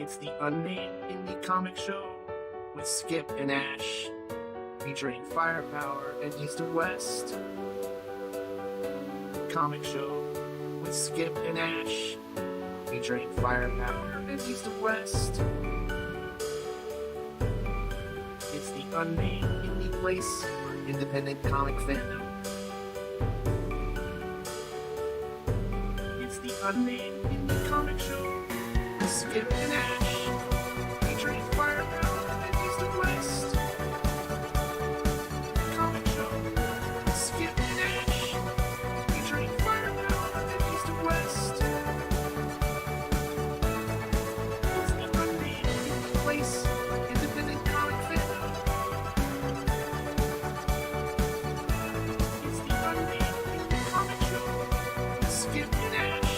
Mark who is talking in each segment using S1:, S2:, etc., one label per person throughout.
S1: It's the Unnamed Indie Comic Show with Skip and Ash, featuring Firepower and East and West. Comic Show with Skip and Ash, featuring Firepower and East and West. It's the Unnamed Indie place for independent comic fandom. It's the Unnamed Indie Comic Show with Skip and Ash, featuring Firepower and East and West. Comic Show with Skip and Ash, featuring Firepower and East and West. It's the Unnamed Indie place for independent comic fandom. It's the Unnamed Indie Comic Show with Skip and Ash,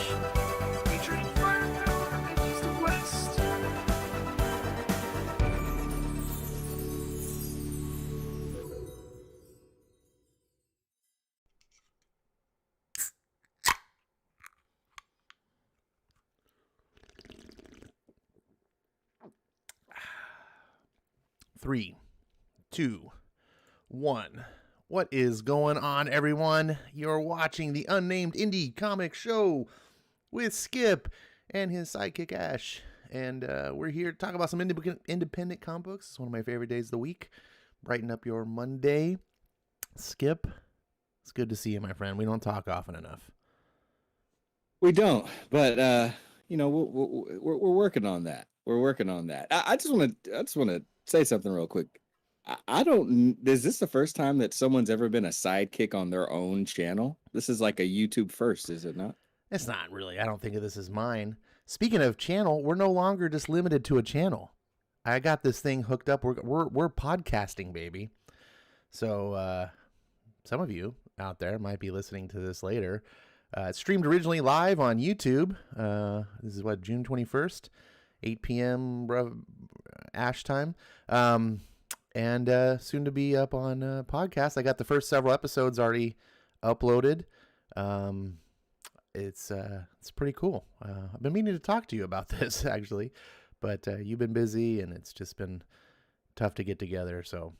S1: featuring Firepower and East and West.
S2: Three, two, one. What is going on, everyone? You're watching the Unnamed Indie Comic Show with Skip and his sidekick Ash. And we're here to talk about some independent comic books. It's one of my favorite days of the week. Brighten up your Monday. Skip, it's good to see you, my friend. We don't talk often enough.
S3: We don't, but we're working on that. We're working on that. I just want to say something real quick. I don't. Is this the first time that someone's ever been a sidekick on their own channel? This is like a YouTube first, is it not?
S2: It's not really. I don't think of this as mine. Speaking of channel, we're no longer just limited to a channel. I got this thing hooked up. We're podcasting, baby. So some of you out there might be listening to this later. It's streamed originally live on YouTube. This is what, June 21st, 8 p.m. Ash time. And soon to be up on podcast. I got the first several episodes already uploaded. It's pretty cool. I've been meaning to talk to you about this actually, but you've been busy and it's just been tough to get together. So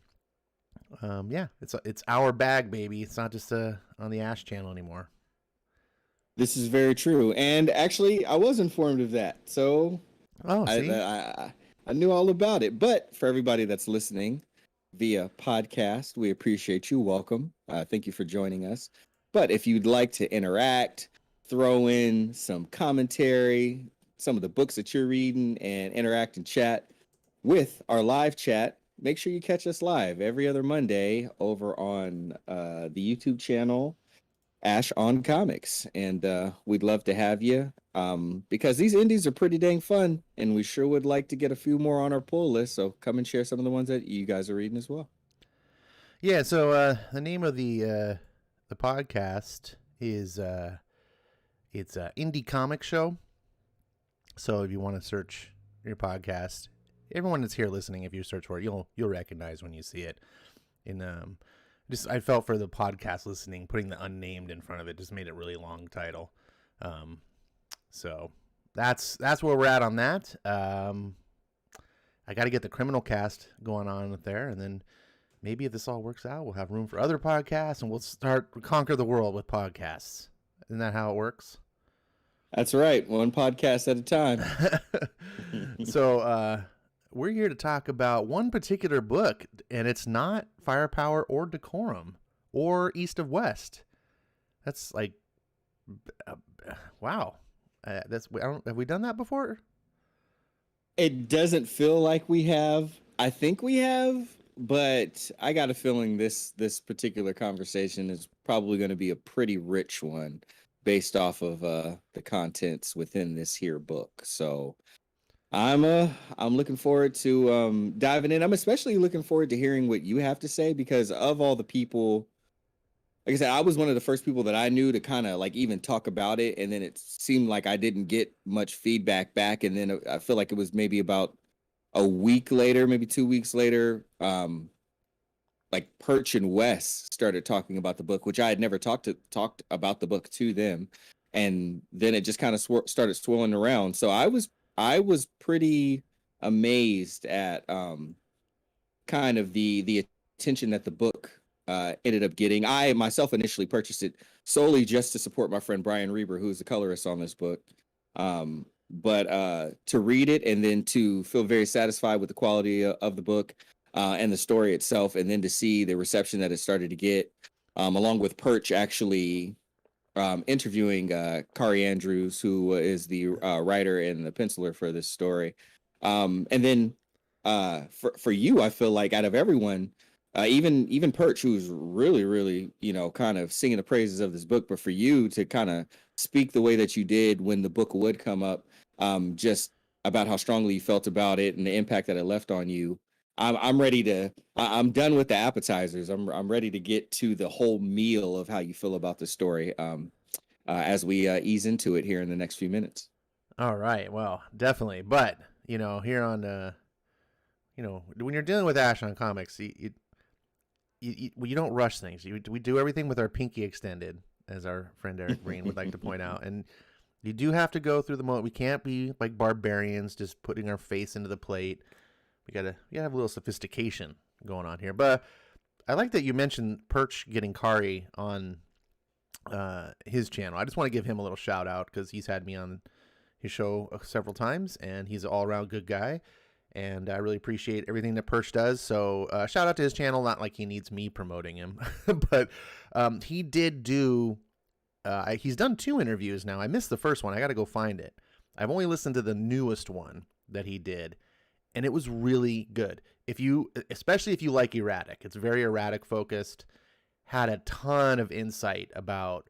S2: yeah, it's our bag, baby. It's not just on the Ash channel anymore.
S3: This is very true. And actually, I was informed of that. So
S2: see?
S3: I knew all about it. But for everybody that's listening via podcast, we appreciate you. Welcome. Thank you for joining us. But if you'd like to interact, throw in some commentary, some of the books that you're reading, and interact and chat with our live chat, make sure you catch us live every other Monday over on the YouTube channel, Ash on Comics. And we'd love to have you because these indies are pretty dang fun, and we sure would like to get a few more on our pull list. So come and share some of the ones that you guys are reading as well.
S2: Yeah, so the name of the podcast is it's Indie Comic Show. So if you want to search your podcast, everyone that's here listening, if you search for it, you'll recognize when you see it. I felt for the podcast listening, putting the unnamed in front of it just made it really long title. So that's where we're at on that. I got to get the criminal cast going on with there, and then maybe if this all works out, we'll have room for other podcasts, and we'll conquer the world with podcasts. Isn't that how it works?
S3: That's right. One podcast at a time.
S2: So we're here to talk about one particular book, and it's not Firepower or DECORUM or East of West. That's like, wow. Have we done that before?
S3: It doesn't feel like we have. I think we have, but I got a feeling this particular conversation is probably going to be a pretty rich one based off of the contents within this here book. So I'm looking forward to diving in. I'm especially looking forward to hearing what you have to say, because of all the people, like I said, I was one of the first people that I knew to kind of like even talk about it, and then it seemed like I didn't get much feedback back, and then I feel like it was maybe about a week later, maybe 2 weeks later, like Perch and Wes started talking about the book, which I had never talked about the book to them, and then it just kind of started swirling around. So I was I was pretty amazed at kind of the attention that the book ended up getting. I myself initially purchased it solely just to support my friend Brian Reber, who's the colorist on this book. But to read it and then to feel very satisfied with the quality of the book and the story itself, and then to see the reception that it started to get, along with Perch actually interviewing Kari Andrews, who is the writer and the penciler for this story. And then for you, I feel like out of everyone, even Perch, who's really, kind of singing the praises of this book, but for you to kind of speak the way that you did when the book would come up, just about how strongly you felt about it and the impact that it left on you. I'm ready to. I'm done with the appetizers. I'm ready to get to the whole meal of how you feel about the story. As we ease into it here in the next few minutes.
S2: All right. Well, definitely. But here on when you're dealing with Ash on Comics, you don't rush things. We do everything with our pinky extended, as our friend Eric Green would like to point out. And you do have to go through the moment. We can't be like barbarians, just putting our face into the plate. We gotta have a little sophistication going on here. But I like that you mentioned Perch getting Kari on his channel. I just want to give him a little shout out because he's had me on his show several times, and he's an all-around good guy. And I really appreciate everything that Perch does. So shout out to his channel. Not like he needs me promoting him, but he did do. He's done 2 interviews now. I missed the first one. I got to go find it. I've only listened to the newest one that he did, and it was really good. Especially if you like E-Ratic, it's very erratic focused. Had a ton of insight about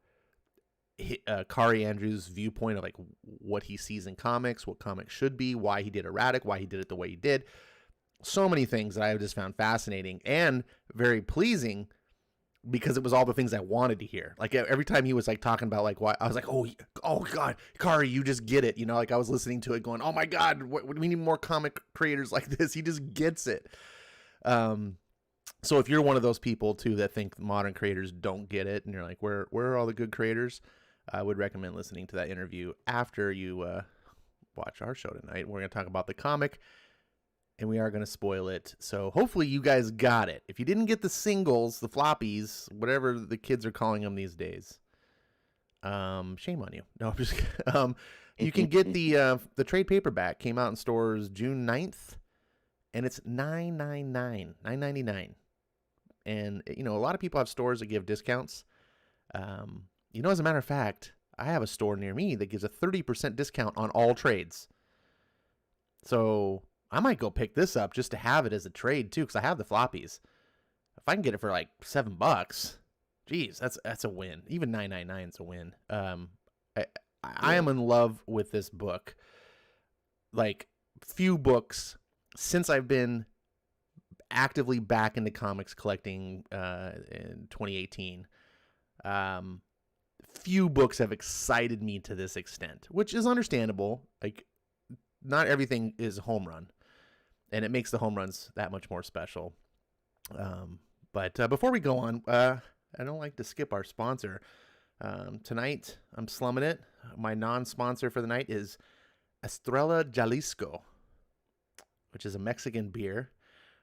S2: Kari Andrews' viewpoint of like what he sees in comics, what comics should be, why he did erratic, why he did it the way he did. So many things that I just found fascinating and very pleasing because it was all the things I wanted to hear. Like every time he was like talking about like why, I was like, oh God, Kari, you just get it. Like I was listening to it going, oh my God, we need more comic creators like this. He just gets it. So if you're one of those people too that think modern creators don't get it, and you're like, where are all the good creators? I would recommend listening to that interview after you watch our show tonight. We're going to talk about the comic, and we are going to spoil it. So hopefully you guys got it. If you didn't get the singles, the floppies, whatever the kids are calling them these days, shame on you. No, I'm just you can get the trade paperback. Came out in stores June 9th, and it's $9.99. And a lot of people have stores that give discounts. As a matter of fact, I have a store near me that gives a 30% discount on all trades. So I might go pick this up just to have it as a trade too, because I have the floppies. If I can get it for like $7, geez, that's a win. Even $9.99 is a win. I am in love with this book. Like few books since I've been actively back into comics collecting in 2018. Few books have excited me to this extent, which is understandable. Like not everything is home run, and it makes the home runs that much more special. But before we go on, I don't like to skip our sponsor. Tonight I'm slumming it. My non-sponsor for the night is Estrella Jalisco, which is a Mexican beer.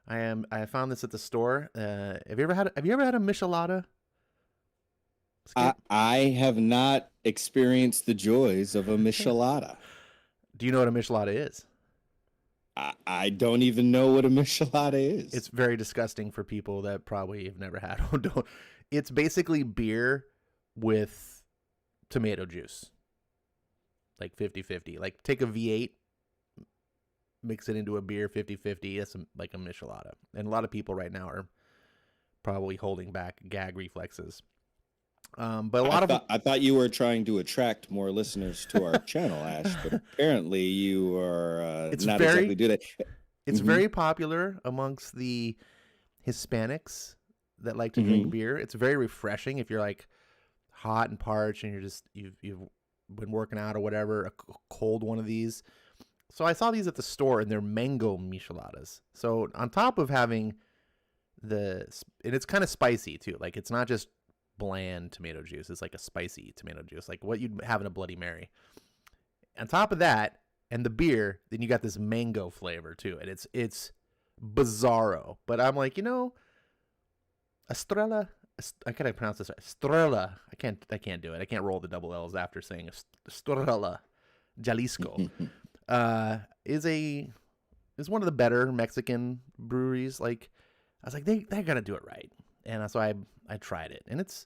S2: I found this at the store. Have you ever had a Michelada?
S3: I have not experienced the joys of a Michelada.
S2: Do you know what a Michelada is?
S3: I don't even know what a Michelada is.
S2: It's very disgusting for people that probably have never had one. It's basically beer with tomato juice. Like 50-50. Like take a V8, mix it into a beer 50-50. That's like a Michelada. And a lot of people right now are probably holding back gag reflexes. But
S3: I thought you were trying to attract more listeners to our channel, Ash, but apparently you are exactly do that.
S2: It's very popular amongst the Hispanics that like to drink beer. It's very refreshing if you're like hot and parched and you've been working out or whatever, a cold one of these. So I saw these at the store and they're mango micheladas. So on top of having and it's kind of spicy too. Like it's not just bland tomato juice. It's like a spicy tomato juice, like what you'd have in a Bloody Mary. On top of that, and the beer, then you got this mango flavor to it. It's bizarro. But I'm like, Estrella. I gotta pronounce this right. Estrella. I can't do it. I can't roll the double L's after saying Estrella Jalisco. Is one of the better Mexican breweries. Like, I was like, they gotta do it right. And so I tried it, and it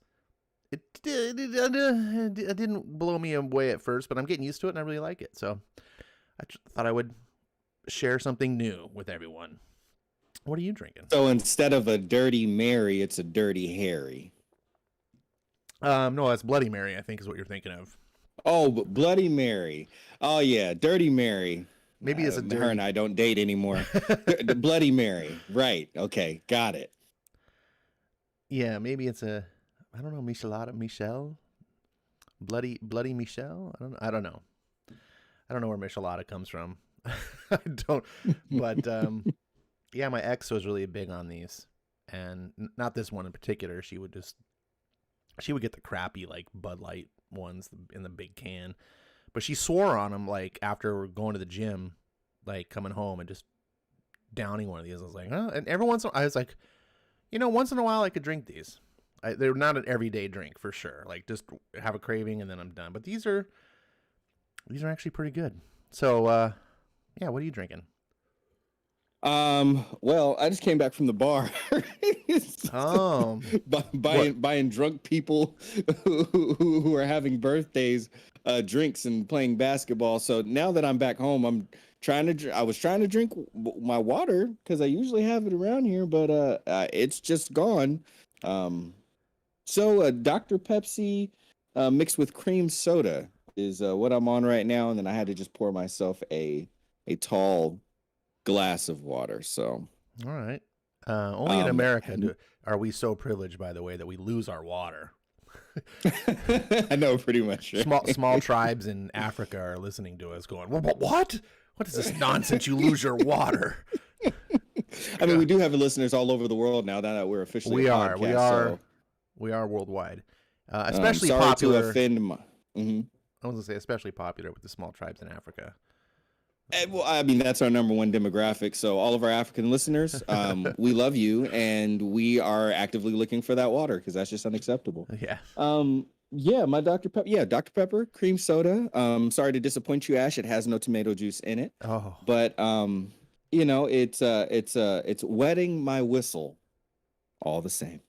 S2: didn't blow me away at first, but I'm getting used to it, and I really like it. So I thought I would share something new with everyone. What are you drinking?
S3: So instead of a Dirty Mary, it's a Dirty Harry.
S2: No, that's Bloody Mary, I think is what you're thinking of.
S3: Oh, Bloody Mary. Oh yeah, Dirty Mary.
S2: Maybe it's a dirty...
S3: Her and I don't date anymore. The Bloody Mary. Right. Okay. Got it.
S2: Yeah, maybe it's a, I don't know, Michelle? Bloody Michelle? I don't know. I don't know where Michelada comes from. I don't, but yeah, my ex was really big on these, and not this one in particular. She would get the crappy like Bud Light ones in the big can, but she swore on them like after going to the gym, like coming home and just downing one of these. I was like, oh, and every once in a while, I was like, once in a while I could drink these. They're not an everyday drink for sure. Like just have a craving and then I'm done. But these are actually pretty good. So yeah, what are you drinking?
S3: Well, I just came back from the bar.
S2: Oh,
S3: buying drunk people who are having birthdays, drinks and playing basketball. So now that I'm back home, I was trying to drink my water because I usually have it around here, but it's just gone. So Dr. Pepsi mixed with cream soda is what I'm on right now, and then I had to just pour myself a tall glass of water. So
S2: all right. Only in America are we so privileged, by the way, that we lose our water.
S3: I know, pretty much. Right?
S2: Small tribes in Africa are listening to us going, what? What is this nonsense? You lose your water.
S3: I mean, we do have listeners all over the world now that we're officially
S2: we
S3: a
S2: are.
S3: podcast,
S2: We are worldwide. Especially
S3: sorry
S2: popular.
S3: to offend my...
S2: I was going to say especially popular with the small tribes in Africa.
S3: Well, I mean, that's our number one demographic. So all of our African listeners, we love you, and we are actively looking for that water because that's just unacceptable.
S2: Yeah.
S3: Yeah, my Dr. Pepper. Yeah, Dr. Pepper, cream soda. Sorry to disappoint you, Ash. It has no tomato juice in it.
S2: Oh.
S3: But it's wetting my whistle all the same.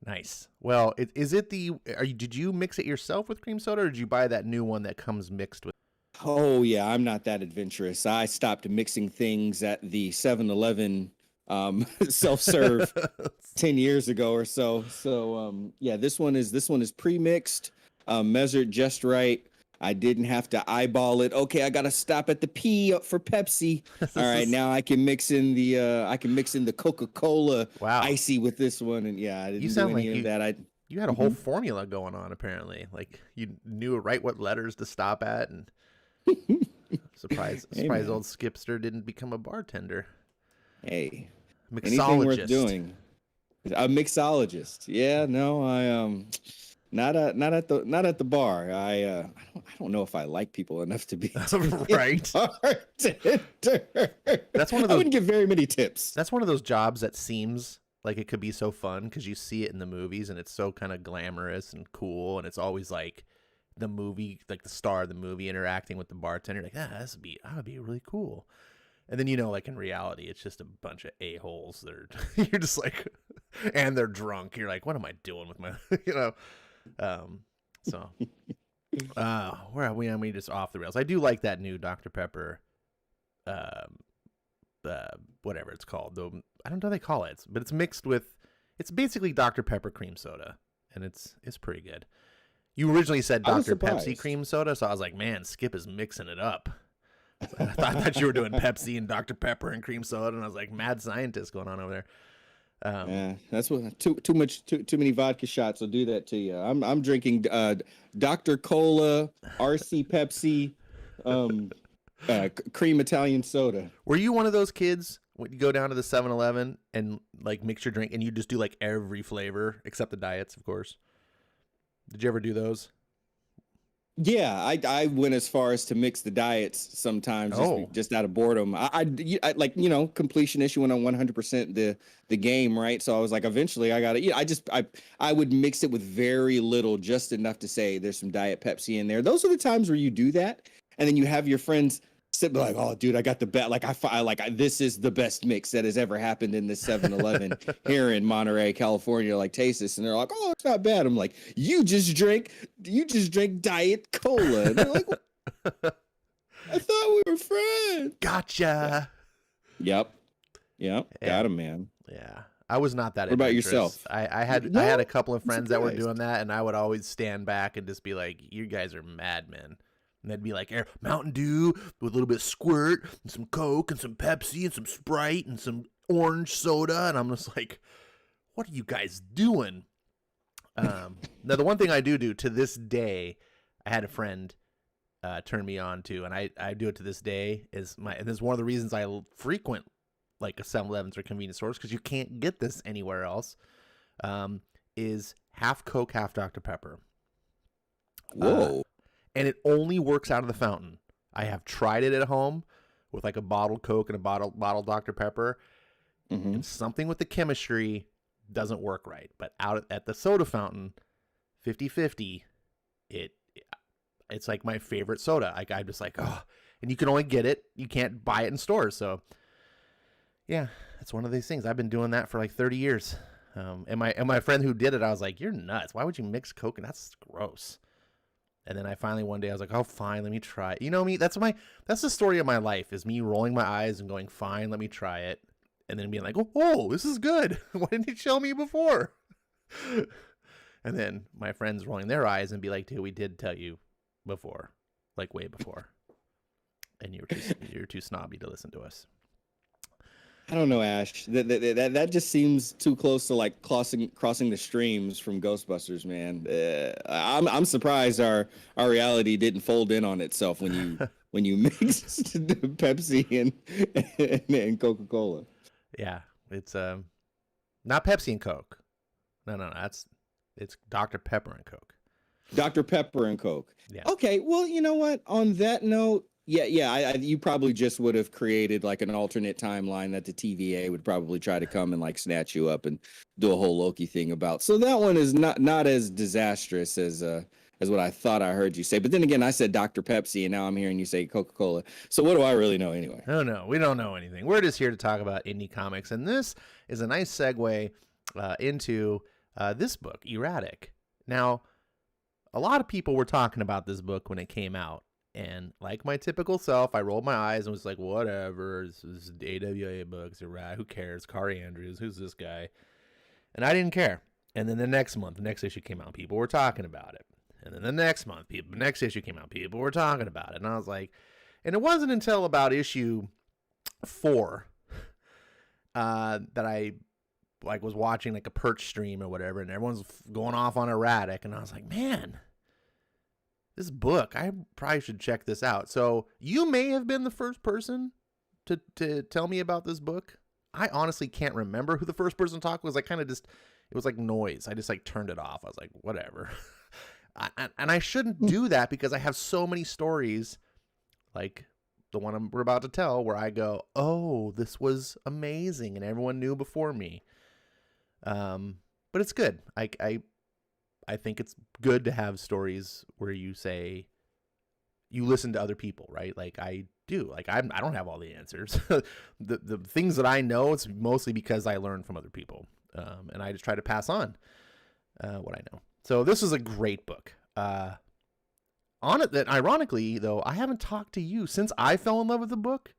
S2: Nice. Well, did you mix it yourself with cream soda, or did you buy that new one that comes mixed with?
S3: Oh yeah, I'm not that adventurous. I stopped mixing things at the 7-Eleven self-serve 10 years ago or so. So yeah, this one is pre-mixed, measured just right. I didn't have to eyeball it. Okay, I gotta stop at the P for Pepsi. All right, now I can mix in the Coca-Cola icy with this one, and yeah, I didn't do any of that.
S2: You had a whole formula going on apparently. Like you knew right what letters to stop at, and surprise old Skipster didn't become a bartender.
S3: Hey,
S2: mixologist.
S3: Anything worth doing. A mixologist. Yeah, no, I not at the bar. I don't know if I like people enough to be
S2: right.
S3: Bartender.
S2: That's one of those.
S3: I wouldn't give very many tips.
S2: That's one of those jobs that seems like it could be so fun because you see it in the movies and it's so kind of glamorous and cool, and it's always like the movie, like the star of the movie interacting with the bartender. Like, that would be really cool. And then, like in reality, it's just a bunch of a-holes. You're just like, and they're drunk. You're like, what am I doing with my, so, where are we? I mean, just off the rails. I do like that new Dr. Pepper, whatever it's called, though. I don't know what they call it, but it's mixed with, it's basically Dr. Pepper cream soda, and it's pretty good. You originally said Dr. Pepsi cream soda, so I was like, man, Skip is mixing it up. I thought you were doing Pepsi and Dr. Pepper and cream soda, and I was like, mad scientist going on over there.
S3: Yeah, that's what too many vodka shots will do that to you. I'm drinking Dr. Cola, RC Pepsi, cream Italian soda.
S2: Were you one of those kids when you go down to the 7-Eleven and like mix your drink and you just do like every flavor except the diets, of course? Did you ever do those?
S3: Yeah, I went as far as to mix the diets sometimes
S2: Oh.
S3: just out of boredom. I like, completion issue when I'm 100% the game, right? So I was like, eventually I got to, I would mix it with very little, just enough to say there's some Diet Pepsi in there. Those are the times where you do that, and then you have your friends sit like, oh, dude, I got the best. Like this is the best mix that has ever happened in this 7-Eleven here in Monterey, California. Like, taste this, and they're like, oh, it's not bad. I'm like, you just drank Diet Cola. And they're like, I thought we were friends.
S2: Gotcha.
S3: Yep.
S2: Yeah.
S3: Got him, man.
S2: Yeah. I was not that.
S3: What about
S2: adventurous.
S3: yourself?
S2: I had a couple of friends that were doing that, and I would always stand back and just be like, "You guys are madmen." And they'd be like, Mountain Dew with a little bit of squirt and some Coke and some Pepsi and some Sprite and some orange soda. And I'm just like, what are you guys doing? Now, the one thing I do to this day, I had a friend turn me on to, and I do it to this day, and this is one of the reasons I frequent like a 7-Elevens or convenience stores, because you can't get this anywhere else, is half Coke, half Dr. Pepper.
S3: Whoa.
S2: And it only works out of the fountain. I have tried it at home with like a bottled Coke and a bottled Dr. Pepper.
S3: Mm-hmm.
S2: And something with the chemistry doesn't work right. But out at the soda fountain, 50-50, it's like my favorite soda. Like, I'm just like, oh, and you can only get it. You can't buy it in stores. So yeah, it's one of these things. I've been doing that for like 30 years. And my friend who did it, I was like, you're nuts. Why would you mix Coke? And that's gross. And then I finally one day I was like, oh, fine, let me try it. You know me, that's the story of my life, is me rolling my eyes and going, fine, let me try it. And then being like, oh, this is good. Why didn't you tell me before? And then my friends rolling their eyes and be like, dude, we did tell you before, like way before. And you're too snobby to listen to us.
S3: I don't know, Ash. That just seems too close to like crossing the streams from Ghostbusters, man. I'm surprised our reality didn't fold in on itself when you mixed Pepsi and Coca-Cola.
S2: Yeah, it's not Pepsi and Coke. No, it's Dr. Pepper and Coke.
S3: Dr. Pepper and Coke.
S2: Yeah.
S3: Okay, well, you know what? On that note, you probably just would have created like an alternate timeline that the TVA would probably try to come and like snatch you up and do a whole Loki thing about. So that one is not as disastrous as what I thought I heard you say. But then again, I said Dr. Pepsi, and now I'm hearing you say Coca-Cola. So what do I really know anyway?
S2: Oh no, we don't know anything. We're just here to talk about indie comics, and this is a nice segue into this book, E-Ratic. Now, a lot of people were talking about this book when it came out. And like my typical self, I rolled my eyes and was like, whatever, this is AWA books, who cares? Kari Andrews, who's this guy? And I didn't care. And then the next month, the next issue came out, people were talking about it. And then the next month, the next issue came out, people were talking about it. And I was like, and it wasn't until about issue 4 that I like was watching like a Perch stream or whatever, and everyone's going off on E-Ratic, and I was like, man, this book, I probably should check this out. So you may have been the first person to tell me about this book. I honestly can't remember who the first person to talk was. I kind of just, it was like noise. I just like turned it off. I was like, whatever. And I shouldn't do that because I have so many stories like the one we're about to tell where I go, oh, this was amazing and everyone knew before me. But it's good. I think it's good to have stories where you say you listen to other people, right? Like I do. Like I don't have all the answers. the things that I know, it's mostly because I learn from other people, and I just try to pass on what I know. So this is a great book. On it, that ironically though, I haven't talked to you since I fell in love with the book.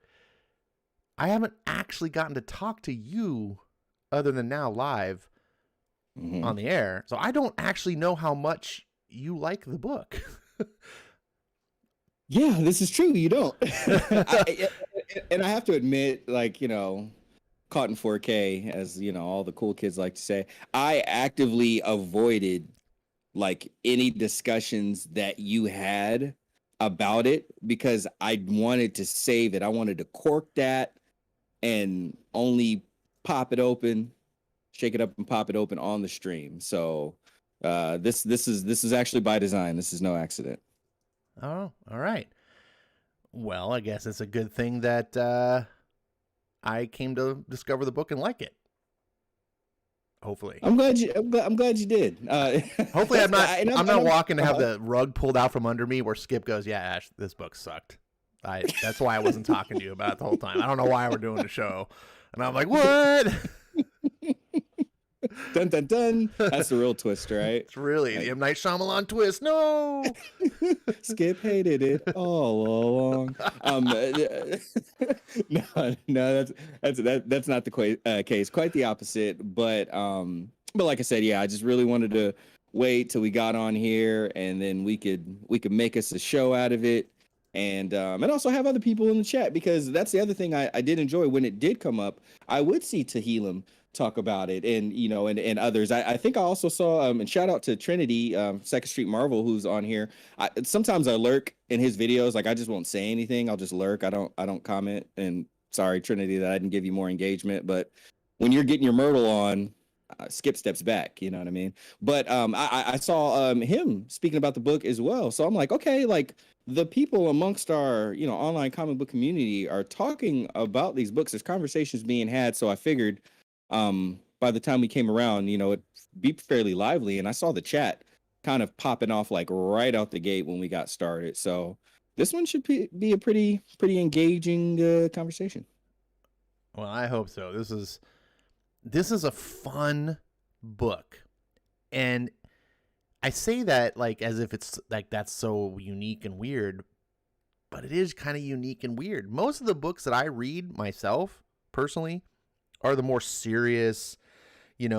S2: I haven't actually gotten to talk to you other than now live. Mm-hmm. On the air, so I don't actually know how much you like the book.
S3: Yeah, this is true. You don't. And I have to admit, like, caught in 4K, as all the cool kids like to say, I actively avoided like any discussions that you had about it because I wanted to save it. I wanted to cork that and only pop it open, shake it up and pop it open on the stream. So this is actually by design. This is no accident.
S2: Oh, all right. Well, I guess it's a good thing that I came to discover the book and like it. Hopefully.
S3: I'm glad you did.
S2: Hopefully I'm not walking to have
S3: uh-huh.
S2: the rug pulled out from under me where Skip goes, "Yeah, Ash, this book sucked." That's why I wasn't talking to you about it the whole time. I don't know why we're doing the show. And I'm like, "What?"
S3: Dun dun dun. That's the real twist, right?
S2: It's really the M. Night Shyamalan twist. No.
S3: Skip hated it all along. No, that's not the case. Quite the opposite. But like I said, yeah, I just really wanted to wait till we got on here, and then we could make us a show out of it, and also have other people in the chat, because that's the other thing I did enjoy when it did come up. I would see Tehillim talk about it, and and others. I think I also saw and shout out to Trinity, Second Street Marvel, who's on here. Sometimes I lurk in his videos, like I just won't say anything. I'll just lurk. I don't comment. And sorry, Trinity, that I didn't give you more engagement. But when you're getting your Myrtle on, Skip steps back. You know what I mean? But I saw him speaking about the book as well. So I'm like, okay, like the people amongst our online comic book community are talking about these books. There's conversations being had. So I figured, by the time we came around, it be fairly lively, and I saw the chat kind of popping off like right out the gate when we got started. So this one should be a pretty engaging conversation.
S2: Well, I hope so. This is a fun book, and I say that like as if it's like that's so unique and weird, but it is kind of unique and weird. Most of the books that I read myself personally are the more serious, I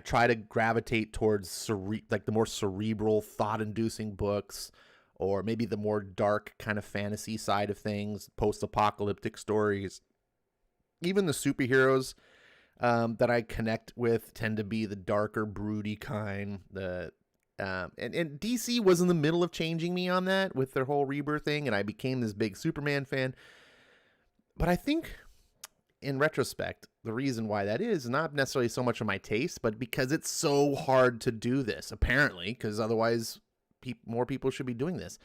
S2: try to gravitate towards like the more cerebral, thought-inducing books, or maybe the more dark kind of fantasy side of things, post-apocalyptic stories. Even the superheroes that I connect with tend to be the darker, broody kind. And DC was in the middle of changing me on that with their whole Rebirth thing, and I became this big Superman fan. But I think, in retrospect, the reason why that is not necessarily so much of my taste, but because it's so hard to do this, apparently, because otherwise more people should be doing this.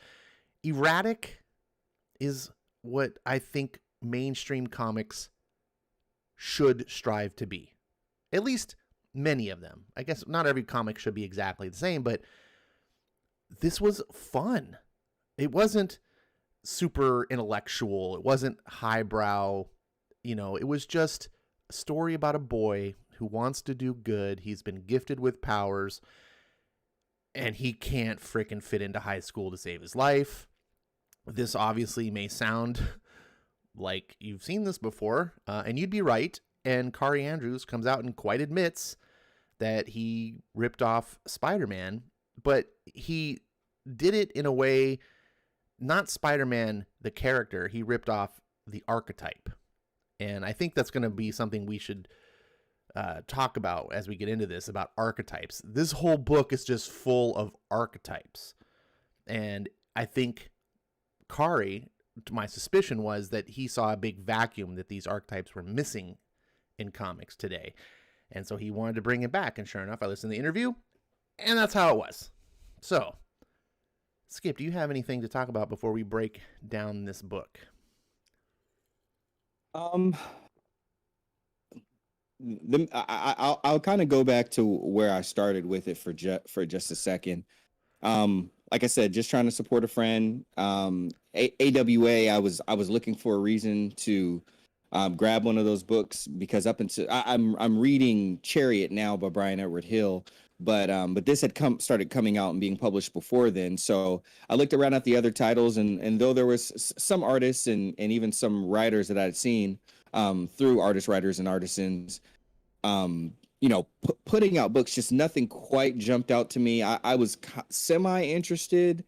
S2: E-Ratic is what I think mainstream comics should strive to be. At least many of them. I guess not every comic should be exactly the same, but this was fun. It wasn't super intellectual. It wasn't highbrow. It was just a story about a boy who wants to do good. He's been gifted with powers, and he can't frickin' fit into high school to save his life. This obviously may sound like you've seen this before, and you'd be right. And Kari Andrews comes out and quite admits that he ripped off Spider-Man, but he did it in a way, not Spider-Man the character, he ripped off the archetype. And I think that's going to be something we should talk about as we get into this, about archetypes. This whole book is just full of archetypes. And I think Kari, my suspicion was that he saw a big vacuum that these archetypes were missing in comics today. And so he wanted to bring it back. And sure enough, I listened to the interview, and that's how it was. So, Skip, do you have anything to talk about before we break down this book?
S3: I'll kind of go back to where I started with it for just a second. Like I said, just trying to support a friend. AWA, I was looking for a reason to grab one of those books, because up until I'm reading Chariot now by Brian Edward Hill, but this had started coming out and being published before then. So I looked around at the other titles, and though there was some artists and even some writers that I'd seen through Artists, Writers, and Artisans, putting out books, just nothing quite jumped out to me. I was semi-interested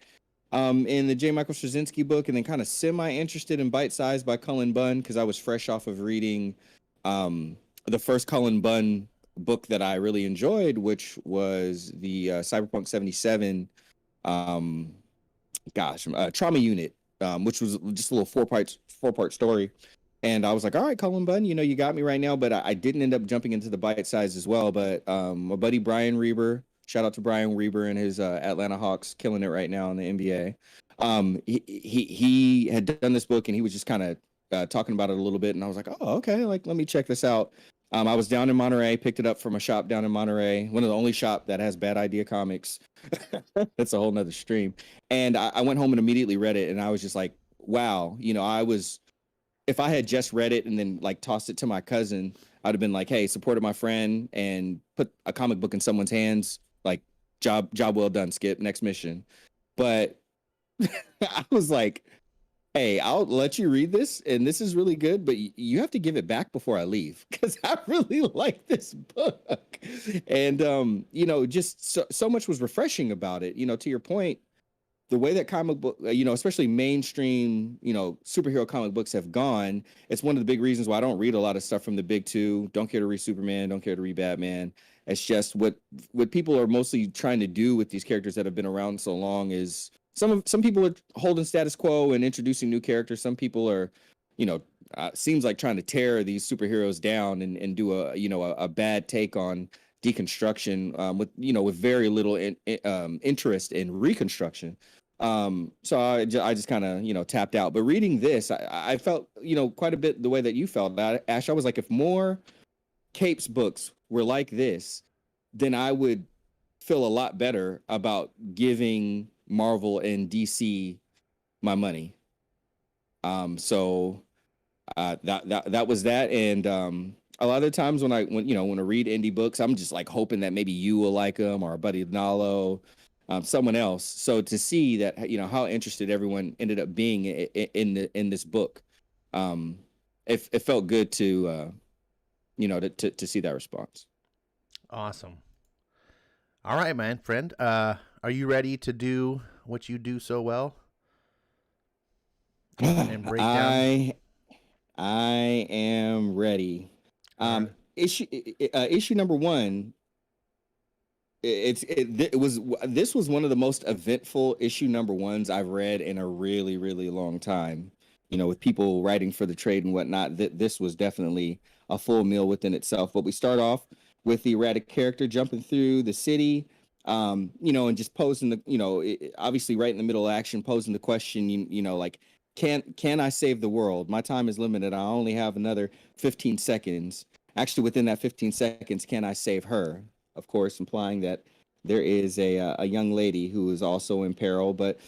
S3: in the J. Michael Straczynski book, and then kind of semi-interested in Bite Size by Cullen Bunn, because I was fresh off of reading the first Cullen Bunn book that I really enjoyed, which was the Cyberpunk 77 Trauma Unit, which was just a little four-part story. And I was like, all right, Cullen Bunn, you got me right now. But I didn't end up jumping into the Bite Size as well. But my buddy Brian Reber Shout out to Brian Weber and his Atlanta Hawks, killing it right now in the NBA. He had done this book, and he was just kind of talking about it a little bit, and I was like, oh, okay, like let me check this out. I was down in Monterey, picked it up from a shop down in Monterey, one of the only shop that has Bad Idea Comics. That's a whole nother stream. And I went home and immediately read it, and I was just like, wow, if I had just read it and then like tossed it to my cousin, I'd have been like, hey, supported my friend and put a comic book in someone's hands, like job well done, Skip, next mission. But I was like, hey, I'll let you read this, and this is really good, but you have to give it back before I leave, because I really like this book. And just so much was refreshing about it. To your point, the way that comic book, especially mainstream, superhero comic books have gone, it's one of the big reasons why I don't read a lot of stuff from the big two. Don't care to read Superman, don't care to read Batman. It's just what people are mostly trying to do with these characters that have been around so long is some people are holding status quo and introducing new characters. Some people are, seems like trying to tear these superheroes down and do a bad take on deconstruction with very little interest in reconstruction. So I just kind of tapped out. But reading this, I felt quite a bit the way that you felt. Ash, I was like, if more Capes books were like this, then I would feel a lot better about giving Marvel and DC my money. So that was that. And a lot of the times when I read indie books, I'm just like hoping that maybe you will like them, or our buddy Nalo, someone else. So to see that how interested everyone ended up being in this book, it felt good to to see that response.
S2: Awesome. All right, man, friend. Are you ready to do what you do so well? And break down?
S3: I am ready. Issue number one. This was one of the most eventful issue number ones I've read in a really, really long time. With people writing for the trade and whatnot, this was definitely a full meal within itself. But we start off with the E-Ratic character jumping through the city, and just posing obviously right in the middle of action, posing the question, like, can I save the world? My time is limited. I only have another 15 seconds. Actually, within that 15 seconds, can I save her? Of course, implying that there is a young lady who is also in peril. But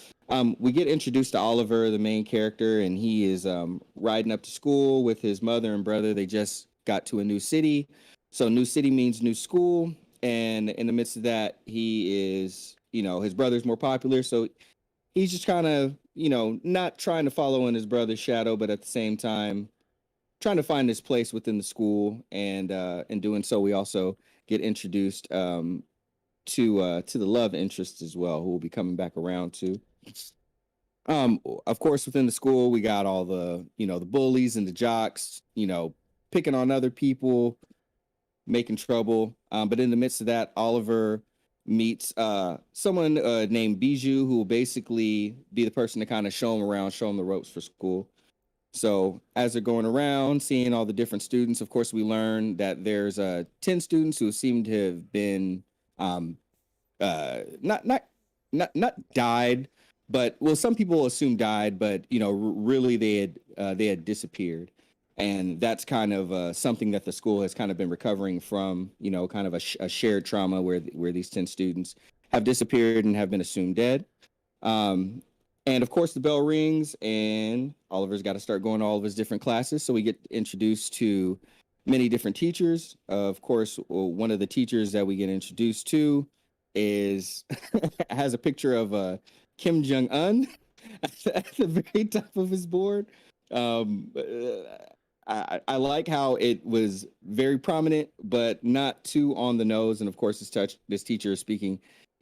S3: we get introduced to Oliver, the main character, and he is riding up to school with his mother and brother. They just got to a new city. So new city means new school. And in the midst of that, he is, his brother's more popular. So he's just kind of, not trying to follow in his brother's shadow, but at the same time, trying to find his place within the school. And in doing so, we also get introduced to the love interest as well, who will be coming back around to. Of course, within the school, we got all the, the bullies and the jocks, picking on other people, making trouble. But in the midst of that, Oliver meets someone named Bijou, who will basically be the person to kind of show him around, show him the ropes for school. So as they're going around, seeing all the different students, of course, we learn that there's 10 students who seem to have been not died, but some people assume died, but really they had disappeared. And that's kind of something that the school has kind of been recovering from, kind of a shared trauma where these 10 students have disappeared and have been assumed dead. And of course, the bell rings and Oliver's got to start going to all of his different classes. So we get introduced to many different teachers. Of course, one of the teachers that we get introduced to has a picture of Kim Jong-un at the very top of his board. I like how it was very prominent, but not too on the nose. And of course, this teacher is speaking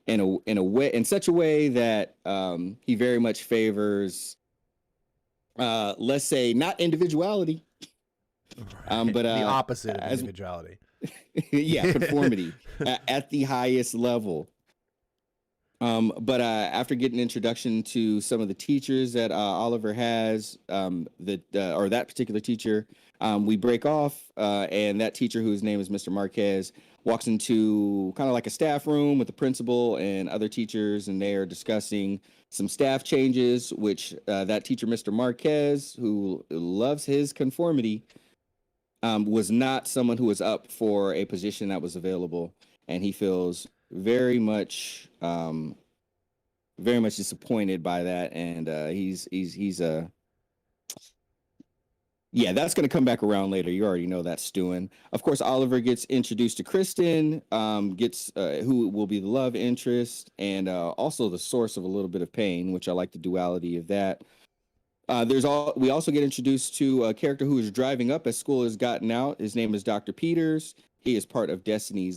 S3: in such a way that he very much favors, let's say, not individuality, but
S2: the opposite of individuality.
S3: Yeah, conformity at the highest level. But after getting introduction to some of the teachers that Oliver has, that particular teacher, we break off, and that teacher, whose name is Mr. Marquez, walks into kind of like a staff room with the principal and other teachers, and they are discussing some staff changes, which that teacher, Mr. Marquez, who loves his conformity, was not someone who was up for a position that was available, and he feels very much disappointed by that, and yeah, that's going to come back around later. You already know that's stewing. Of course, Oliver gets introduced to Kristen, who will be the love interest and also the source of a little bit of pain, which I like the duality of that. We also get introduced to a character who is driving up as school has gotten out. His name is Dr. Peters. He is part of Destiny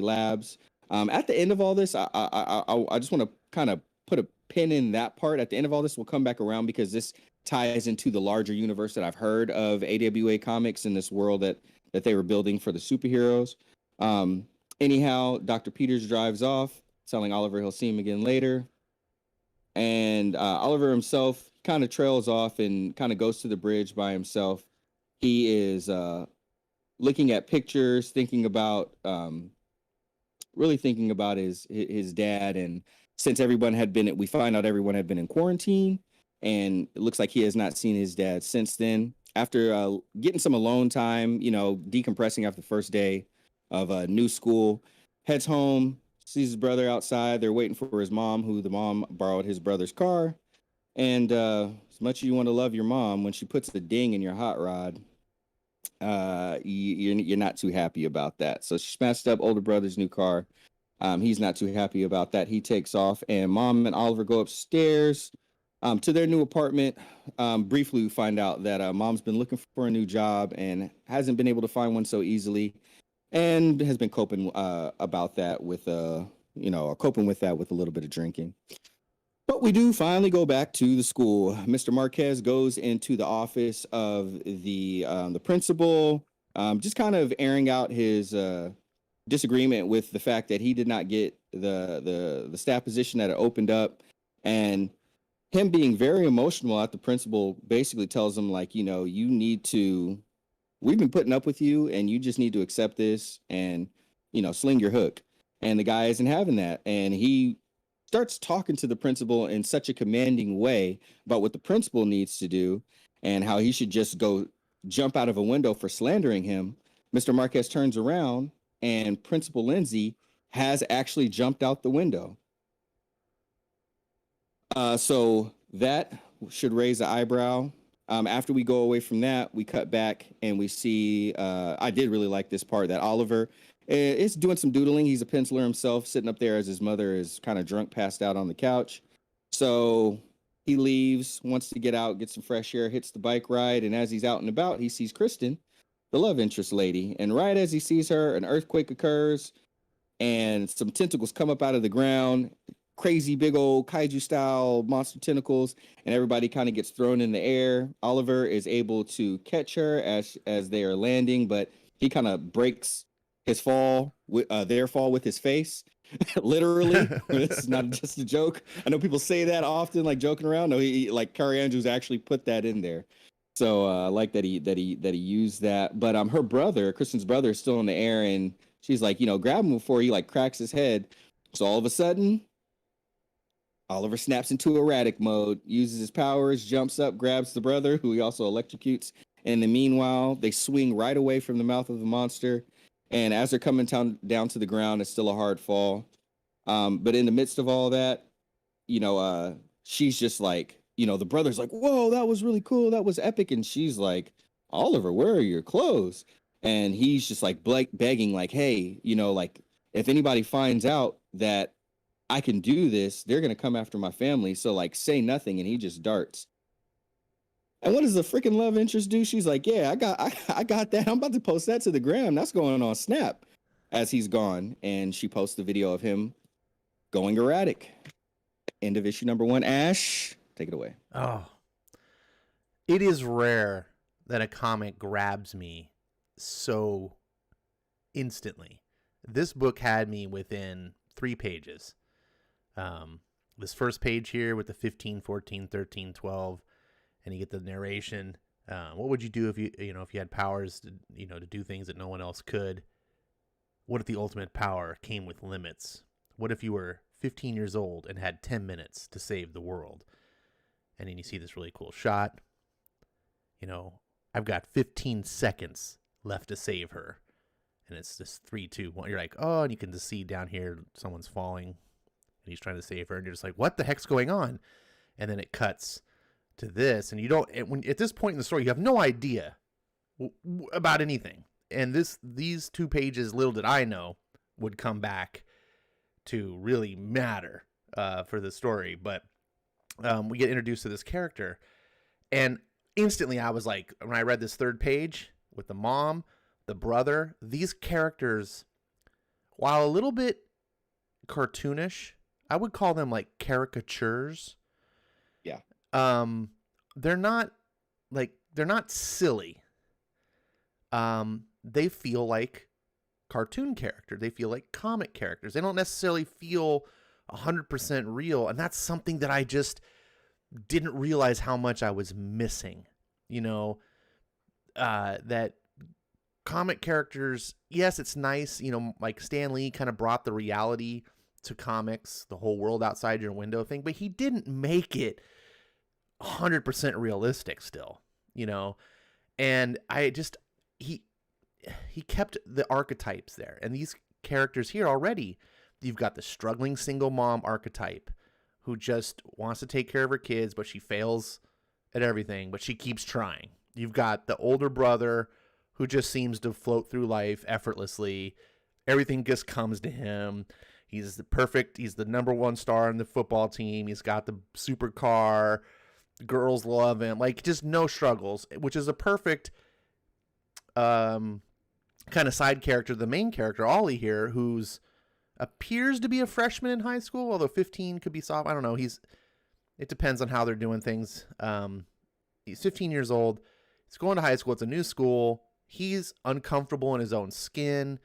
S3: Labs. At the end of all this, I just want to kind of put a pin in that part. At the end of all this, we'll come back around because this ties into the larger universe that I've heard of AWA comics in this world that they were building for the superheroes. Anyhow, Dr. Peters drives off, telling Oliver he'll see him again later. And Oliver himself kind of trails off and kind of goes to the bridge by himself. He is looking at pictures, really thinking about his dad. And since we find out everyone had been in quarantine, and it looks like he has not seen his dad since then. After getting some alone time, decompressing after the first day of new school, heads home, sees his brother outside. They're waiting for his mom, who the mom borrowed his brother's car. And as much as you want to love your mom, when she puts the ding in your hot rod, you're not too happy about that. So she smashed up older brother's new car. He's not too happy about that. He takes off, and mom and Oliver go upstairs to their new apartment. Briefly, we find out that mom's been looking for a new job and hasn't been able to find one so easily, and has been coping about that with coping with that with a little bit of drinking. But we do finally go back to the school. Mr. Marquez goes into the office of the principal, just kind of airing out his disagreement with the fact that he did not get the staff position that had opened up, and him being very emotional at the principal basically tells him, like, we've been putting up with you, and you just need to accept this and, sling your hook. And the guy isn't having that. And he starts talking to the principal in such a commanding way about what the principal needs to do and how he should just go jump out of a window for slandering him. Mr. Marquez turns around, and Principal Lindsay has actually jumped out the window. So that should raise an eyebrow. After we go away from that, we cut back and we see, I did really like this part, that Oliver is doing some doodling. He's a penciler himself, sitting up there as his mother is kind of drunk, passed out on the couch. So he leaves, wants to get out, get some fresh air, hits the bike ride. And as he's out and about, he sees Kristen, the love interest lady. And right as he sees her, an earthquake occurs and some tentacles come up out of the ground. Crazy big old kaiju style monster tentacles, and everybody kind of gets thrown in the air. Oliver is able to catch her as they are landing, but he kind of breaks his fall with their fall with his face. Literally. This is not just a joke. I know people say that often, like joking around. No, he like Carrie Andrews actually put that in there. So I like that he used that. But her brother, Kristen's brother, is still in the air, and she's like, grab him before he like cracks his head. So all of a sudden, Oliver snaps into E-Ratic mode, uses his powers, jumps up, grabs the brother, who he also electrocutes. And in the meanwhile, they swing right away from the mouth of the monster. And as they're coming down to the ground, it's still a hard fall. But in the midst of all that, she's just like, the brother's like, whoa, that was really cool. That was epic. And she's like, Oliver, where are your clothes? And he's just like begging, like, hey, like, if anybody finds out that I can do this, they're going to come after my family. So like, say nothing. And he just darts. And what does the freaking love interest do? She's like, yeah, I got that. I'm about to post that to the gram. That's going on Snap as he's gone. And she posts the video of him going E-Ratic. End of issue number 1. Ash, take it away.
S2: Oh, it is rare that a comic grabs me so instantly. This book had me within 3 pages. This first page here with the 15, 14, 13, 12, and you get the narration. What would you do if you had powers to do things that no one else could? What if the ultimate power came with limits? What if you were 15 years old and had 10 minutes to save the world? And then you see this really cool shot. You know, I've got 15 seconds left to save her. And it's just 3, 2, 1. You're like, oh, and you can just see down here someone's falling. And he's trying to save her. And you're just like, what the heck's going on? And then it cuts to this. And you don't, at this point in the story, you have no idea about anything. And these 2 pages, little did I know, would come back to really matter for the story. But we get introduced to this character. And instantly I was like, when I read this 3rd page with the mom, the brother, these characters, while a little bit cartoonish, I would call them like caricatures.
S3: Yeah.
S2: They're not silly. They feel like cartoon characters. They feel like comic characters. They don't necessarily feel 100% real. And that's something that I just didn't realize how much I was missing. You know, that comic characters, yes, it's nice, you know, like Stan Lee kind of brought the reality to comics, the whole world outside your window thing, but he didn't make it 100% realistic still, you know. And he kept the archetypes there. And these characters here already, you've got the struggling single mom archetype who just wants to take care of her kids, but she fails at everything, but she keeps trying. You've got the older brother who just seems to float through life effortlessly. Everything just comes to him. He's the number 1 star in the football team. He's got the supercar. Girls love him. Like, just no struggles, which is a perfect kind of side character. The main character, Ollie here, who's appears to be a freshman in high school, although 15 could be soft. I don't know. It depends on how they're doing things. He's 15 years old. He's going to high school. It's a new school. He's uncomfortable in his own skin.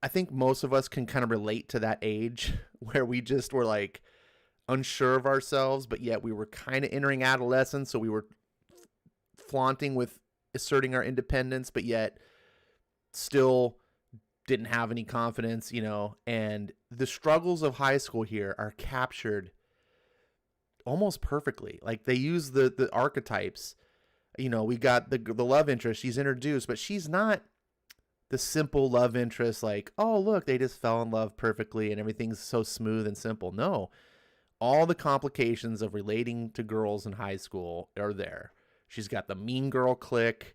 S2: I think most of us can kind of relate to that age where we just were like unsure of ourselves, but yet we were kind of entering adolescence. So we were flaunting with asserting our independence, but yet still didn't have any confidence, you know. And the struggles of high school here are captured almost perfectly. Like, they use the archetypes. You know, we got the love interest. She's introduced, but she's not the simple love interest like, oh, look, they just fell in love perfectly and everything's so smooth and simple. No, all the complications of relating to girls in high school are there. She's got the mean girl clique,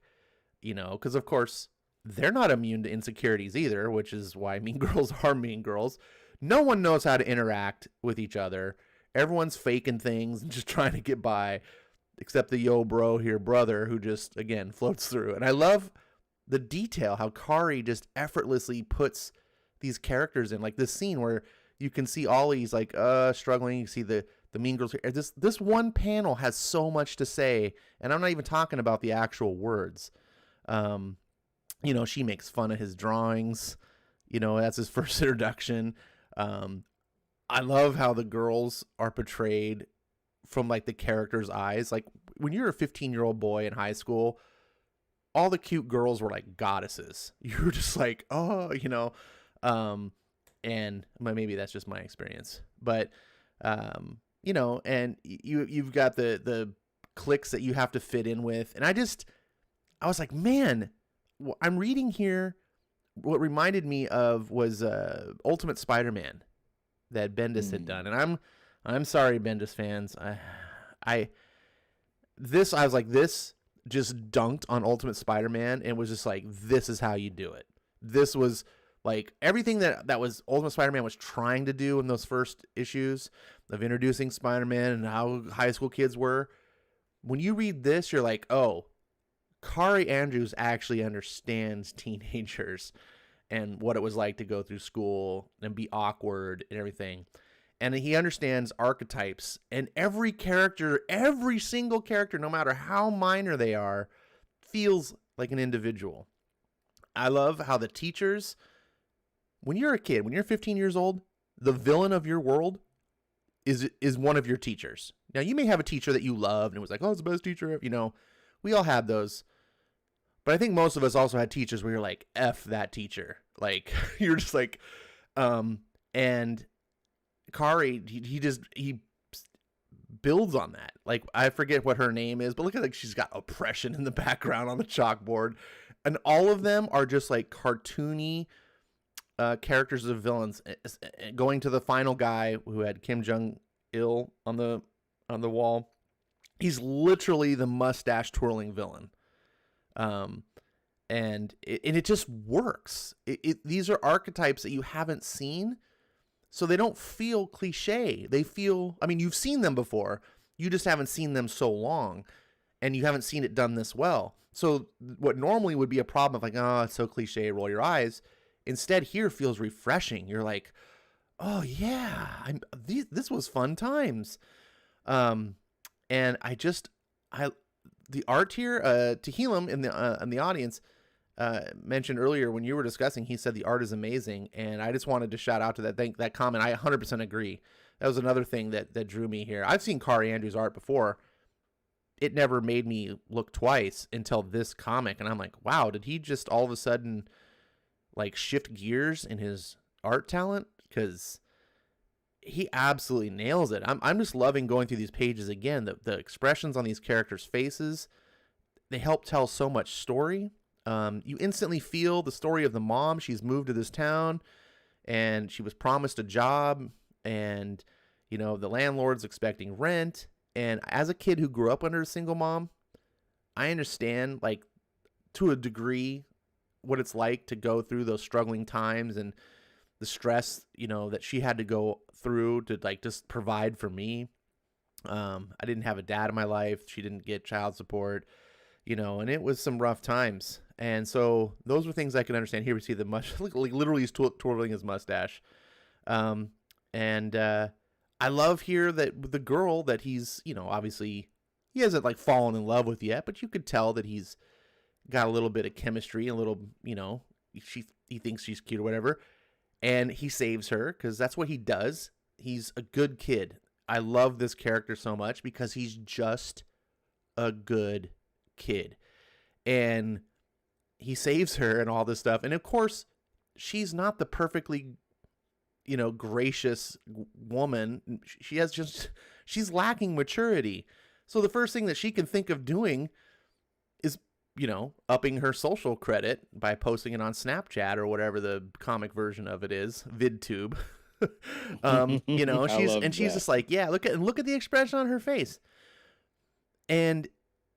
S2: you know, because, of course, they're not immune to insecurities either, which is why mean girls are mean girls. No one knows how to interact with each other. Everyone's faking things and just trying to get by, except the yo bro here brother who just, again, floats through. And I love the detail, how Kari just effortlessly puts these characters in. Like this scene where you can see Ollie's like struggling. You see the mean girls here. This one panel has so much to say, and I'm not even talking about the actual words. You know, she makes fun of his drawings. You know, that's his first introduction. I love how the girls are portrayed from like the character's eyes. Like when you're a 15-year-old boy in high school, all the cute girls were like goddesses. You were just like, oh, you know, and maybe that's just my experience, but, you know, and you've got the cliques that you have to fit in with. And I was like, man, I'm reading here. What reminded me of was Ultimate Spider-Man that Bendis had done. And I'm sorry, Bendis fans. I was like, this just dunked on Ultimate Spider-Man and was just like, this is how you do it. This was like everything that was Ultimate Spider-Man was trying to do in those first issues of introducing Spider-Man and how high school kids were. When you read this, you're like, oh, Kari Andrews actually understands teenagers and what it was like to go through school and be awkward and everything. And he understands archetypes, and every single character, no matter how minor they are, feels like an individual. I love how the teachers, when you're a kid, when you're 15 years old, the villain of your world is one of your teachers. Now, you may have a teacher that you loved and was like, oh, it's the best teacher ever. You know, we all had those. But I think most of us also had teachers where you're like, F that teacher. Like, you're just like, and Kari, he builds on that. Like, I forget what her name is, but look at, like, she's got oppression in the background on the chalkboard. And all of them are just like cartoony characters of villains. Going to the final guy who had Kim Jong-il on the wall. He's literally the mustache twirling villain. And it just works. These are archetypes that you haven't seen, so they don't feel cliche. They feel, I mean, you've seen them before. You just haven't seen them so long, and you haven't seen it done this well. So what normally would be a problem of like, oh, it's so cliche, roll your eyes. Instead, here feels refreshing. You're like, oh yeah, this was fun times. And the art here, Tehillim in the audience mentioned earlier when you were discussing, he said the art is amazing, and I just wanted to shout out to that comment. I 100% agree. That was another thing that drew me here. I've seen Kari Andrews' art before. It never made me look twice until this comic, and I'm like, wow, did he just all of a sudden like shift gears in his art talent? Because he absolutely nails it. I'm just loving going through these pages again. The expressions on these characters' faces, they help tell so much story. You instantly feel the story of the mom. She's moved to this town, and she was promised a job, and you know the landlord's expecting rent. And as a kid who grew up under a single mom, I understand, like, to a degree, what it's like to go through those struggling times and the stress, you know, that she had to go through to, like, just provide for me. I didn't have a dad in my life. She didn't get child support, you know, and it was some rough times. And so those were things I can understand. Here we see the literally he's twirling his mustache. I love here that the girl that he's, you know, obviously he hasn't like fallen in love with yet, but you could tell that he's got a little bit of chemistry, a little, you know, he thinks she's cute or whatever. And he saves her because that's what he does. He's a good kid. I love this character so much because he's just a good kid. And he saves her and all this stuff. And of course, she's not the perfectly, you know, gracious woman. She's lacking maturity. So the first thing that she can think of doing is, you know, upping her social credit by posting it on Snapchat or whatever the comic version of it is, VidTube. You know, she's just like, yeah, look at the expression on her face. And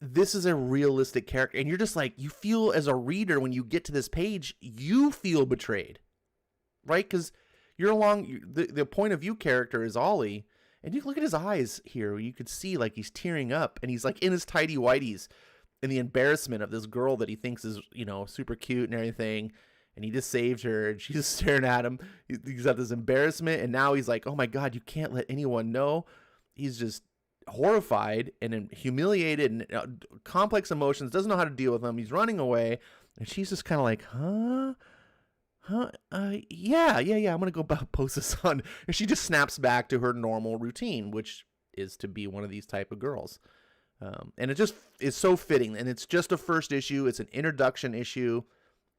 S2: this is a realistic character. And you're just like, you feel as a reader when you get to this page, you feel betrayed, right? Because you're along the point of view character is Ollie, and you look at his eyes here. You could see like he's tearing up, and he's like in his tidy whities, in the embarrassment of this girl that he thinks is, you know, super cute and everything, and he just saved her, and she's just staring at him. He's got this embarrassment, and now he's like, oh my God, you can't let anyone know. He's just horrified and humiliated and complex emotions. Doesn't know how to deal with them. He's running away, and she's just kind of like, yeah, I'm gonna go post this on. And she just snaps back to her normal routine, which is to be one of these type of girls. And it just is so fitting. And it's just a first issue. It's an introduction issue,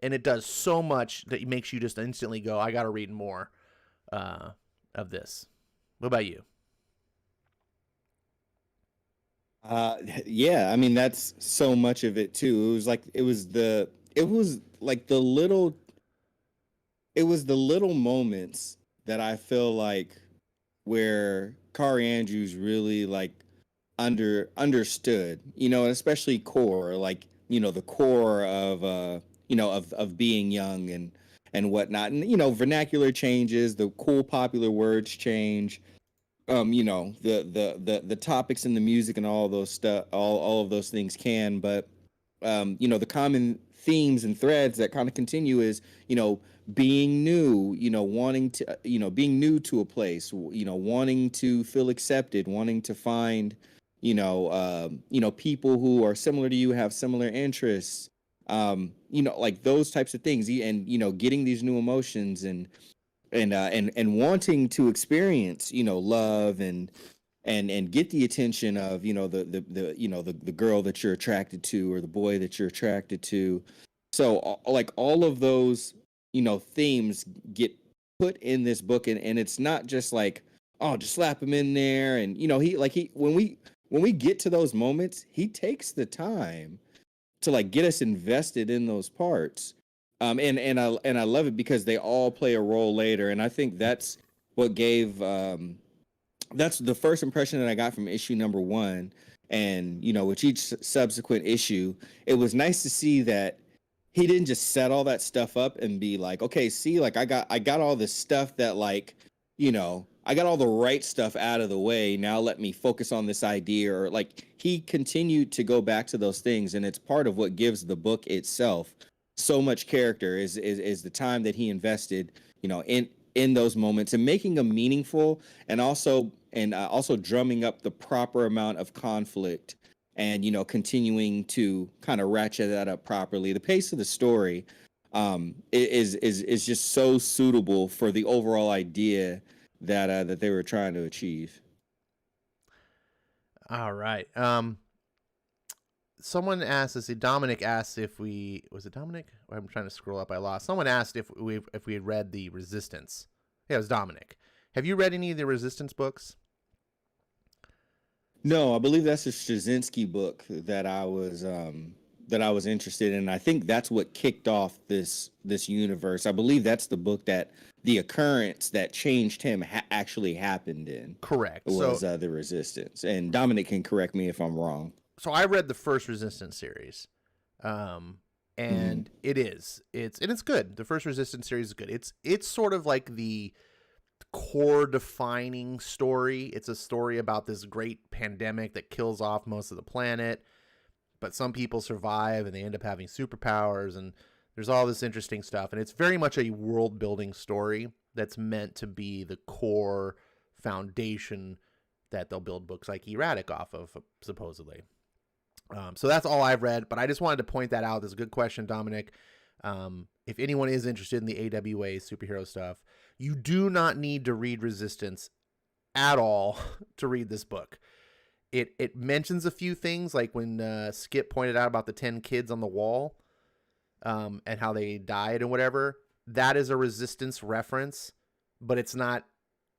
S2: and it does so much that it makes you just instantly go, I gotta read more of this. What about you?
S3: Yeah, I mean that's so much of it too. It was the little moments that I feel like where Kari Andrews really like understood, you know, and especially core, like, you know, the core of you know, of being young and whatnot. And, you know, vernacular changes, the cool popular words change. You know, the topics in the music and all those stuff, all of those things can, but you know, the common themes and threads that kind of continue is, you know, being new, you know, wanting to, you know, being new to a place, you know, wanting to feel accepted, wanting to find, you know, people who are similar to you, have similar interests, you know, like those types of things, and, you know, getting these new emotions and wanting to experience, you know, love and and get the attention of, you know, the girl that you're attracted to, or the boy that you're attracted to. So like all of those, you know, themes get put in this book, and it's not just like, oh, just slap him in there. And you know, when we get to those moments, he takes the time to like get us invested in those parts. And I love it because they all play a role later, and I think that's what gave that's the first impression that I got from issue number 1. And you know, with each subsequent issue, it was nice to see that he didn't just set all that stuff up and be like, okay, see, like I got all this stuff that, like, you know, I got all the right stuff out of the way. Now let me focus on this idea. Or like, he continued to go back to those things, and it's part of what gives the book itself so much character is the time that he invested, you know, in those moments, and making them meaningful, and also drumming up the proper amount of conflict, and you know, continuing to kind of ratchet that up properly. The pace of the story is just so suitable for the overall idea that they were trying to achieve.
S2: All right. Someone asked us. Dominic asked if was it Dominic? I'm trying to scroll up. I lost. Someone asked if we had read the Resistance. Yeah, it was Dominic. Have you read any of the Resistance books?
S3: No, I believe that's a Straczynski book that I was interested in. I think that's what kicked off this universe. I believe that's the book that the occurrence that changed him actually happened in.
S2: Correct.
S3: Was the Resistance. And Dominic can correct me if I'm wrong.
S2: So I read the first Resistance series, and it's good. The first Resistance series is good. It's sort of like the core defining story. It's a story about this great pandemic that kills off most of the planet, but some people survive and they end up having superpowers, and there's all this interesting stuff. And it's very much a world building story that's meant to be the core foundation that they'll build books like E-Ratic off of, supposedly. So that's all I've read, but I just wanted to point that out. That's a good question, Dominic. If anyone is interested in the AWA superhero stuff, you do not need to read Resistance at all to read this book. It mentions a few things, like when Skip pointed out about the 10 kids on the wall, and how they died and whatever. That is a Resistance reference, but it's not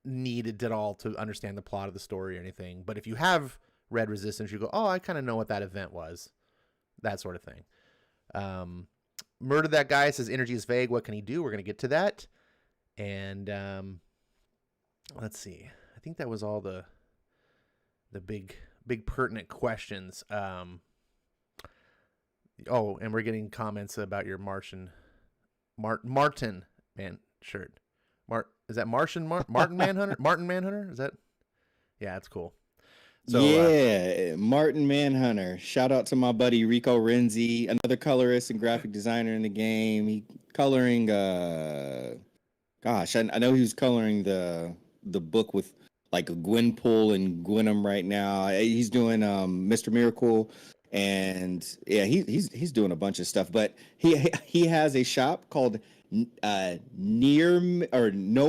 S2: needed at all to understand the plot of the story or anything. But if you have read Resistance, you go, oh, I kind of know what that event was. That sort of thing. Murder That Guy says energy is vague. What can he do? We're going to get to that. And let's see. I think that was all the big pertinent questions. And we're getting comments about your Martin man shirt. Is that Martin Manhunter? Martin Manhunter? Is that? Yeah, that's cool. So,
S3: Martin Manhunter. Shout out to my buddy Rico Renzi, another colorist and graphic designer in the game. He coloring. I know he was coloring the book with like Gwenpool and Gwenom right now. He's doing Mr. Miracle, and yeah, he's doing a bunch of stuff. But he has a shop called No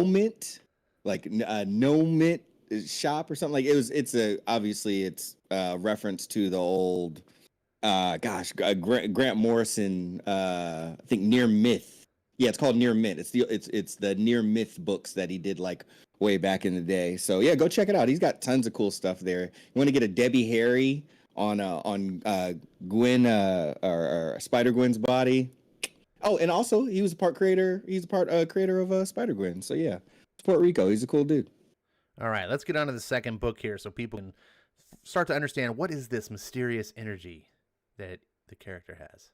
S3: Mint, like No Mint shop or something. Like it's a reference to the old Grant Morrison I think Near Myth. Yeah, it's called Near Myth. It's the Near Myth books that he did like way back in the day. So yeah, go check it out. He's got tons of cool stuff there. You want to get a Debbie Harry on Gwen or Spider Gwen's body. Oh, and also he was a part creator. He's a part creator of Spider Gwen. So yeah, support Rico. He's a cool dude.
S2: All right, let's get on to the second book here so people can start to understand what is this mysterious energy that the character has.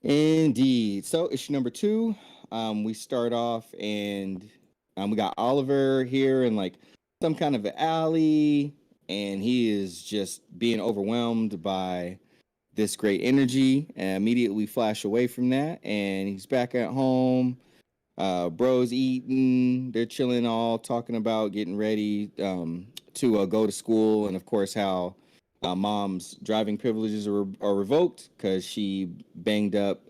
S3: Indeed. So issue number 2, we start off and we got Oliver here in like some kind of an alley, and he is just being overwhelmed by this great energy, and immediately flash away from that, and he's back at home. Bro's eating, they're chilling, all talking about getting ready to go to school, and of course how mom's driving privileges are revoked because she banged up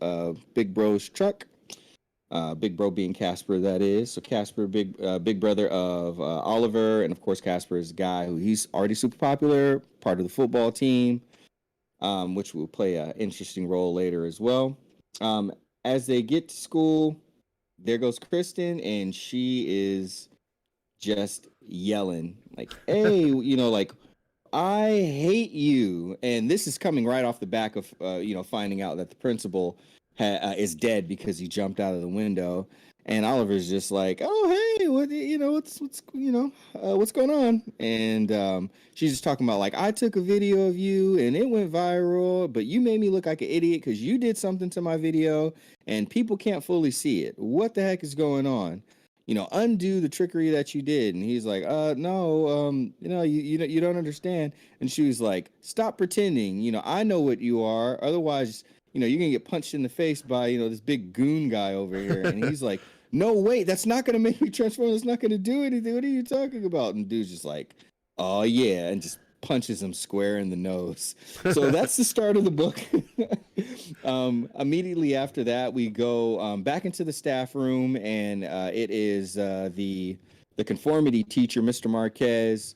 S3: Big Bro's truck. Big bro being Casper, that is. So Casper, big brother of Oliver, and of course Casper is a guy who he's already super popular, part of the football team, which will play an interesting role later as well. Um, as they get to school, there goes Kristen, and she is just yelling like, "Hey, like I hate you!" And this is coming right off the back of finding out that the principal is dead because he jumped out of the window. And Oliver's just like, "Oh, hey, what's going on?" And she's just talking about like, "I took a video of you and it went viral, but you made me look like an idiot because you did something to my video and people can't fully see it. What the heck is going on? Undo the trickery that you did." And he's like, no, you don't understand." And she was like, "Stop pretending. I know what you are. Otherwise, you're gonna get punched in the face by, this big goon guy over here." And he's like, "No, wait, that's not gonna make me transform. That's not gonna do anything. What are you talking about?" And dude's just like, "Oh yeah," and just punches him square in the nose. So that's the start of the book. Immediately after that, we go back into the staff room, and it is the conformity teacher, Mr. Marquez.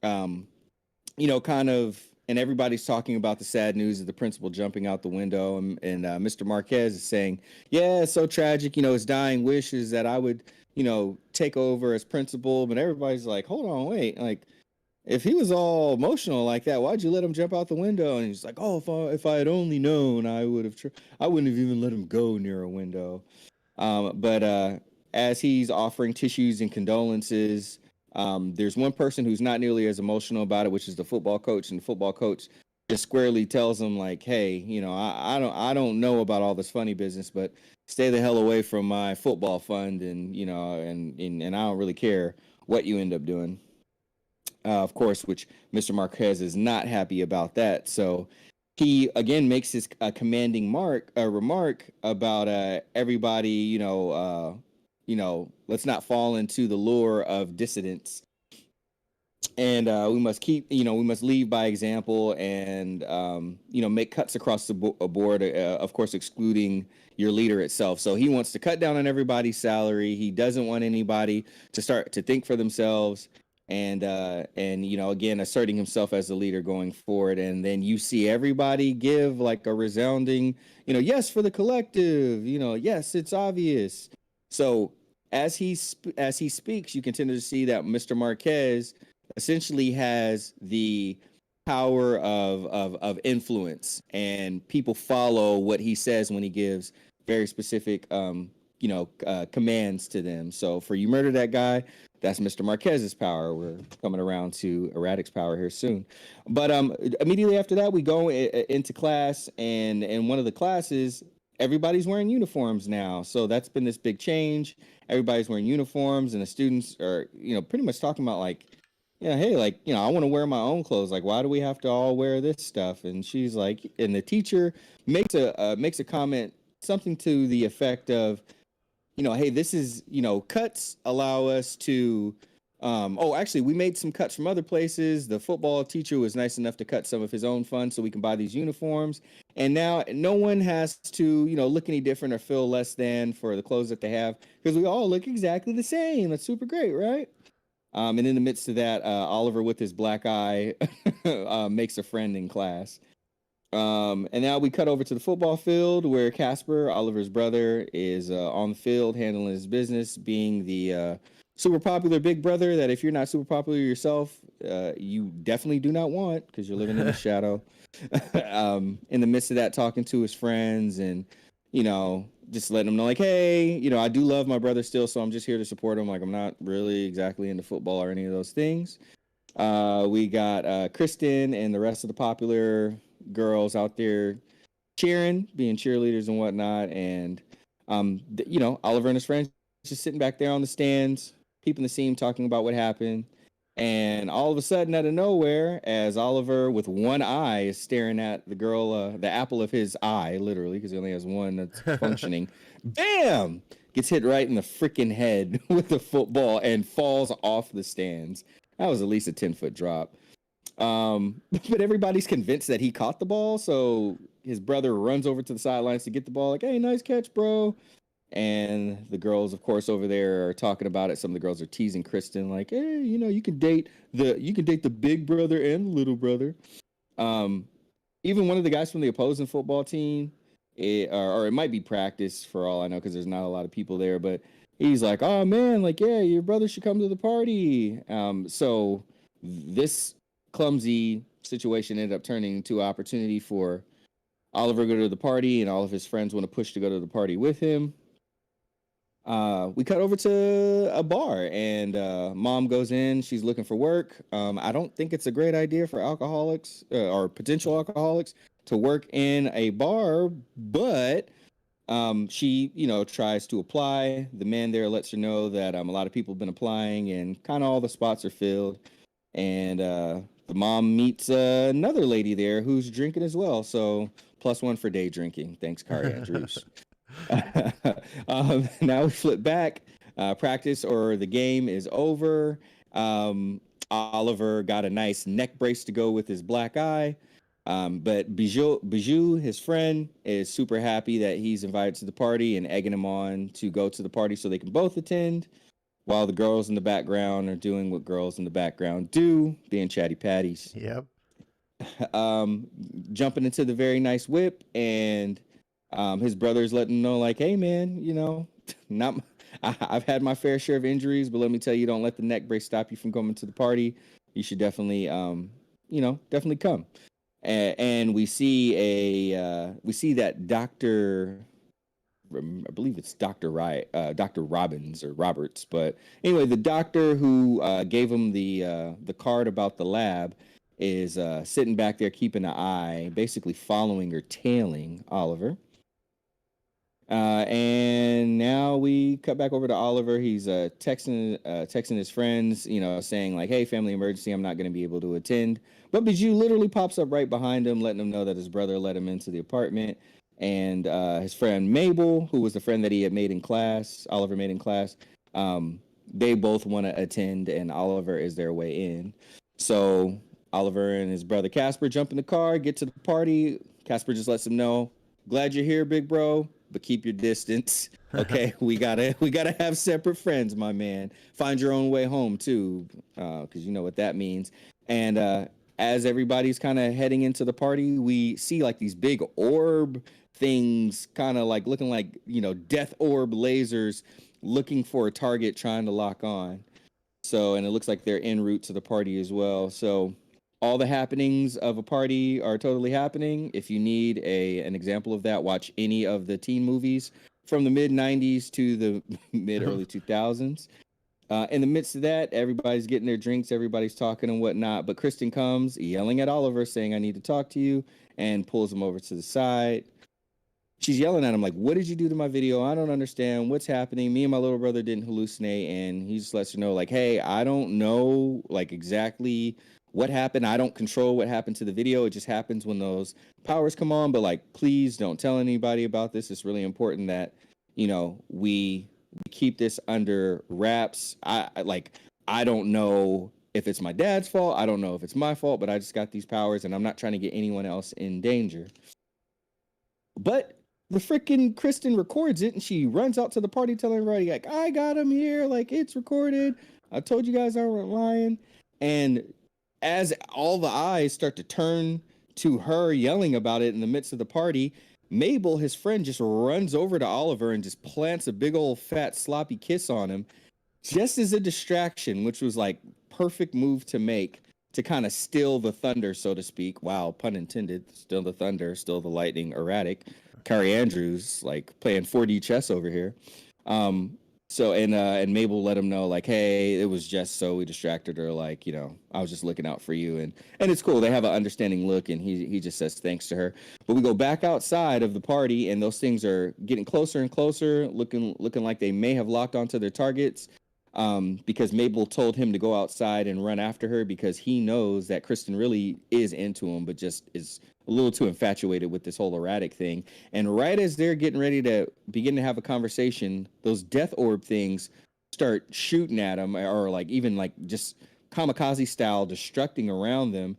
S3: Kind of, and everybody's talking about the sad news of the principal jumping out the window, and Mr. Marquez is saying, "Yeah, it's so tragic. His dying wish is that I would, take over as principal." But everybody's like, "Hold on, wait, like." If he was all emotional like that, why'd you let him jump out the window? And he's like, "Oh, if I had only known, I would have. I wouldn't have even let him go near a window." But as he's offering tissues and condolences, there's one person who's not nearly as emotional about it, which is the football coach. And the football coach just squarely tells him, like, "Hey, I don't know about all this funny business, but stay the hell away from my football fund, and and I don't really care what you end up doing." Of course, which Mr. Marquez is not happy about that. So he again makes his commanding remark about everybody, let's not fall into the lure of dissidents, and we must lead by example, and make cuts across the board, of course, excluding your leader itself. So he wants to cut down on everybody's salary. He doesn't want anybody to start to think for themselves. And again, asserting himself as the leader going forward. And then you see everybody give like a resounding, yes for the collective, yes, it's obvious. So as he speaks, you continue to see that Mr. Marquez essentially has the power of influence, and people follow what he says when he gives very specific commands to them. So for "you murder that guy," that's Mr. Marquez's power. We're coming around to E-Ratic's power here soon. But immediately after that, we go into class, and in one of the classes, everybody's wearing uniforms now. So that's been this big change. Everybody's wearing uniforms, and the students are, pretty much talking about like, hey, like, I want to wear my own clothes. Like, why do we have to all wear this stuff? And she's like, and the teacher makes a comment, something to the effect of, hey, this is, cuts allow us to, actually, we made some cuts from other places. The football teacher was nice enough to cut some of his own funds so we can buy these uniforms. And now no one has to, look any different or feel less than for the clothes that they have, because we all look exactly the same. That's super great, right? And in the midst of that, Oliver with his black eye makes a friend in class. And now we cut over to the football field where Casper, Oliver's brother, is on the field handling his business, being the super popular big brother that if you're not super popular yourself, you definitely do not want, because you're living in the shadow. In the midst of that, talking to his friends and, just letting them know, like, hey, I do love my brother still, so I'm just here to support him. Like, I'm not really exactly into football or any of those things. We got Kristen and the rest of the popular girls out there cheering, being cheerleaders and whatnot, and Oliver and his friends just sitting back there on the stands, peeping the scene, talking about what happened. And all of a sudden, out of nowhere, as Oliver with one eye is staring at the girl, the apple of his eye, literally, because he only has one that's functioning, bam, gets hit right in the freaking head with the football and falls off the stands. That was at least a 10-foot drop. But everybody's convinced that he caught the ball, so his brother runs over to the sidelines to get the ball, like, hey, nice catch, bro. and the girls, of course, over there are talking about it. Some of the girls are teasing Kristen, like, "Hey, you can date the big brother and the little brother." Um, Even one of the guys from the opposing football team, or it might be practice for all I know, because there's not a lot of people there. But he's like, "Oh man, like yeah, your brother should come to the party." So this clumsy situation ended up turning into an opportunity for Oliver to go to the party, and all of his friends want to push to go to the party with him. We cut over to a bar, and mom goes in. She's looking for work. I don't think it's a great idea for alcoholics or potential alcoholics to work in a bar, but she, tries to apply. The man there lets her know that a lot of people have been applying, and kind of all the spots are filled. And the mom meets another lady there who's drinking as well. So +1 for day drinking. Thanks, Kari Andrews. Now we flip back. Practice or the game is over. Oliver got a nice neck brace to go with his black eye. But Bijou, his friend, is super happy that he's invited to the party and egging him on to go to the party so they can both attend, while the girls in the background are doing what girls in the background do, being chatty patties.
S2: Yep.
S3: Jumping into the very nice whip, and his brother's letting him know, like, "Hey man, I've had my fair share of injuries, but let me tell you, don't let the neck brace stop you from coming to the party. You should definitely definitely come." And we see that Dr. I believe it's Dr. Robbins or Roberts, but anyway, the doctor who gave him the card about the lab is sitting back there keeping an eye, basically following or tailing Oliver. And now we cut back over to Oliver. He's texting his friends, saying like, "Hey, family emergency, I'm not going to be able to attend." But Bijou literally pops up right behind him, letting him know that his brother let him into the apartment. And his friend Mabel, who was the friend that he had made in class, Oliver made in class, they both want to attend, and Oliver is their way in. So Oliver and his brother Casper jump in the car, get to the party. Casper just lets him know, "Glad you're here, big bro, but keep your distance. Okay, we gotta have separate friends, my man. Find your own way home too, because you know what that means." And as everybody's kind of heading into the party, we see like these big orb things, kind of like looking like death orb lasers, looking for a target, trying to lock on. So, and it looks like they're en route to the party as well. So all the happenings of a party are totally happening. If you need an example of that, watch any of the teen movies from the mid 90s to the mid early 2000s. In the midst of that, everybody's getting their drinks, everybody's talking and whatnot. But Kristen comes yelling at Oliver, saying, "I need to talk to you," and pulls him over to the side. She's yelling at him like, "What did you do to my video? I don't understand. What's happening? Me and my little brother didn't hallucinate." And he just lets her know like, "Hey, I don't know like exactly what happened. I don't control what happened to the video. It just happens when those powers come on. But like, please don't tell anybody about this. It's really important that, we keep this under wraps. I don't know if it's my dad's fault. I don't know if it's my fault, but I just got these powers and I'm not trying to get anyone else in danger." But the freaking Kristen records it, and she runs out to the party telling everybody like, "I got him here. Like, it's recorded. I told you guys I wasn't lying." And as all the eyes start to turn to her yelling about it in the midst of the party, Mabel, his friend, just runs over to Oliver and just plants a big old fat sloppy kiss on him, just as a distraction, which was like perfect move to make to kind of still the thunder, so to speak. Wow, pun intended. Still the thunder, still the lightning. Erratic. Kari Andrews like playing 4D chess over here. So and Mabel let him know like, "Hey, it was just so we distracted her. Like, I was just looking out for you." And it's cool. They have an understanding look, and he just says thanks to her. But we go back outside of the party, and those things are getting closer and closer, looking like they may have locked onto their targets. Because Mabel told him to go outside and run after her, because he knows that Kristen really is into him, but just is a little too infatuated with this whole erratic thing. And right as they're getting ready to begin to have a conversation, those death orb things start shooting at him, or like even like just kamikaze style destructing around them.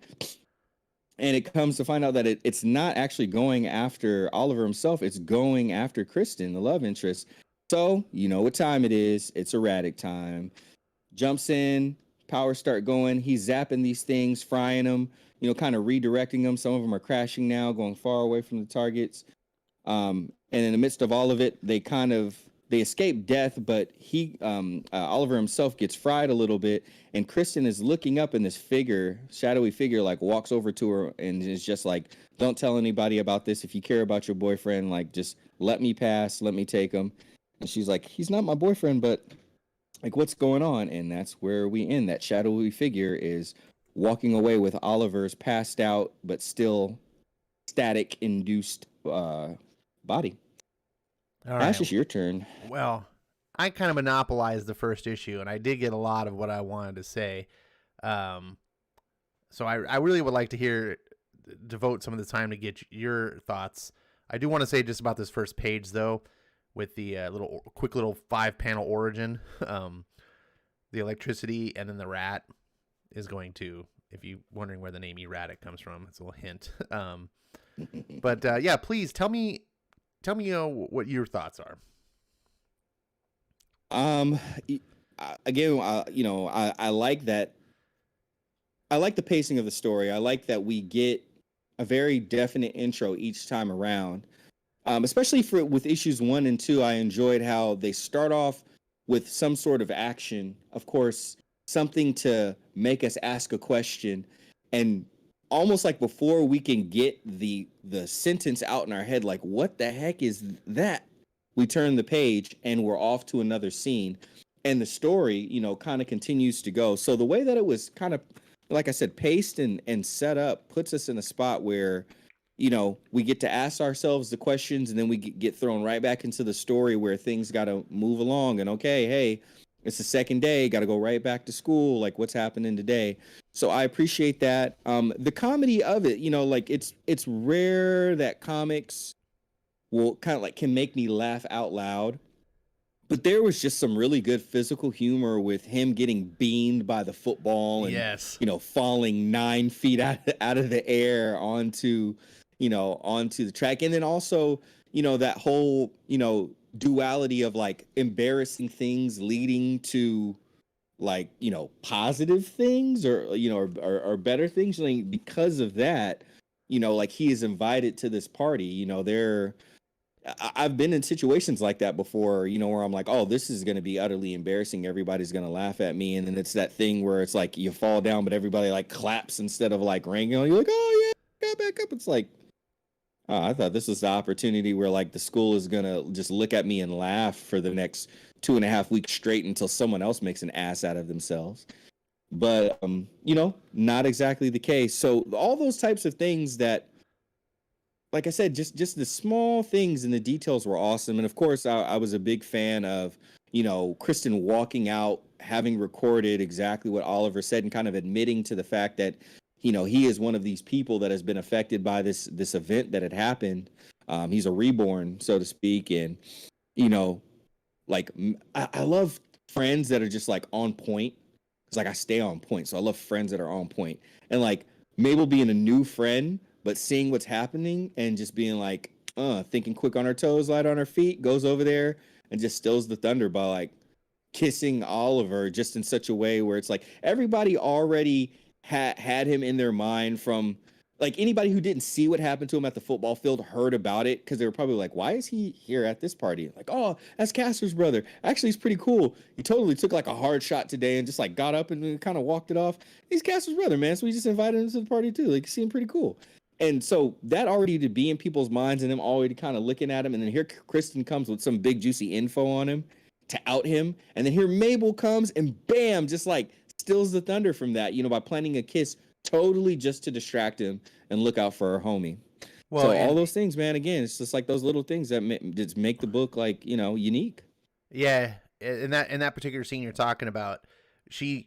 S3: And it comes to find out that it's not actually going after Oliver himself. It's going after Kristen, the love interest. So, you know what time it is. It's E-Ratic time. Jumps in, powers start going. He's zapping these things, frying them, you know, kind of redirecting them. Some of them are crashing now, going far away from the targets. And in the midst of all of it, they escape death, but Oliver himself gets fried a little bit, and Kristen is looking up, and this shadowy figure, like walks over to her and is just like, "Don't tell anybody about this. If you care about your boyfriend, like just let me pass, let me take him." And she's like, "He's not my boyfriend, but like what's going on?" And that's where we end. That shadowy figure is walking away with Oliver's passed out but still static induced body.
S2: All
S3: Ash,
S2: right.
S3: it's your turn.
S2: Well, I kind of monopolized the first issue, and I did get a lot of what I wanted to say. So I really would like to devote some of the time to get your thoughts. I do want to say just about this first page, though, with the quick little 5-panel origin. The electricity and then the rat is going to, if you're wondering where the name E-Ratic comes from, it's a little hint. But yeah, please tell me what your thoughts are.
S3: Again, I like that. I like the pacing of the story. I like that we get a very definite intro each time around. Especially with issues 1 and 2, I enjoyed how they start off with some sort of action. Of course, something to make us ask a question, and almost like before we can get the sentence out in our head, like, what the heck is that? We turn the page and we're off to another scene, and the story, you know, kind of continues to go. So the way that it was kind of, like I said, paced and set up puts us in a spot where, you know, we get to ask ourselves the questions, and then we get thrown right back into the story where things got to move along. And okay, hey, it's the second day, got to go right back to school. Like, what's happening today? So I appreciate that. The comedy of it, you know, like it's rare that comics will kind of like can make me laugh out loud. But there was just some really good physical humor with him getting beamed by the football and,
S2: Yes.
S3: you know, falling 9 feet out of the air onto the track. And then also, you know, that whole, you know, duality of like embarrassing things leading to like, you know, positive things or, you know, or better things. Like, because of that, you know, like he is invited to this party, you know, I've been in situations like that before, you know, where I'm like, oh, this is going to be utterly embarrassing. Everybody's going to laugh at me. And then it's that thing where it's like you fall down, but everybody like claps instead of like ringing. You're like, oh, yeah, got back up. It's like, oh, I thought this was the opportunity where like the school is going to just look at me and laugh for the next 2.5 weeks straight until someone else makes an ass out of themselves. But, you know, not exactly the case. So all those types of things that, like I said, just the small things and the details were awesome. And of course, I was a big fan of, you know, Kristen walking out, having recorded exactly what Oliver said, and kind of admitting to the fact that, you know, he is one of these people that has been affected by this event that had happened. He's a reborn, so to speak. And, you know, like I love friends that are just like on point. It's like I stay on point. So I love friends that are on point. And like Mabel being a new friend, but seeing what's happening and just being like, thinking quick on her toes, light on her feet, goes over there and just stills the thunder by like kissing Oliver just in such a way where it's like everybody already had him in their mind. From like anybody who didn't see what happened to him at the football field heard about it, because they were probably like, why is he here at this party? Like, oh, that's Castor's brother. Actually, he's pretty cool. He totally took like a hard shot today and just like got up and kind of walked it off. He's Castor's brother, man. So we just invited him to the party too. Like, he seemed pretty cool. And so that already to be in people's minds and them already kind of looking at him. And then here Kristen comes with some big juicy info on him to out him. And then here Mabel comes and bam, just like stills the thunder from that, you know, by planting a kiss totally just to distract him and look out for her homie. Well, so all those things, man, again, it's just like those little things that just make the book like, you know, unique.
S2: Yeah. In that particular scene you're talking about, she's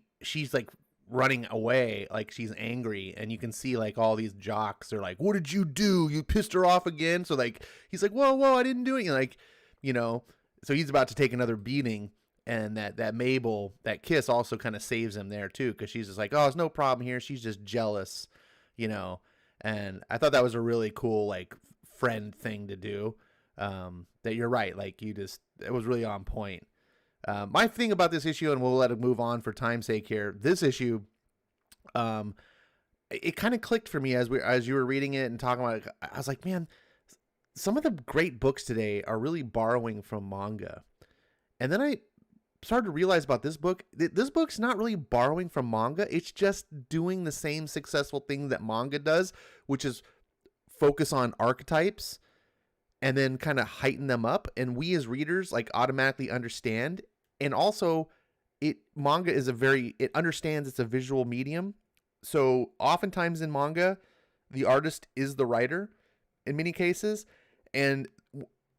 S2: like running away, like she's angry, and you can see like all these jocks are like, what did you do? You pissed her off again? So like he's like, whoa, I didn't do it. Like, you know, so he's about to take another beating, and that Mabel, that kiss also kind of saves him there too, because she's just like, oh, it's no problem here, she's just jealous, you know. And I thought that was a really cool like friend thing to do. that you're right. Like it was really on point. My thing about this issue, and we'll let it move on for time's sake here. This issue, it kind of clicked for me as you were reading it and talking about it. I was like, man, some of the great books today are really borrowing from manga. And then I started to realize about this book. This book's not really borrowing from manga. It's just doing the same successful thing that manga does, which is focus on archetypes and then kind of heighten them up. And we as readers like automatically understand. And also manga is it understands it's a visual medium. So oftentimes in manga, the artist is the writer in many cases. And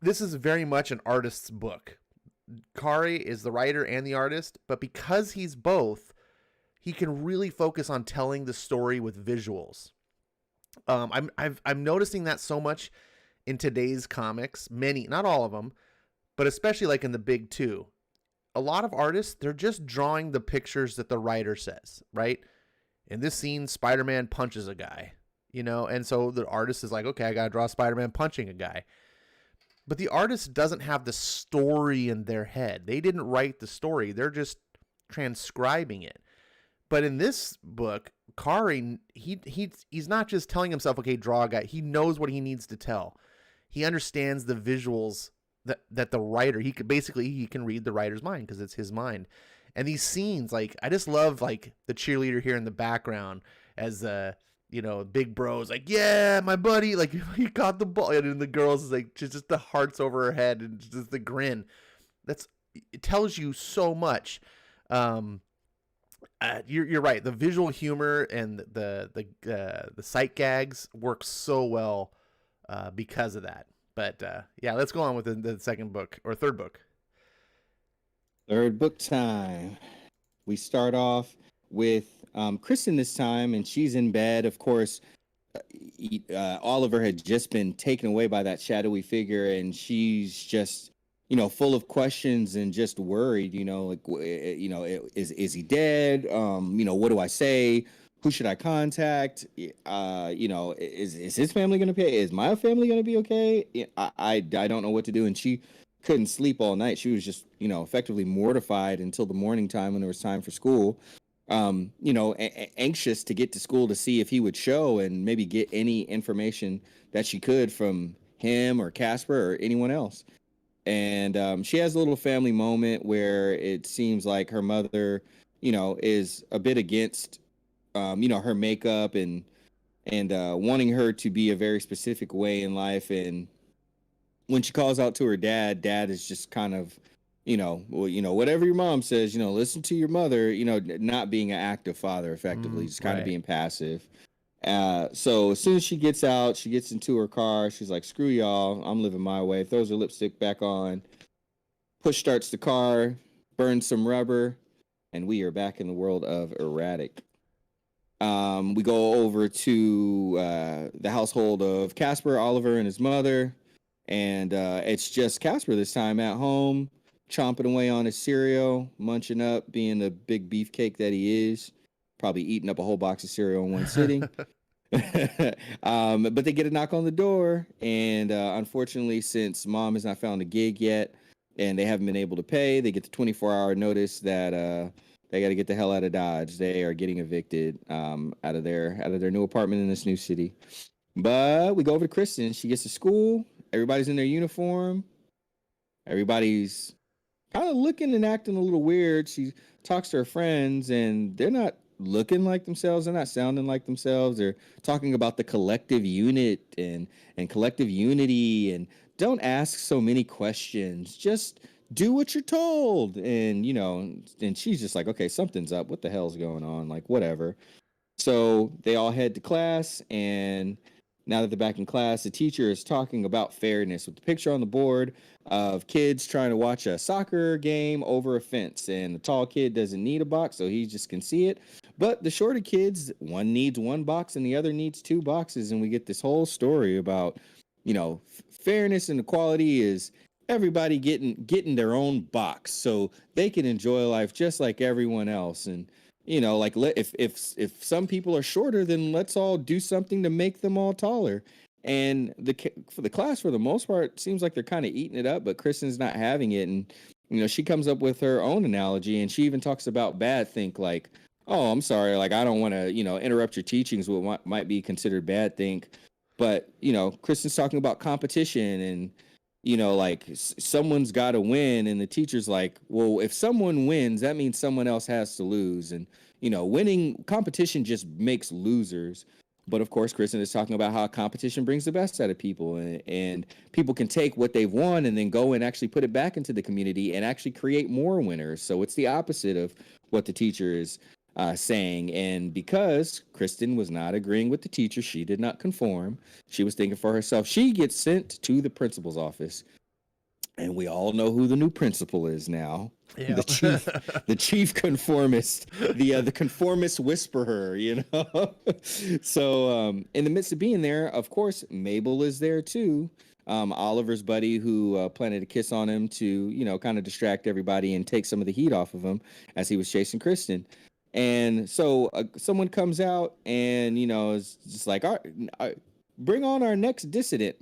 S2: this is very much an artist's book. Kari is the writer and the artist, but because he's both, he can really focus on telling the story with visuals. I'm noticing that so much in today's comics. Many, not all of them, but especially like in the big two. A lot of artists, they're just drawing the pictures that the writer says, right? In this scene, Spider-Man punches a guy, and so the artist is like, okay, I got to draw Spider-Man punching a guy. But the artist doesn't have the story in their head. They didn't write the story. They're just transcribing it. But in this book, Kari, he's not just telling himself, okay, draw a guy. He knows what he needs to tell. He understands the visuals that the writer, he can read the writer's mind because it's his mind. And these scenes, like, I just love like the cheerleader here in the background as big bro's like, yeah, my buddy, like he caught the ball, and the girls is like just the hearts over her head and just the grin. It tells you so much. You're right. The visual humor and the sight gags work so well because of that. But yeah, let's go on with the second book or third book.
S3: Third book time. We start off with Kristen this time, and she's in bed. Of course, Oliver had just been taken away by that shadowy figure, and she's just, full of questions and just worried. Is he dead? What do I say? Who should I contact? Is his family going to pay? Is my family going to be okay? I don't know what to do, and she couldn't sleep all night. She was just, effectively mortified until the morning time when it was time for school. Anxious to get to school to see if he would show and maybe get any information that she could from him or Casper or anyone else. And she has a little family moment where it seems like her mother, is a bit against, her makeup and wanting her to be a very specific way in life. And when she calls out to her dad is just kind of, whatever your mom says, listen to your mother, not being an active father, effectively, just kind of being passive. So as soon as she gets out, she gets into her car. She's like, screw y'all, I'm living my way. Throws her lipstick back on, push starts the car, burns some rubber, and we are back in the world of E-Ratic. We go over to the household of Casper, Oliver, and his mother. And it's just Casper this time at home, chomping away on his cereal, munching up, being the big beefcake that he is, probably eating up a whole box of cereal in one sitting. But they get a knock on the door, and unfortunately, since mom has not found a gig yet, and they haven't been able to pay, they get the 24-hour notice that they got to get the hell out of Dodge. They are getting evicted out of their new apartment in this new city. But we go over to Kristen. She gets to school. Everybody's in their uniform. Everybody's kind of looking and acting a little weird. She talks to her friends, and they're not looking like themselves. They're not sounding like themselves. They're talking about the collective unit and collective unity. And don't ask so many questions. Just do what you're told. And, and she's just like, okay, something's up. What the hell's going on? Like, whatever. So they all head to class, and now that they're back in class, the teacher is talking about fairness with the picture on the board of kids trying to watch a soccer game over a fence. And the tall kid doesn't need a box, so he just can see it. But the shorter kids, one needs one box and the other needs two boxes. And we get this whole story about, fairness and equality is everybody getting their own box so they can enjoy life just like everyone else. And if some people are shorter, then let's all do something to make them all taller. And for the class, for the most part, seems like they're kind of eating it up, but Kristen's not having it. And, she comes up with her own analogy, and she even talks about bad think, like, oh, I'm sorry, like, I don't want to, interrupt your teachings with what might be considered bad think. But, Kristen's talking about competition and, like someone's got to win. And the teacher's like, well, if someone wins, that means someone else has to lose. And, winning competition just makes losers. But of course, Kristen is talking about how competition brings the best out of people, and people can take what they've won and then go and actually put it back into the community and actually create more winners. So it's the opposite of what the teacher is saying. And because Kristen was not agreeing with the teacher, she did not conform. She was thinking for herself. She gets sent to the principal's office. And we all know who the new principal is now. Yeah. The chief conformist, the conformist whisperer, So in the midst of being there, of course, Mabel is there too. Oliver's buddy who planted a kiss on him to, kind of distract everybody and take some of the heat off of him as he was chasing Kristen. And so someone comes out and, is just like, all right, bring on our next dissident.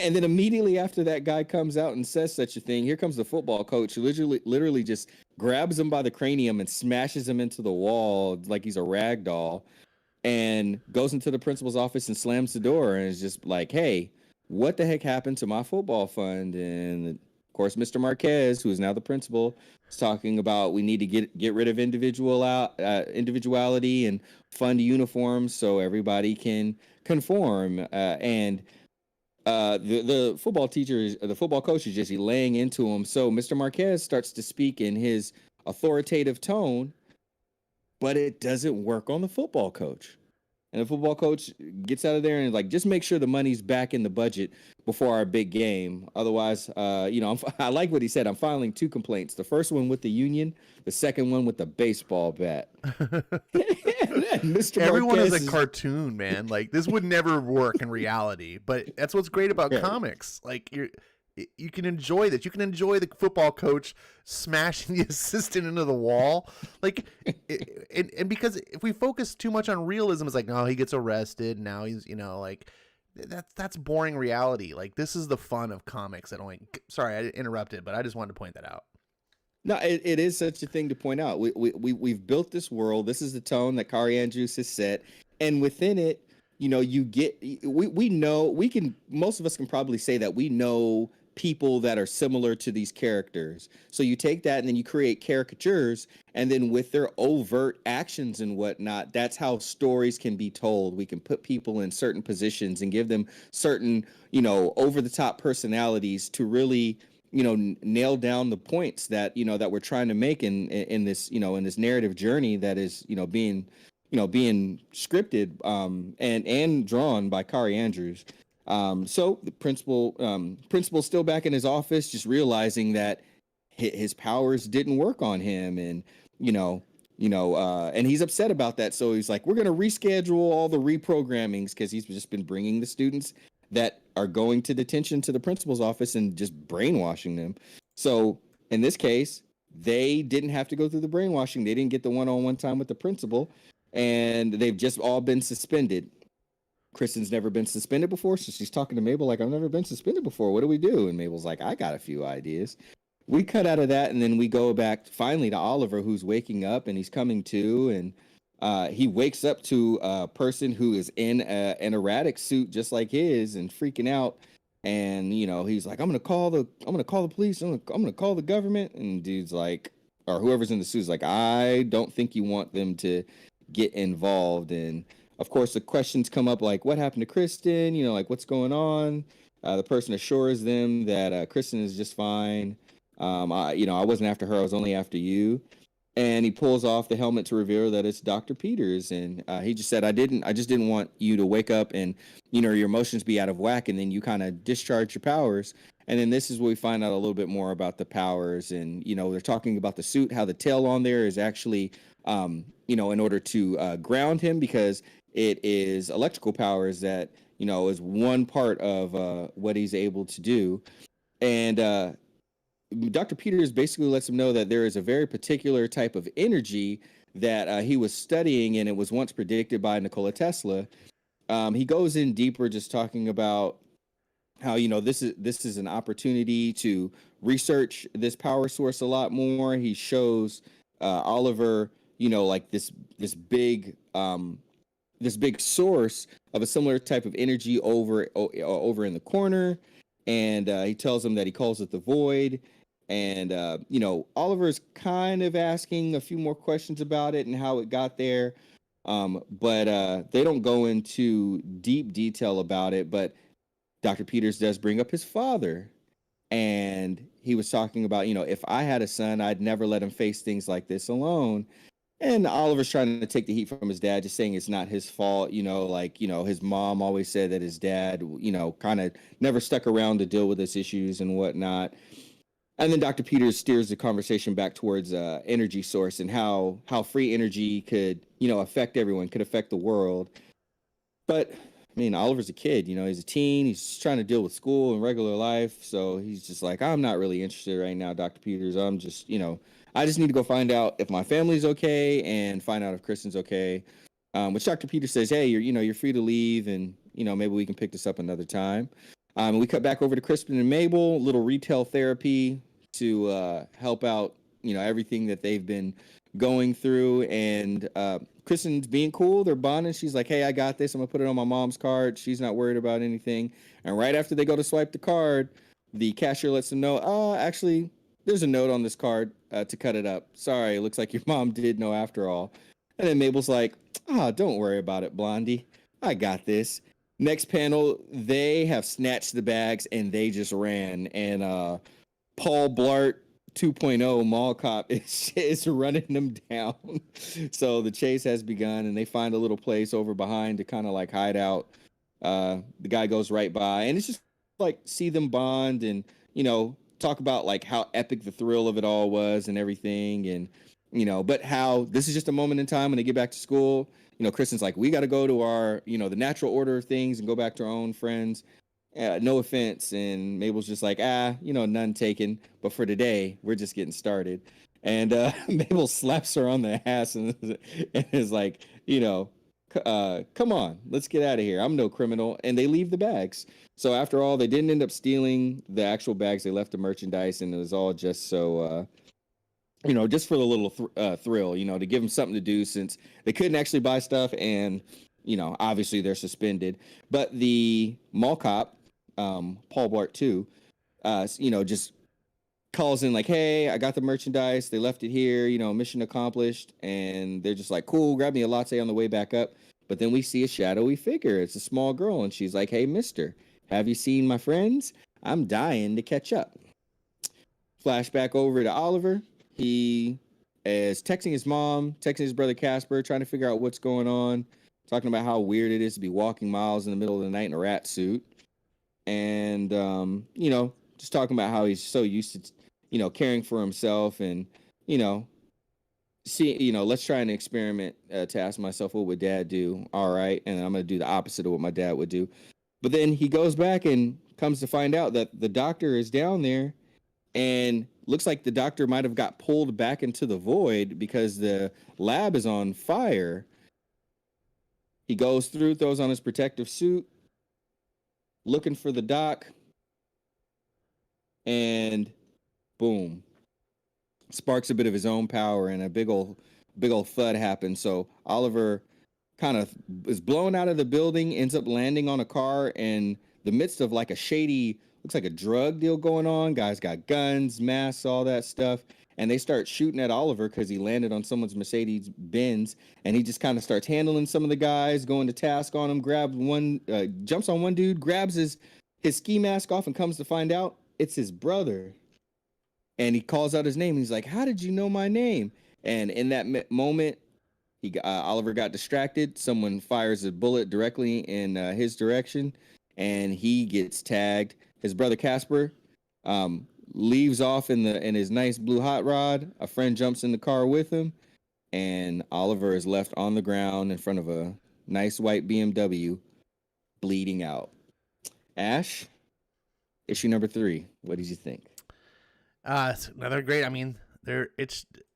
S3: And then immediately after that guy comes out and says such a thing, here comes the football coach who literally just grabs him by the cranium and smashes him into the wall like he's a rag doll, and goes into the principal's office and slams the door and is just like, hey, what the heck happened to my football fund? And of course, Mr. Marquez, who is now the principal, is talking about we need to get rid of individuality and fund uniforms so everybody can conform. And the football coach is just laying into him. So Mr. Marquez starts to speak in his authoritative tone, but it doesn't work on the football coach. And the football coach gets out of there and like, just make sure the money's back in the budget before our big game. Otherwise, I like what he said. I'm filing 2 complaints. The first one with the union, the second one with the baseball bat. Mr.
S2: Everyone
S3: Marquez
S2: is a cartoon, man. Like, this would never work in reality, but that's what's great about comics. Like, you can enjoy that. You can enjoy the football coach smashing the assistant into the wall. Like, and because if we focus too much on realism, it's like, no, he gets arrested. Now he's, like, that's boring reality. Like, this is the fun of comics. Sorry, I interrupted, but I just wanted to point that out.
S3: No, it is such a thing to point out. We've built this world. This is the tone that Kari Andrews has set. And within it, most of us can probably say that we know people that are similar to these characters. So you take that and then you create caricatures, and then with their overt actions and whatnot, that's how stories can be told. We can put people in certain positions and give them certain, over the top personalities to really, nail down the points that, that we're trying to make in this, in this narrative journey that is, being scripted and drawn by Kari Andrews. So the principal's still back in his office, just realizing that his powers didn't work on him, and and he's upset about that. So he's like, we're going to reschedule all the reprogrammings, because he's just been bringing the students that are going to detention to the principal's office and just brainwashing them. So in this case, they didn't have to go through the brainwashing. They didn't get the one-on-one time with the principal, and they've just all been suspended. Kristen's never been suspended before, so she's talking to Mabel like, I've never been suspended before. What do we do? And Mabel's like, I got a few ideas. We cut out of that, and then we go back finally to Oliver, who's waking up, and he's coming to, and he wakes up to a person who is in an E-Ratic suit just like his and freaking out. And he's like, I'm gonna call the police. I'm gonna call the government. And dude's like, or whoever's in the suit is like, I don't think you want them to get involved. And of course, the questions come up like, what happened to Kristen? Like, what's going on? The person assures them that Kristen is just fine. I wasn't after her. I was only after you. And he pulls off the helmet to reveal that it's Dr. Peters. And he just said, I just didn't want you to wake up and, your emotions be out of whack, and then you kind of discharge your powers. And then this is where we find out a little bit more about the powers. And, they're talking about the suit, how the tail on there is actually, in order to ground him, because it is electrical powers that, is one part of what he's able to do. And Dr. Peters basically lets him know that there is a very particular type of energy that he was studying, and it was once predicted by Nikola Tesla. He goes in deeper, just talking about how, you know, this is an opportunity to research this power source a lot more. He shows Oliver, you know, like this big this big source of a similar type of energy over in the corner, and he tells him that he calls it the void. And you know, Oliver's kind of asking a few more questions about it and how it got there, but they don't go into deep detail about it. But Dr. Peters does bring up his father, and he was talking about, you know, if I had a son, I'd never let him face things like this alone. And Oliver's trying to take the heat from his dad, just saying it's not his fault. You know, like, you know, his mom always said that his dad, you know, kind of never stuck around to deal with his issues and whatnot. And then Dr. Peters steers the conversation back towards energy source and how free energy could, you know, affect everyone, could affect the world. But I mean, Oliver's a kid, you know, he's a teen. He's trying to deal with school and regular life. So he's just like, I'm not really interested right now, Dr. Peters. I'm just, you know, I just need to go find out if my family's okay and find out if Kristen's okay. Which Dr. Peters says, hey, you're free to leave, and, you know, maybe we can pick this up another time. We cut back over to Kristen and Mabel, little retail therapy to help out, you know, everything that they've been going through. And Kristen's being cool. They're bonding. She's like, hey, I got this. I'm going to put it on my mom's card. She's not worried about anything. And right after they go to swipe the card, the cashier lets them know, oh, actually, there's a note on this card to cut it up. Sorry, it looks like your mom did know after all. And then Mabel's like, oh, don't worry about it, Blondie. I got this. Next panel, they have snatched the bags and they just ran. And Paul Blart 2.0 Mall Cop is running them down. So the chase has begun, and they find a little place over behind to kind of like hide out. The guy goes right by, and it's just like see them bond and, you know, talk about like how epic the thrill of it all was and everything. And, you know, but how this is just a moment in time when they get back to school. You know, Kristen's like, we got to go to our, you know, the natural order of things and go back to our own friends. No offense. And Mabel's just like, you know, none taken. But for today, we're just getting started. And Mabel slaps her on the ass and is like, you know, come on, let's get out of here. I'm no criminal. And they leave the bags. So after all, they didn't end up stealing the actual bags. They left the merchandise, and it was all just so, you know, just for the little thrill, you know, to give them something to do since they couldn't actually buy stuff. And, you know, obviously they're suspended. But the mall cop, Paul Blart 2, you know, just calls in like, hey, I got the merchandise. They left it here, you know, mission accomplished. And they're just like, cool, grab me a latte on the way back up. But then we see a shadowy figure. It's a small girl. And she's like, hey, mister, have you seen my friends? I'm dying to catch up. Flashback over to Oliver. He is texting his mom, texting his brother Casper, trying to figure out what's going on, talking about how weird it is to be walking miles in the middle of the night in a rat suit. And, you know, just talking about how he's so used to, you know, caring for himself and, you know, let's try an experiment to ask myself, what would dad do? All right. And I'm going to do the opposite of what my dad would do. But then he goes back and comes to find out that the doctor is down there, and looks like the doctor might have got pulled back into the void because the lab is on fire. He goes through, throws on his protective suit, looking for the doc, and boom, sparks a bit of his own power, and a big old thud happens. So Oliver kind of is blown out of the building, ends up landing on a car in the midst of like a shady, looks like a drug deal going on. Guys got guns, masks, all that stuff. And they start shooting at Oliver because he landed on someone's Mercedes Benz, and he just kind of starts handling some of the guys, going to task on him, grabs one, jumps on one dude, grabs his ski mask off, and comes to find out it's his brother. And he calls out his name. And he's like, how did you know my name? And in that moment, Oliver got distracted. Someone fires a bullet directly in his direction, and he gets tagged. His brother Casper leaves off in his nice blue hot rod. A friend jumps in the car with him, and Oliver is left on the ground in front of a nice white BMW, bleeding out. Ash, issue number 3. What did you think?
S2: It's another great. I mean,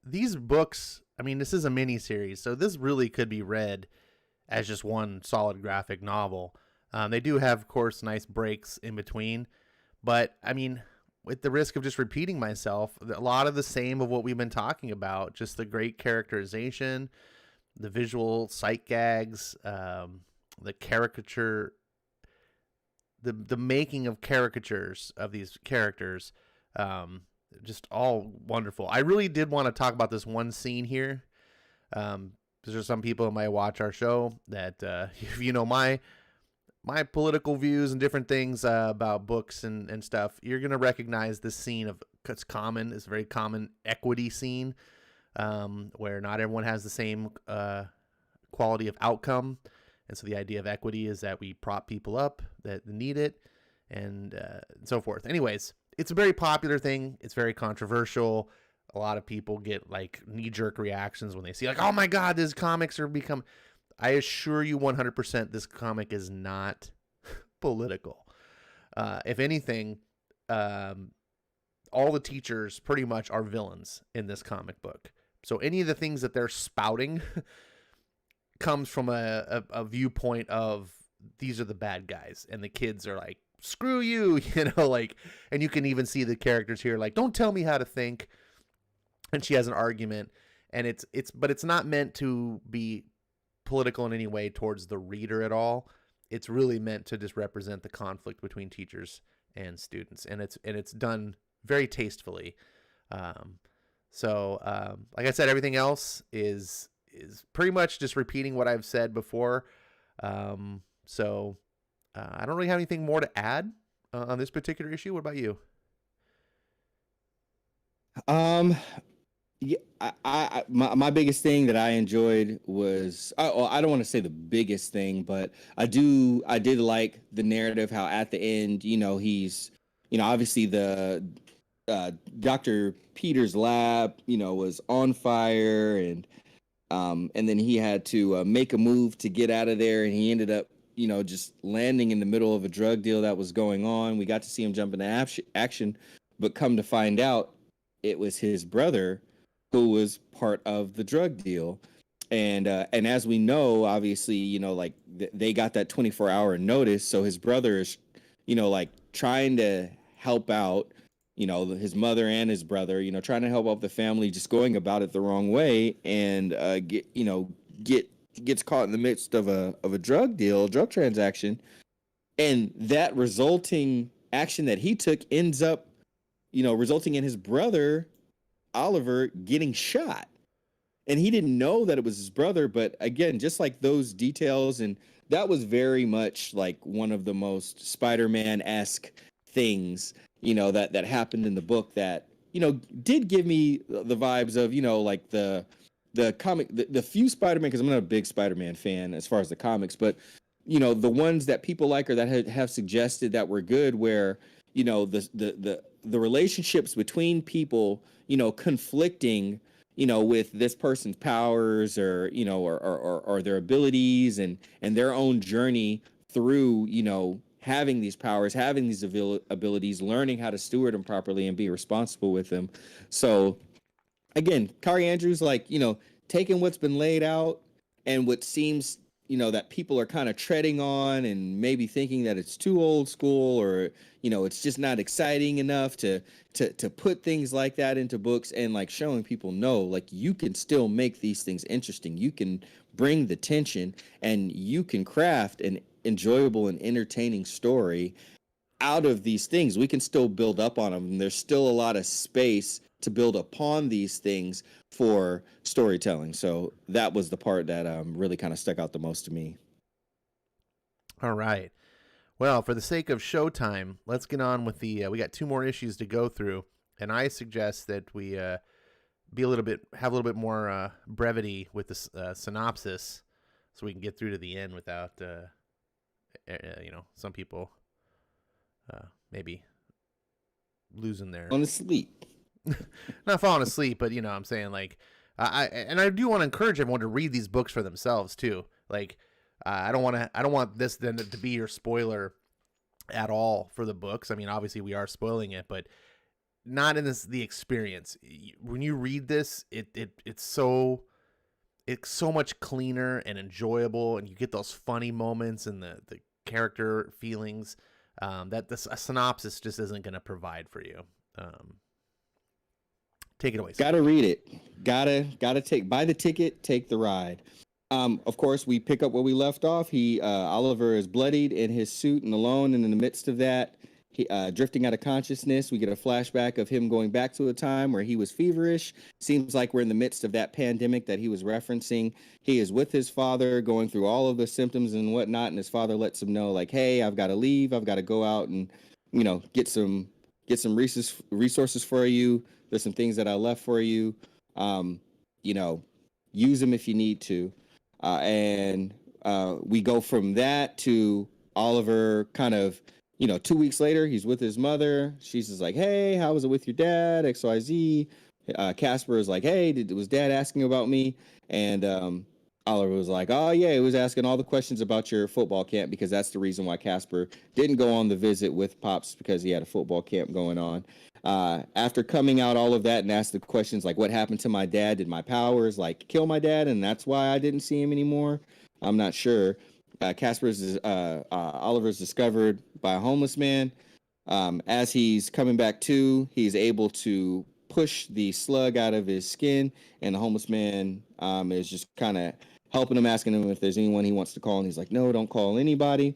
S2: these books. I mean, this is a mini series, so this really could be read as just one solid graphic novel. They do have, of course, nice breaks in between, but I mean, with the risk of just repeating myself, a lot of the same of what we've been talking about, just the great characterization, the visual sight gags, the caricature, the making of caricatures of these characters, just all wonderful. I really did want to talk about this one scene here. Because there's some people who might watch our show that, if you know my political views and different things about books and stuff, you're going to recognize this scene it's common. It's a very common equity scene, where not everyone has the same quality of outcome. And so the idea of equity is that we prop people up that need it and so forth. Anyways, it's a very popular thing. It's very controversial. A lot of people get like knee-jerk reactions when they see like, oh my God, these comics are become... I assure you 100% this comic is not political. If anything, all the teachers pretty much are villains in this comic book. So any of the things that they're spouting comes from a viewpoint of these are the bad guys. And the kids are like, screw you, like, and you can even see the characters here like, don't tell me how to think. And she has an argument, and but it's not meant to be political in any way towards the reader at all. It's really meant to just represent the conflict between teachers and students, and it's done very tastefully. Like I said, everything else is pretty much just repeating what I've said before. I don't really have anything more to add on this particular issue. What about you?
S3: Yeah, my biggest thing that I enjoyed was I don't want to say the biggest thing, but I did like the narrative, how at the end, he's obviously the Dr. Peter's lab was on fire, and then he had to make a move to get out of there, and he ended up just landing in the middle of a drug deal that was going on. We got to see him jump into action, but come to find out it was his brother who was part of the drug deal. And as we know, obviously, like they got that 24-hour notice. So his brother is, like trying to help out, his mother and his brother, trying to help out the family, just going about it the wrong way, and gets caught in the midst of a drug transaction. And that resulting action that he took ends up, resulting in his brother Oliver getting shot, and he didn't know that it was his brother. But again, just like those details, and that was very much like one of the most Spider-Man-esque things that happened in the book that did give me the vibes of like the comic, the few Spider-Man, because I'm not a big Spider-Man fan as far as the comics, but the ones that people like or that have suggested that were good, where the relationships between people conflicting with this person's powers or or their abilities and their own journey through having these powers, having these abilities, learning how to steward them properly and be responsible with them. So again, Kari Andrews, like taking what's been laid out and what seems that people are kind of treading on and maybe thinking that it's too old school, or it's just not exciting enough to put things like that into books, and like showing people, no, like you can still make these things interesting. You can bring the tension, and you can craft an enjoyable and entertaining story out of these things. We can still build up on them, and there's still a lot of space to build upon these things for storytelling. So that was the part that really kind of stuck out the most to me.
S2: All right. Well, for the sake of showtime, let's get on with we got 2 more issues to go through, and I suggest that we have a little bit more brevity with the synopsis, so we can get through to the end without some people maybe losing their
S3: on sleep.
S2: Not falling asleep, but I'm saying, like, I do want to encourage everyone to read these books for themselves too. Like, I don't want this then to be your spoiler at all for the books. I mean, obviously we are spoiling it, but not in the experience. When you read this, it's it's so much cleaner and enjoyable, and you get those funny moments and the character feelings that a synopsis just isn't going to provide for you. Take it away.
S3: Gotta read it. Gotta buy the ticket, take the ride. Of course, we pick up where we left off. Oliver is bloodied in his suit and alone, and in the midst of that, he drifting out of consciousness. We get a flashback of him going back to a time where he was feverish. Seems like we're in the midst of that pandemic that he was referencing. He is with his father, going through all of the symptoms and whatnot, and his father lets him know, like, "Hey, I've got to leave. I've got to go out and, get some resources for you. There's some things that I left for you. Use them if you need to." And we go from that to Oliver kind of, 2 weeks later, he's with his mother. She's just like, "Hey, how was it with your dad? XYZ. Casper is like, "Hey, was dad asking about me?" And Oliver was like, "Oh, yeah, he was asking all the questions about your football camp," because that's the reason why Casper didn't go on the visit with Pops, because he had a football camp going on. After coming out all of that and asked the questions like, "What happened to my dad? Did my powers like kill my dad, and that's why I didn't see him anymore?" I'm not sure. Oliver's discovered by a homeless man. As he's coming back to, he's able to push the slug out of his skin, and the homeless man is just kind of helping him, asking him if there's anyone he wants to call, and he's like, "No, don't call anybody."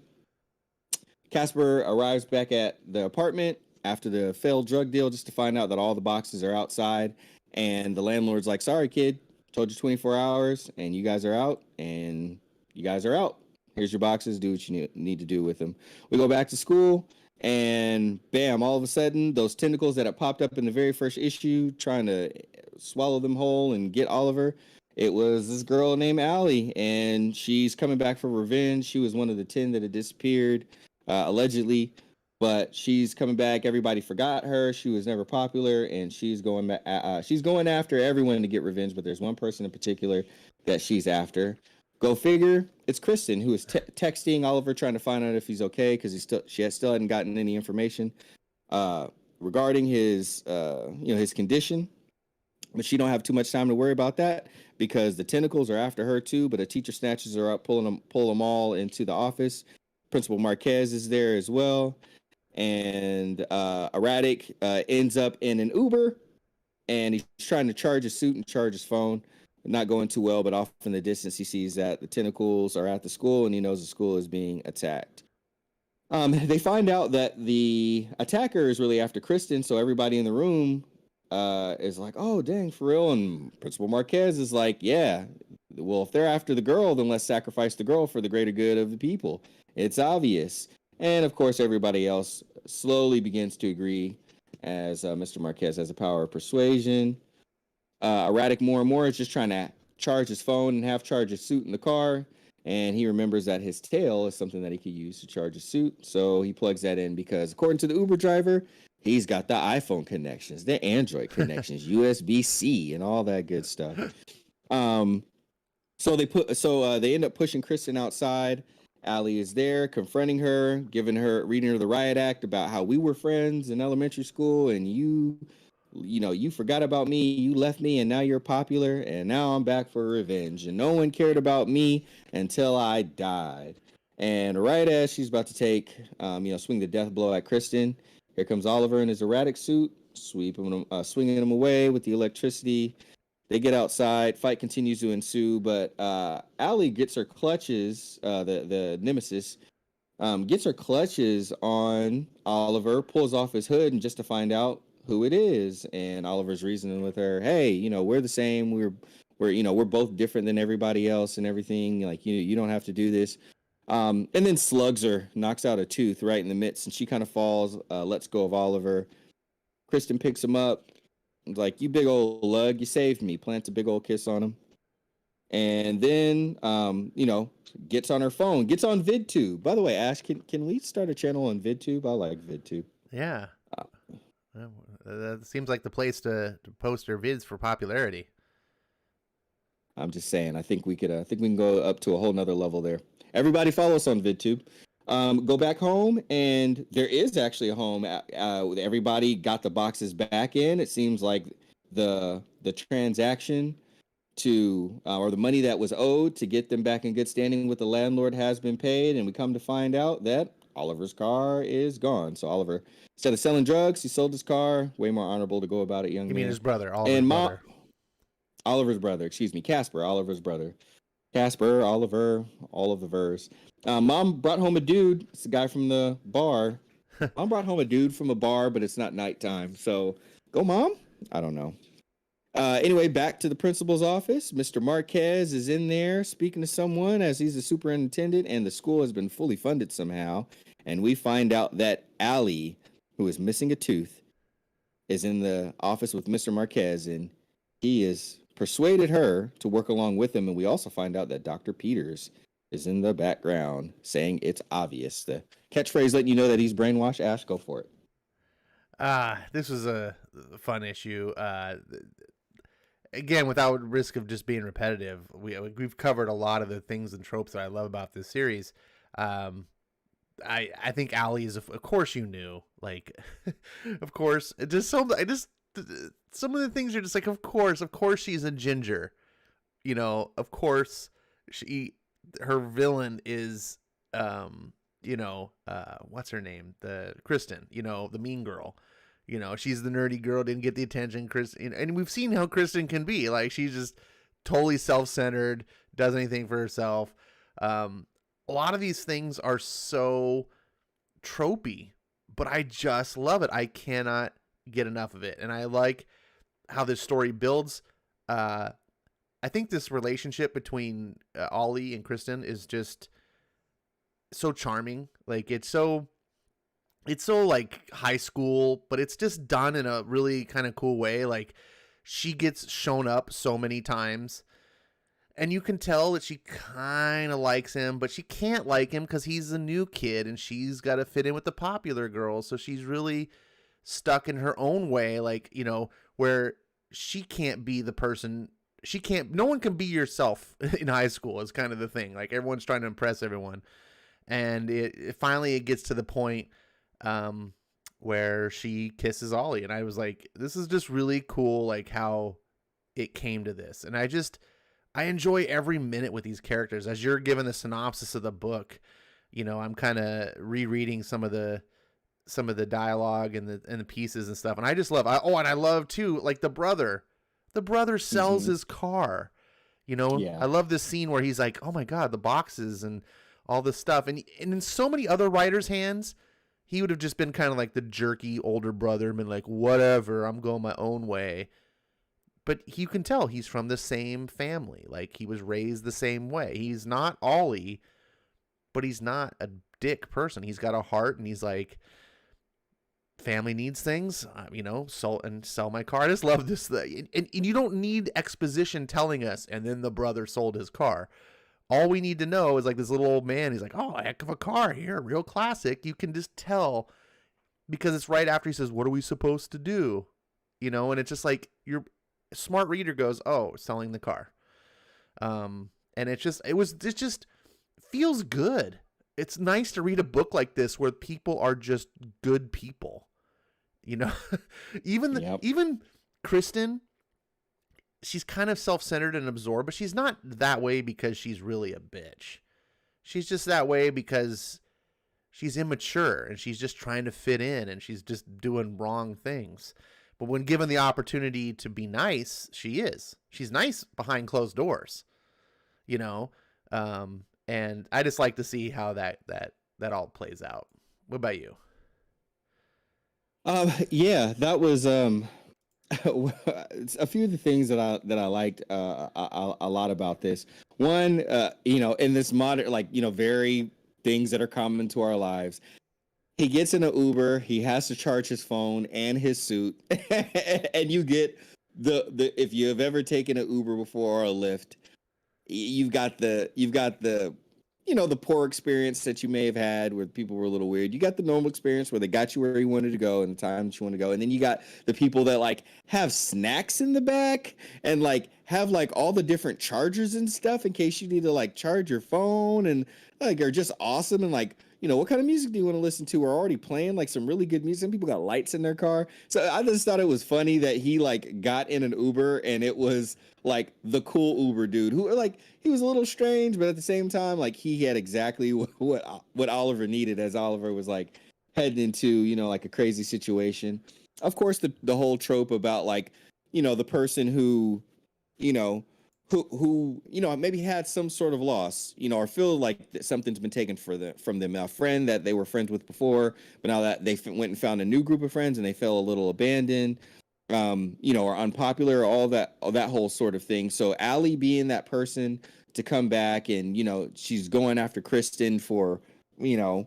S3: Casper arrives back at the apartment after the failed drug deal, just to find out that all the boxes are outside, and the landlord's like, "Sorry, kid, told you 24 hours, and you guys are out, and you guys are out. Here's your boxes. Do what you need to do with them." We go back to school, and bam, all of a sudden, those tentacles that had popped up in the very first issue, trying to swallow them whole and get Oliver, it was this girl named Allie, and she's coming back for revenge. She was one of the 10 that had disappeared, allegedly, but she's coming back. Everybody forgot her. She was never popular, and she's going back. She's going after everyone to get revenge, but there's one person in particular that she's after. Go figure. It's Kristen, who is texting Oliver, trying to find out if he's okay, because she still hadn't gotten any information regarding his his condition. But she don't have too much time to worry about that, because the tentacles are after her too. But a teacher snatches her up, pull them all into the office. Principal Marquez is there as well, and E-Ratic ends up in an Uber, and he's trying to charge his suit and charge his phone. Not going too well, but off in the distance, he sees that the tentacles are at the school, and he knows the school is being attacked. They find out that the attacker is really after Kristen, so everybody in the room is like, "Oh, dang, for real?" And Principal Marquez is like, "Yeah, well, if they're after the girl, then let's sacrifice the girl for the greater good of the people. It's obvious." And, of course, everybody else slowly begins to agree, as Mr. Marquez has the power of persuasion. E-Ratic more and more is just trying to charge his phone and half charge his suit in the car, and he remembers that his tail is something that he could use to charge his suit, so he plugs that in, because according to the Uber driver, he's got the iPhone connections, the Android connections, USB-C, and all that good stuff. So they end up pushing Kristen outside. Allie is there, confronting her, reading her the riot act about how we were friends in elementary school, and you forgot about me, you left me, and now you're popular, and now I'm back for revenge, and no one cared about me until I died. And right as she's about to take, swing the death blow at Kristen, here comes Oliver in his E-Ratic suit, swinging him away with the electricity. They get outside, fight continues to ensue, but Allie gets her clutches, the nemesis, gets her clutches on Oliver, pulls off his hood, and just to find out who it is. And Oliver's reasoning with her, "Hey, we're the same. We're both different than everybody else and everything. Like, you don't have to do this." And then slugs her, knocks out a tooth right in the midst, and she kind of falls, lets go of Oliver. Kristen picks him up, like, "You big old lug, you saved me," plants a big old kiss on him. And then, gets on her phone, gets on VidTube. By the way, Ash, can we start a channel on VidTube? I like VidTube.
S2: Yeah. That seems like the place to post their vids for popularity.
S3: I'm just saying, I think we can go up to a whole nother level there. Everybody follow us on VidTube. Go back home, and there is actually a home. Everybody got the boxes back in. It seems like the transaction to or the money that was owed to get them back in good standing with the landlord has been paid, and we come to find out that Oliver's car is gone. So Oliver, instead of selling drugs, he sold his car. Way more honorable to go about it, young
S2: You
S3: man.
S2: mean his brother, Oliver's
S3: And
S2: brother.
S3: Oliver's brother, excuse me, Casper, Oliver's brother. Casper, Oliver, all of the verse. Mom brought home a dude. It's the guy from the bar. Mom brought home a dude from a bar, but it's not nighttime. So go, Mom. I don't know. Anyway, back to the principal's office. Mr. Marquez is in there speaking to someone as he's the superintendent, and the school has been fully funded somehow. And we find out that Allie, who is missing a tooth, is in the office with Mr. Marquez, and he has persuaded her to work along with him. And we also find out that Dr. Peters is in the background saying it's obvious. The catchphrase letting you know that he's brainwashed. Ash, go for it.
S2: This was a fun issue. Again, without risk of just being repetitive, we've covered a lot of the things and tropes that I love about this series. I think Allie is, of course you knew, like, of course, some of the things are just like, of course she's a ginger, you know, of course her villain is, what's her name? Kristen, the mean girl. You know, she's the nerdy girl, didn't get the attention. And we've seen how Kristen can be. Like, she's just totally self-centered, does anything for herself. A lot of these things are so tropey, but I just love it. I cannot get enough of it. And I like how this story builds. I think this relationship between Ollie and Kristen is just so charming. Like, it's so like high school, but it's just done in a really kind of cool way. Like, she gets shown up so many times, and you can tell that she kind of likes him, but she can't like him because he's a new kid and she's got to fit in with the popular girls. So she's really stuck in her own way, like, where she can't be the person. No one can be yourself in high school is kind of the thing. Like, everyone's trying to impress everyone. And it finally it gets to the point where she kisses Ollie, and I was like, this is just really cool, like how it came to this. And I enjoy every minute with these characters. As you're given the synopsis of the book, I'm kind of rereading some of the dialogue and the pieces and stuff, and I just love. And I love too, like the brother sells his car.
S3: Yeah.
S2: I love this scene where he's like, oh my god, the boxes and all this stuff, and in so many other writers' hands, he would have just been kind of like the jerky older brother and been like, whatever, I'm going my own way. But you can tell he's from the same family. Like, he was raised the same way. He's not Ollie, but he's not a dick person. He's got a heart, and he's like, family needs things, sell my car. I just love this thing. And you don't need exposition telling us, and then the brother sold his car. All we need to know is, like, this little old man, he's like, oh, a heck of a car here, real classic. You can just tell because it's right after he says, what are we supposed to do? And it's just like, your smart reader goes, oh, selling the car. And it just feels good. It's nice to read a book like this where people are just good people. Even Kristen, she's kind of self-centered and absorbed, but she's not that way because she's really a bitch. She's just that way because she's immature and she's just trying to fit in and she's just doing wrong things. But when given the opportunity to be nice, she is. She's nice behind closed doors, and I just like to see how that all plays out. What about you?
S3: Yeah, that was a few of the things that I liked a lot about this. One, in this modern, very things that are common to our lives. He gets in an Uber. He has to charge his phone and his suit, and you get the if you have ever taken an Uber before or a Lyft, you've got the the poor experience that you may have had where people were a little weird. You got the normal experience where they got you where you wanted to go and the time that you want to go. And then you got the people that have snacks in the back and have all the different chargers and stuff in case you need to charge your phone and are just awesome and what kind of music do you want to listen to? We're already playing like some really good music. Some people got lights in their car. So I just thought it was funny that he like got in an Uber and it was like the cool Uber dude who like he was a little strange, but at the same time, like he had exactly what Oliver needed as Oliver was like heading into, like a crazy situation. Of course, the whole trope about like, the person who, you know, who maybe had some sort of loss, or feel like something's been taken from them. A friend that they were friends with before, but now that they went and found a new group of friends and they felt a little abandoned, or unpopular, all that whole sort of thing. So Allie being that person to come back and, she's going after Kristen for,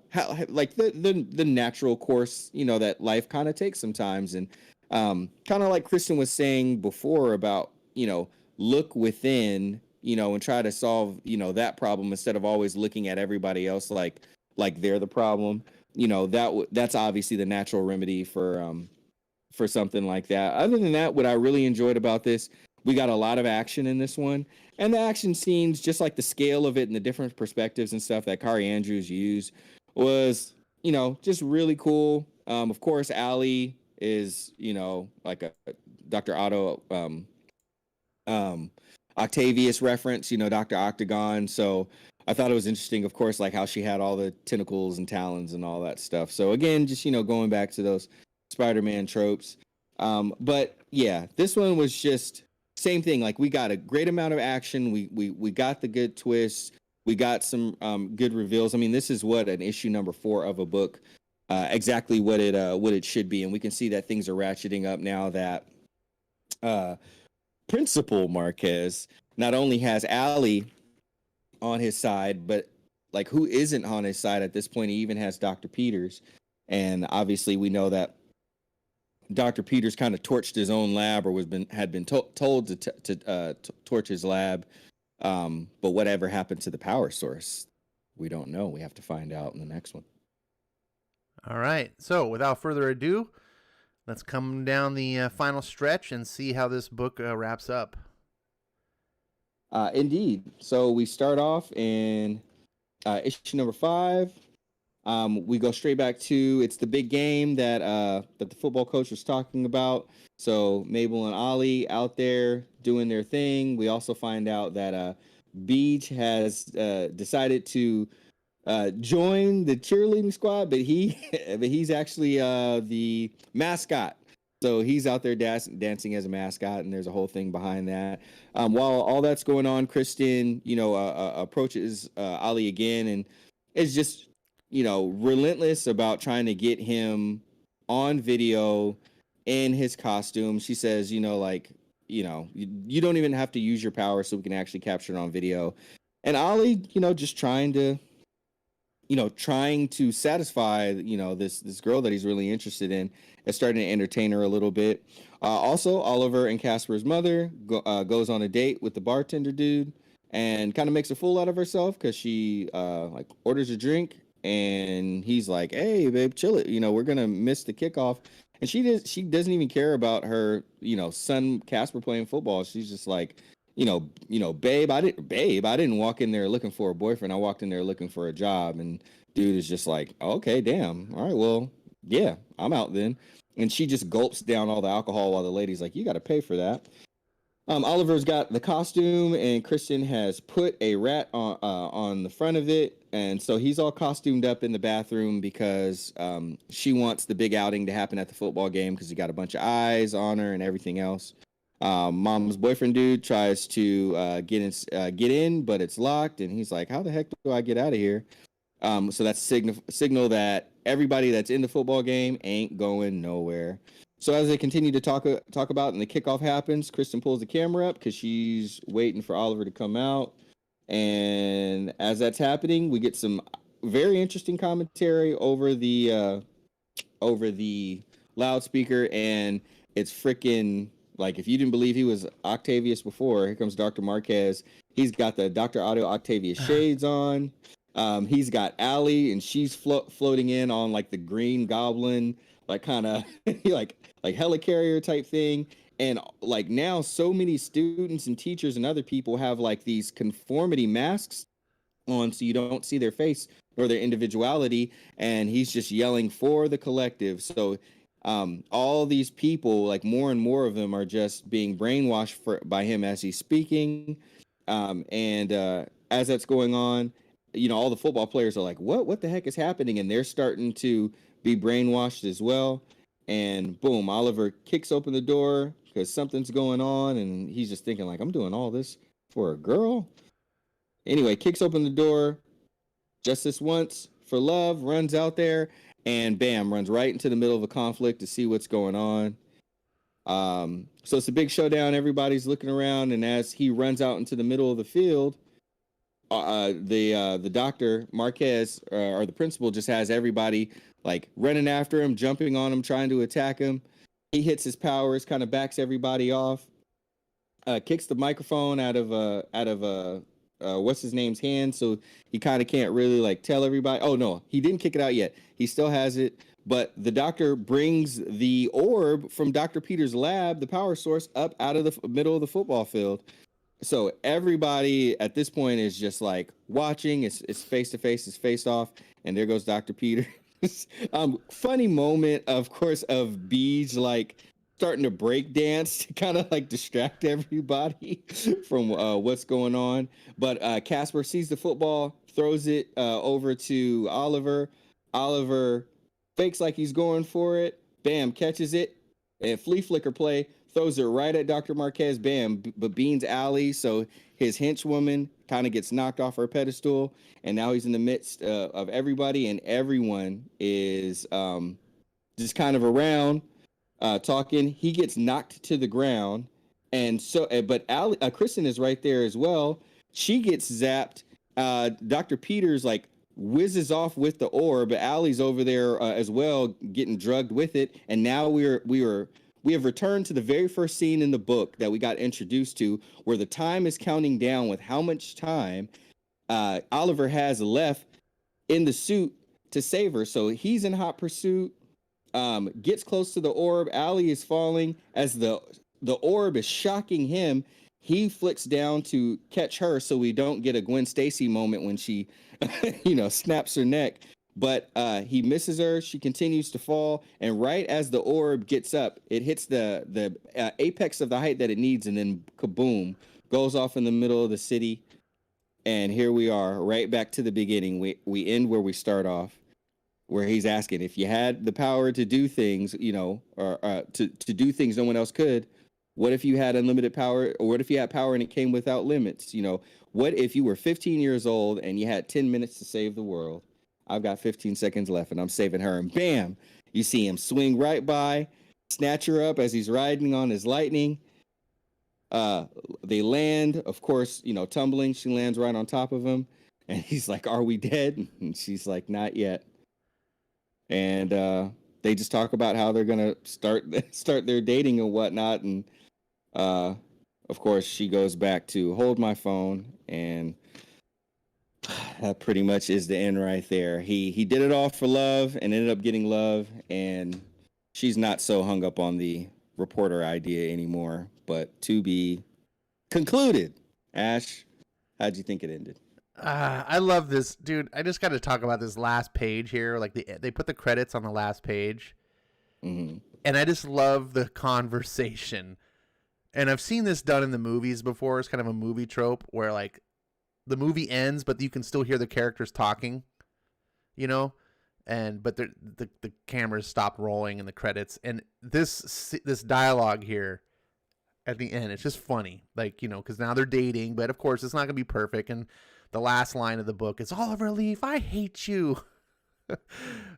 S3: how, like the natural course, that life kind of takes sometimes. And kind of like Kristen was saying before about, look within, and try to solve, that problem instead of always looking at everybody else like they're the problem. That's obviously the natural remedy for something like that. Other than that, what I really enjoyed about this, we got a lot of action in this one, and the action scenes, just like the scale of it and the different perspectives and stuff that Kari Andrews used, was just really cool. Of course, Allie is like a Dr. Otto Octavius reference, Dr. Octagon. So I thought it was interesting, of course, like how she had all the tentacles and talons and all that stuff. So again, just going back to those Spider-Man tropes. But yeah, this one was just same thing. Like we got a great amount of action. We got the good twists. We got some good reveals. I mean, this is an issue number 4 of a book, exactly what it should be. And we can see that things are ratcheting up now that Principal Marquez not only has Allie on his side, but like who isn't on his side at this point? He even has Dr. Peters. And obviously we know that Dr. Peters kind of torched his own lab, or had been told to torch his lab. But whatever happened to the power source, we don't know. We have to find out in the next one.
S2: All right. So without further ado, let's come down the final stretch and see how this book wraps up.
S3: Indeed. So we start off in issue number 5. We go straight back to it's the big game that the football coach was talking about. So Mabel and Ollie out there doing their thing. We also find out that Beach has decided to join the cheerleading squad, but he's actually the mascot. So he's out there dancing as a mascot, and there's a whole thing behind that. While all that's going on, Kristen, approaches Ollie again, and it's just relentless about trying to get him on video in his costume. She says, you don't even have to use your power, so we can actually capture it on video. And Ollie, just trying to satisfy, this girl that he's really interested in, is starting to entertain her a little bit. Also, Oliver and Casper's mother goes on a date with the bartender dude and kind of makes a fool out of herself because she orders a drink, and he's like, "Hey, babe, chill it. We're gonna miss the kickoff." And she doesn't even care about her, son Casper playing football. She's just like, babe, I didn't walk in there looking for a boyfriend. I walked in there looking for a job. And dude is just like, okay, damn. All right, well, yeah, I'm out then. And she just gulps down all the alcohol while the lady's like, you got to pay for that. Oliver's got the costume, and Kristen has put a rat on the front of it. And so he's all costumed up in the bathroom because she wants the big outing to happen at the football game because he got a bunch of eyes on her and everything else. Mom's boyfriend dude tries to get in, but it's locked, and he's like, how the heck do I get out of here? So that's signal that everybody that's in the football game ain't going nowhere. So as they continue to talk about and the kickoff happens, Kristen pulls the camera up because she's waiting for Oliver to come out. And as that's happening, we get some very interesting commentary over the loudspeaker, and it's freaking like, if you didn't believe he was Octavius before, here comes Dr. Marquez. He's got the Dr. Otto Octavius shades on. He's got Allie, and she's floating in on like the Green Goblin, like kind of like helicarrier type thing. And like now so many students and teachers and other people have like these conformity masks on, so you don't see their face, or their individuality, and he's just yelling for the collective. So all these people, like more and more of them, are just being brainwashed by him as he's speaking. And as that's going on, all the football players are like, what the heck is happening? And they're starting to be brainwashed as well. And boom, Oliver kicks open the door because something's going on. And he's just thinking like, I'm doing all this for a girl. Anyway, kicks open the door just this once for love, runs out there, and bam, runs right into the middle of a conflict to see what's going on. So it's a big showdown. Everybody's looking around, and as he runs out into the middle of the field, the doctor Marquez or the principal just has everybody like running after him, jumping on him, trying to attack him. He hits his powers, kind of backs everybody off, kicks the microphone out of what's his name's hand, so he kind of can't really like tell everybody. Oh no, he didn't kick it out yet. He still has it. But the doctor brings the orb from Dr. Peter's lab, the power source, up out of the middle of the football field. So everybody at this point is just like watching. It's face to face, it's face off, and there goes Dr. Peter. Funny moment, of course, of Beej like starting to break dance to kind of like distract everybody from what's going on. But Casper sees the football, throws it over to Oliver. Oliver fakes like he's going for it. Bam, catches it. And flea flicker play, throws it right at Dr. Marquez. Bam, but Bean's alley. So his henchwoman kind of gets knocked off her pedestal. And now he's in the midst of everybody. And everyone is just kind of around talking. He gets knocked to the ground. And so, but Kristen is right there as well. She gets zapped. Dr. Peters like whizzes off with the orb. Allie's over there as well, getting drugged with it. And now we have returned to the very first scene in the book that we got introduced to, where the time is counting down with how much time Oliver has left in the suit to save her. So he's in hot pursuit, gets close to the orb. Allie is falling as the orb is shocking him. He flicks down to catch her so we don't get a Gwen Stacy moment when she, snaps her neck. But he misses her. She continues to fall. And right as the orb gets up, it hits the apex of the height that it needs. And then kaboom, goes off in the middle of the city. And here we are, right back to the beginning. We end where we start off, where he's asking if you had the power to do things, or to do things no one else could. What if you had unlimited power, or what if you had power and it came without limits? What if you were 15 years old and you had 10 minutes to save the world? I've got 15 seconds left and I'm saving her. And bam, you see him swing right by, snatch her up as he's riding on his lightning. They land, of course, tumbling. She lands right on top of him. And he's like, "Are we dead?" And she's like, "Not yet." And they just talk about how they're going to start their dating and whatnot. And of course, she goes back to hold my phone, and that pretty much is the end right there. He did it all for love and ended up getting love, and she's not so hung up on the reporter idea anymore. But to be concluded. Ash, how'd you think it ended?
S2: I love this, dude. I just got to talk about this last page here. Like they put the credits on the last page, and I just love the conversation. And I've seen this done in the movies before. It's kind of a movie trope where like the movie ends, but you can still hear the characters talking, but the cameras stop rolling in the credits. And this dialogue here at the end, it's just funny, like, because now they're dating, but of course it's not gonna be perfect. And the last line of the book is, "Oliver Leaf, I hate you."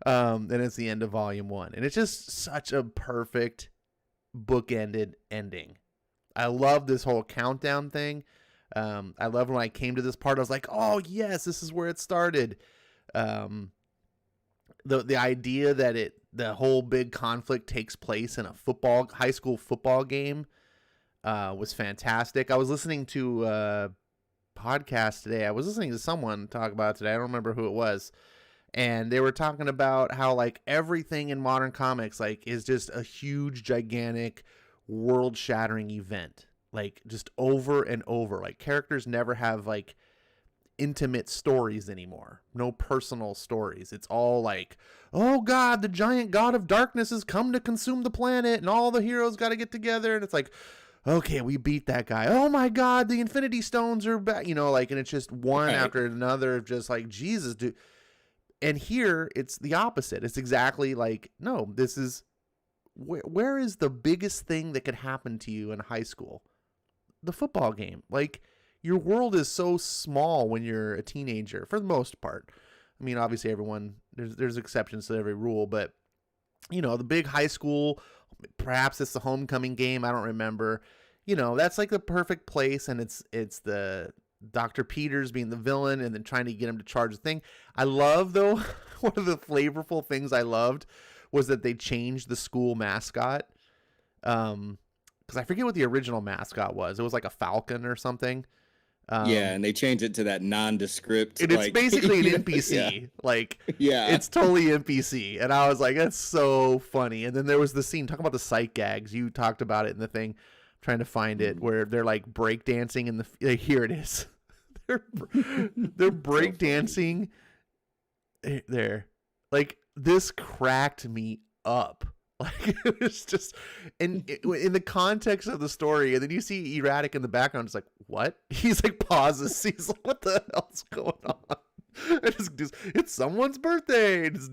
S2: And it's the end of volume 1, and it's just such a perfect bookended ending. I love this whole countdown thing. I love when I came to this part, I was like, "Oh yes, this is where it started." The idea that the whole big conflict takes place in a high school football game was fantastic. I was listening to a podcast today. I was listening to someone talk about it today. I don't remember who it was. And they were talking about how like everything in modern comics like is just a huge, gigantic, world-shattering event. Like just over and over. Like characters never have like intimate stories anymore. No personal stories. It's all like, oh God, the giant god of darkness has come to consume the planet and all the heroes got to get together. And it's like, okay, we beat that guy. Oh my God, the Infinity Stones are back. You know, like, and it's just one after another of just like, Jesus, dude. And here it's the opposite. It's exactly like, no, this is, where is the biggest thing that could happen to you in high school? The football game. Like, your world is so small when you're a teenager, for the most part. I mean, obviously everyone, there's exceptions to every rule, but you know, the big high school, perhaps it's the homecoming game, I don't remember. You know, that's like the perfect place, and it's the Dr. Peters being the villain and then trying to get him to charge the thing. I love, though, one of the flavorful things I loved was that they changed the school mascot. Because I forget what the original mascot was. It was like a falcon or something.
S3: Yeah, and they changed it to that nondescript.
S2: And it's basically an NPC. Yeah. Like, yeah, it's totally NPC. And I was like, that's so funny. And then there was the scene, talking about the sight gags. You talked about it in the thing, trying to find it, where they're like breakdancing in the. Here it is. they're breakdancing. There, like, this cracked me up. Like, it was just, and in the context of the story, and then you see E-Ratic in the background. It's like, what? He's like, pauses. He's like, what the hell's going on? It's someone's birthday. It's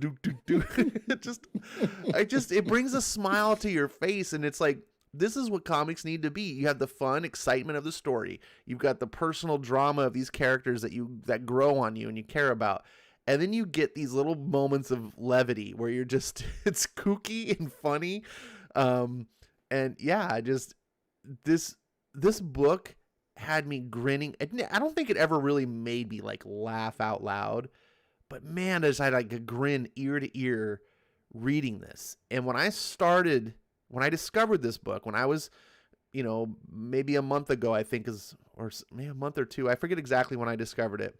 S2: it brings a smile to your face, and it's like, this is what comics need to be. You have the fun excitement of the story. You've got the personal drama of these characters that grow on you and you care about. And then you get these little moments of levity where you're just, it's kooky and funny. And yeah, this book had me grinning. I don't think it ever really made me like laugh out loud, but man, I had like a grin ear to ear reading this. And when I discovered this book, when I was, you know, maybe a month ago, I think or maybe a month or two, I forget exactly when I discovered it.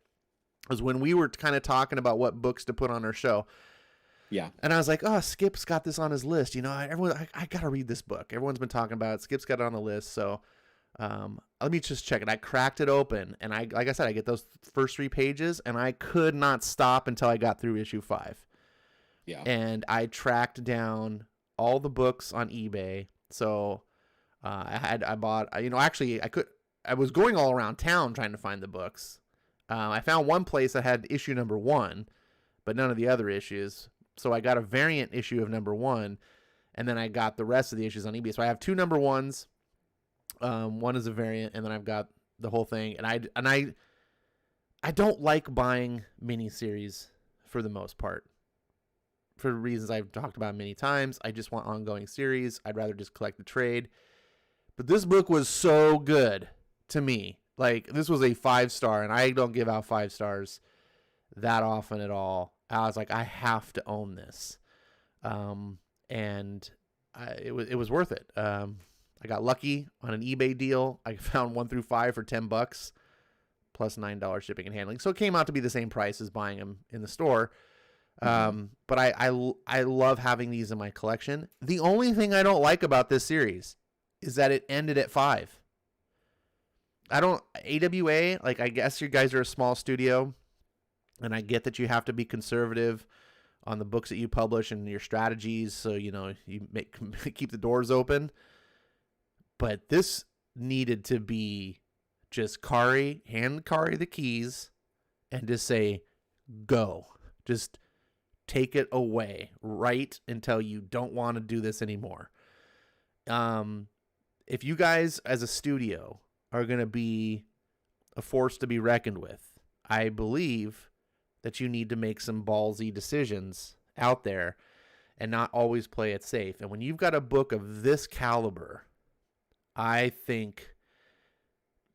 S2: Was when we were kind of talking about what books to put on our show. Yeah. And I was like, oh, Skip's got this on his list. You know, I got to read this book. Everyone's been talking about it. Skip's got it on the list. So let me just check it. I cracked it open. And like I said, I get those first 3 pages, and I could not stop until I got through issue 5. Yeah. And I tracked down all the books on eBay. So I bought, you know, actually I was going all around town trying to find the books. I found one place that had issue number 1, but none of the other issues. So I got a variant issue of number 1, and then I got the rest of the issues on eBay. So I have 2 number 1s. One is a variant, and then I've got the whole thing. And I don't like buying miniseries for the most part, for reasons I've talked about many times. I just want ongoing series. I'd rather just collect the trade. But this book was so good to me. Like, this was a 5-star, and I don't give out 5 stars that often at all. I was like, I have to own this. And it was worth it. I got lucky on an eBay deal. I found 1 through 5 for $10 plus $9 shipping and handling. So it came out to be the same price as buying them in the store. But I love having these in my collection. The only thing I don't like about this series is that it ended at 5. AWA, like, I guess you guys are a small studio, and I get that you have to be conservative on the books that you publish and your strategies, so, you know, you keep the doors open. But this needed to be just hand Kari the keys and just say, go. Just take it away right until you don't want to do this anymore. If you guys as a studio are going to be a force to be reckoned with, I believe that you need to make some ballsy decisions out there and not always play it safe. And when you've got a book of this caliber, I think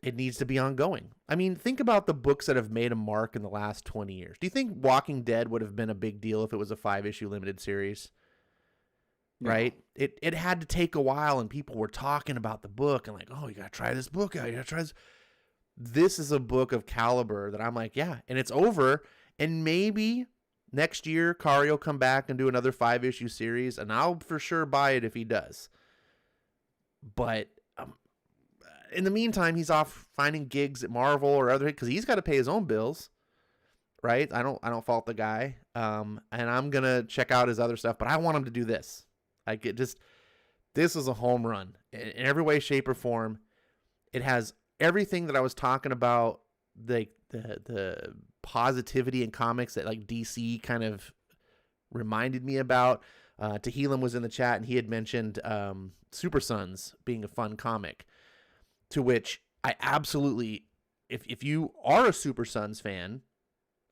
S2: it needs to be ongoing. I mean, think about the books that have made a mark in the last 20 years. Do you think Walking Dead would have been a big deal if it was a 5-issue limited series? Right? It had to take a while, and people were talking about the book and like, oh, you got to try this book out. You got to try this. This is a book of caliber that I'm like, yeah, and it's over. And maybe next year, Kari will come back and do another 5-issue series, and I'll for sure buy it if he does. But in the meantime, he's off finding gigs at Marvel or other, because he's got to pay his own bills, right? I don't fault the guy. And I'm gonna check out his other stuff, but I want him to do this. Like, this is a home run in every way, shape, or form. It has everything that I was talking about, the positivity in comics that like DC kind of reminded me about. Tehillim was in the chat, and he had mentioned Super Sons being a fun comic, to which I absolutely, if you are a Super Sons fan,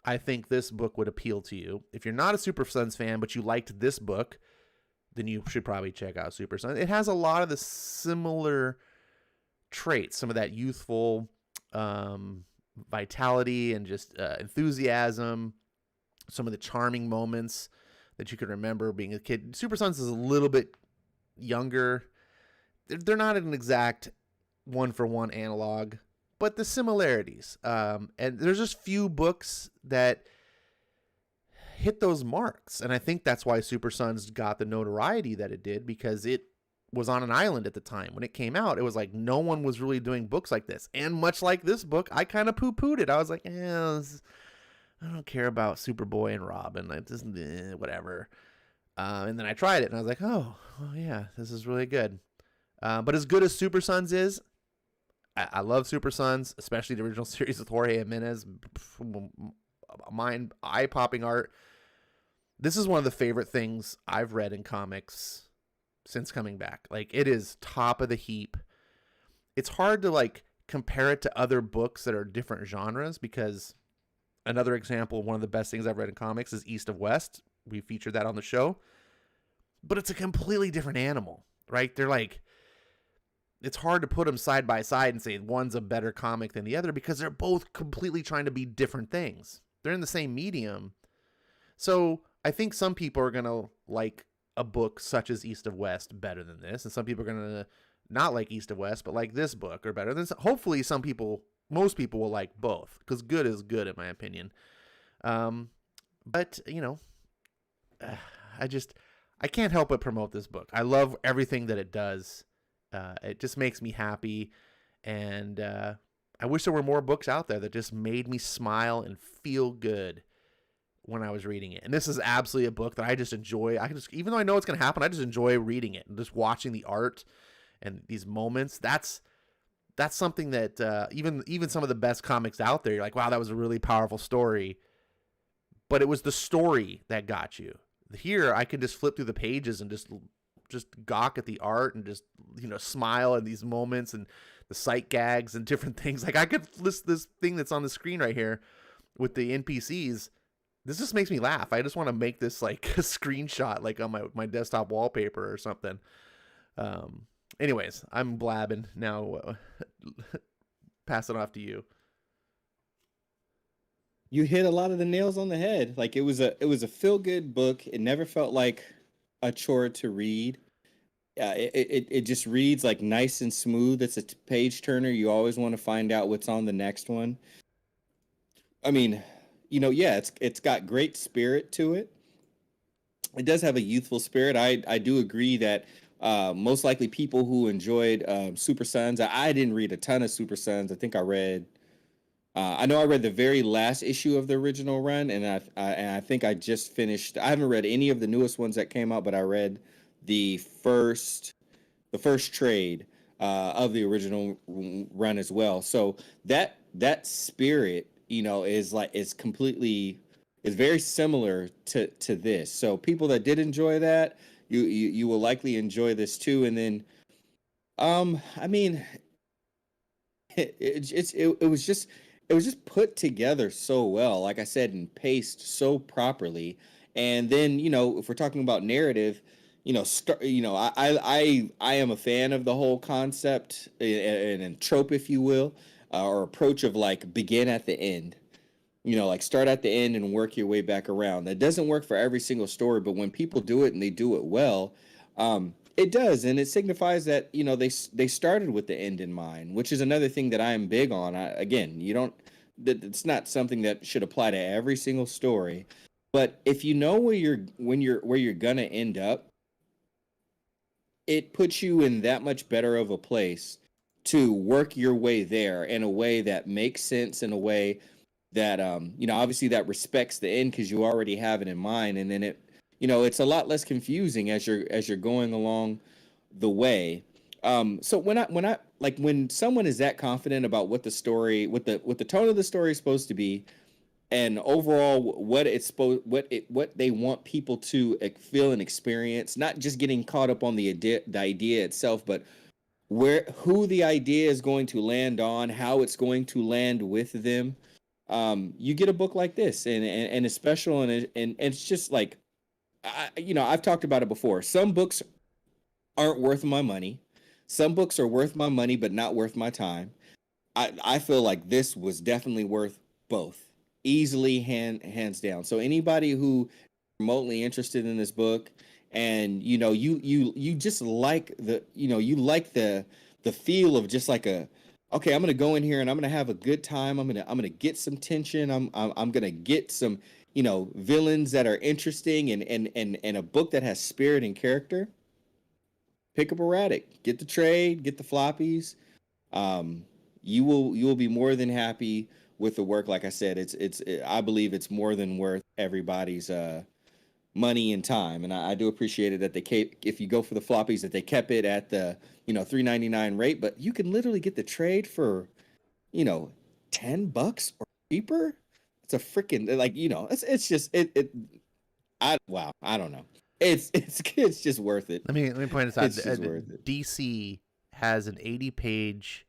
S2: I think this book would appeal to you. If you're not a Super Sons fan, but you liked this book, then you should probably check out Super Sons. It has a lot of the similar traits, some of that youthful vitality and just enthusiasm, some of the charming moments that you can remember being a kid. Super Sons is a little bit younger. They're not an exact one-for-one analog, but the similarities. And there's just few books that hit those marks. And I think that's why Super Sons got the notoriety that it did, because it was on an island at the time. When it came out, it was like no one was really doing books like this. And much like this book, I kind of poo-pooed it. I was like, I don't care about Superboy and Robin. I just, whatever. And then I tried it, and I was like, oh yeah, this is really good. But as good as Super Sons is, I love Super Sons, especially the original series with Jorge Jimenez. Eye-popping art. This is one of the favorite things I've read in comics since coming back. Like, it is top of the heap. It's hard to like compare it to other books that are different genres, because another example, one of the best things I've read in comics is East of West. We featured that on the show, but it's a completely different animal, right? They're like, it's hard to put them side by side and say one's a better comic than the other, because they're both completely trying to be different things. They're in the same medium. So I think some people are going to like a book such as East of West better than this, and some people are going to not like East of West, but like this book or better than this. Hopefully most people will like both, because good is good in my opinion. But you know, I can't help but promote this book. I love everything that it does. It just makes me happy, and I wish there were more books out there that just made me smile and feel good when I was reading it. And this is absolutely a book that I just enjoy. Even though I know it's going to happen, I just enjoy reading it and just watching the art and these moments. That's something that even some of the best comics out there, you're like, wow, that was a really powerful story. But it was the story that got you. Here, I can just flip through the pages and just gawk at the art and just, smile at these moments and the sight gags and different things. Like, I could list this thing that's on the screen right here with the NPCs. This just makes me laugh. I just want to make this like a screenshot, like on my desktop wallpaper or something. Anyways, I'm blabbing now. Pass it off to you.
S3: You hit a lot of the nails on the head. Like, it was a feel-good book. It never felt like a chore to read. It just reads like nice and smooth. It's a page turner. You always want to find out what's on the next one. I mean, it's got great spirit to it. It does have a youthful spirit. I do agree that most likely people who enjoyed Super Sons. I didn't read a ton of Super Sons. I think I read. I know I read the very last issue of the original run, and I think I just finished. I haven't read any of the newest ones that came out, but I read the first trade of the original run as well. So that spirit, is very similar to this. So people that did enjoy that, you will likely enjoy this too. And then, I mean, it was just put together so well, like I said, and paced so properly. And then, if we're talking about narrative, I am a fan of the whole concept and trope, if you will, or approach of like begin at the end. Like start at the end and work your way back around. That doesn't work for every single story, but when people do it and they do it well, it does, and it signifies that they started with the end in mind, which is another thing that I am big on. It's not something that should apply to every single story, but if you know where you're gonna end up, it puts you in that much better of a place to work your way there in a way that makes sense, in a way that obviously that respects the end because you already have it in mind, and then it's a lot less confusing as you're going along the way. So when someone is that confident about what the story, what the tone of the story is supposed to be, and overall what they want people to feel and experience, not just getting caught up on the idea itself, but who the idea is going to land on, how it's going to land with them. You get a book like this, and it's special, and it's just like, I've talked about it before. Some books aren't worth my money. Some books are worth my money, but not worth my time. I feel like this was definitely worth both, easily, hands down. So anybody who is remotely interested in this book, and you just like the feel of just like okay, I'm gonna go in here and I'm gonna have a good time. I'm gonna get some tension. I'm gonna get some villains that are interesting, and a book that has spirit and character. Pick up E-Ratic, get the trade, get the floppies. You will be more than happy with the work. Like I said, I believe it's more than worth everybody's money and time, and I do appreciate it that if you go for the floppies, that they kept it at the $3.99 rate, but you can literally get the trade for $10 or cheaper. It's a freaking it's just I don't know. It's just worth it.
S2: Let me point this out.
S3: It's just worth it.
S2: DC has an 80-page.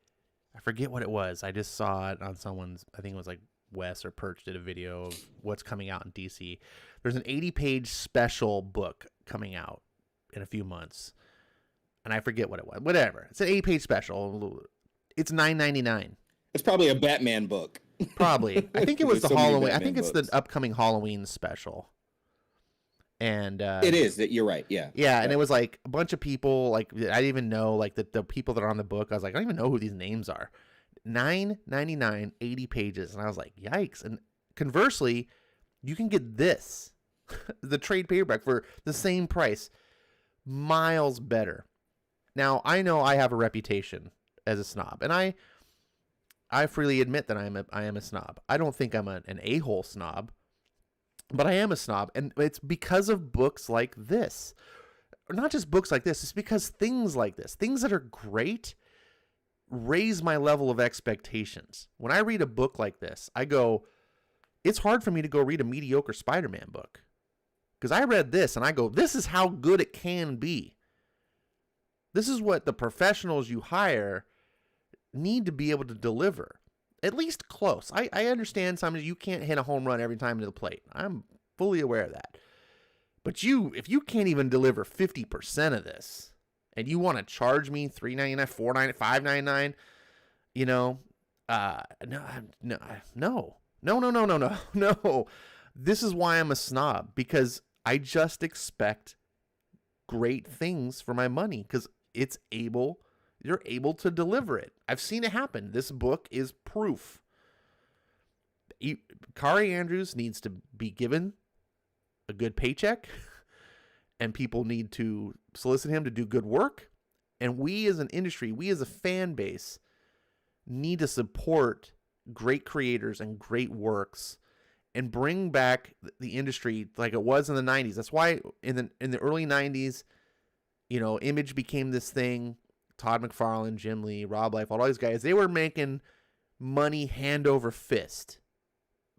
S2: I forget what it was. I just saw it on someone's. I think it was like Wes or Perch did a video of what's coming out in DC. There's an 80-page special book coming out in a few months, and I forget what it was. Whatever. It's an 80-page special. It's $9.99.
S3: It's probably a Batman book.
S2: Probably. I think it was the Halloween. I think it's
S3: books.
S2: the upcoming Halloween special. And
S3: it is that you're right. Yeah.
S2: Yeah. And it was like a bunch of people, like I didn't even know, like the people that are on the book. I was like, I don't even know who these names are. $9.99, 80 pages. And I was like, yikes. And conversely, you can get this, the trade paperback, for the same price, miles better. Now, I know I have a reputation as a snob, and I freely admit that I am a snob. I don't think I'm an a-hole snob, but I am a snob, and it's because of books like this. Not just books like this, it's because things like this, things that are great, raise my level of expectations. When I read a book like this, I go, it's hard for me to go read a mediocre Spider-Man book. Because I read this, and I go, this is how good it can be. This is what the professionals you hire need to be able to deliver. At least close. I understand sometimes you can't hit a home run every time to the plate. I'm fully aware of that. But if you can't even deliver 50% of this, and you want to charge me $3.99, $4.99, $5.99, no. This is why I'm a snob, because I just expect great things for my money, because you're able to deliver it. I've seen it happen. This book is proof. Kari Andrews needs to be given a good paycheck, and people need to solicit him to do good work. And we as an industry, we as a fan base, need to support great creators and great works and bring back the industry like it was in the 90s. That's why in the early 90s, Image became this thing. Todd McFarlane, Jim Lee, Rob Liefeld, all these guys, they were making money hand over fist.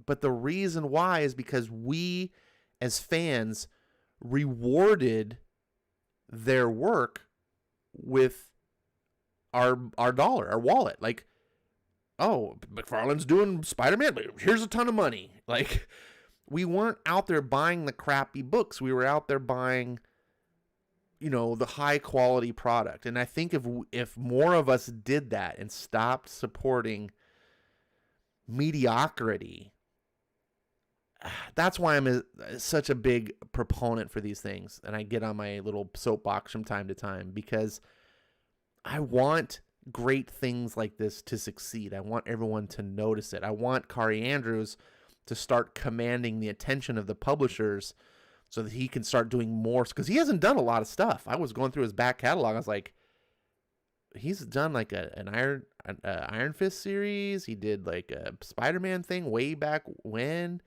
S2: But the reason why is because we as fans rewarded their work with our dollar, our wallet. Like, oh, McFarlane's doing Spider-Man, but here's a ton of money. Like, we weren't out there buying the crappy books. We were out there buying, the high quality product. And I think if more of us did that and stopped supporting mediocrity, that's why I'm such a big proponent for these things. And I get on my little soapbox from time to time, because I want great things like this to succeed. I want everyone to notice it. I want Kari Andrews to start commanding the attention of the publishers so that he can start doing more, because he hasn't done a lot of stuff. I was going through his back catalog. I was like, he's done like an Iron Fist series. He did like a Spider-Man thing way back when.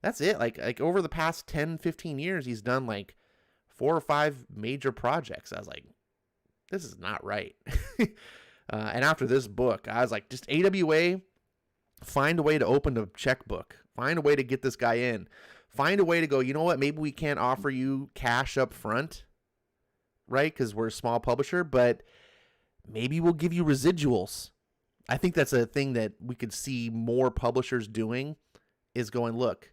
S2: That's it. Like over the past 10, 15 years, he's done like 4 or 5 major projects. I was like, this is not right. And after this book, I was like, just AWA, find a way to open the checkbook. Find a way to get this guy in. Find a way to go, you know what? Maybe we can't offer you cash up front, right? Because we're a small publisher, but maybe we'll give you residuals. I think that's a thing that we could see more publishers doing, is going, look,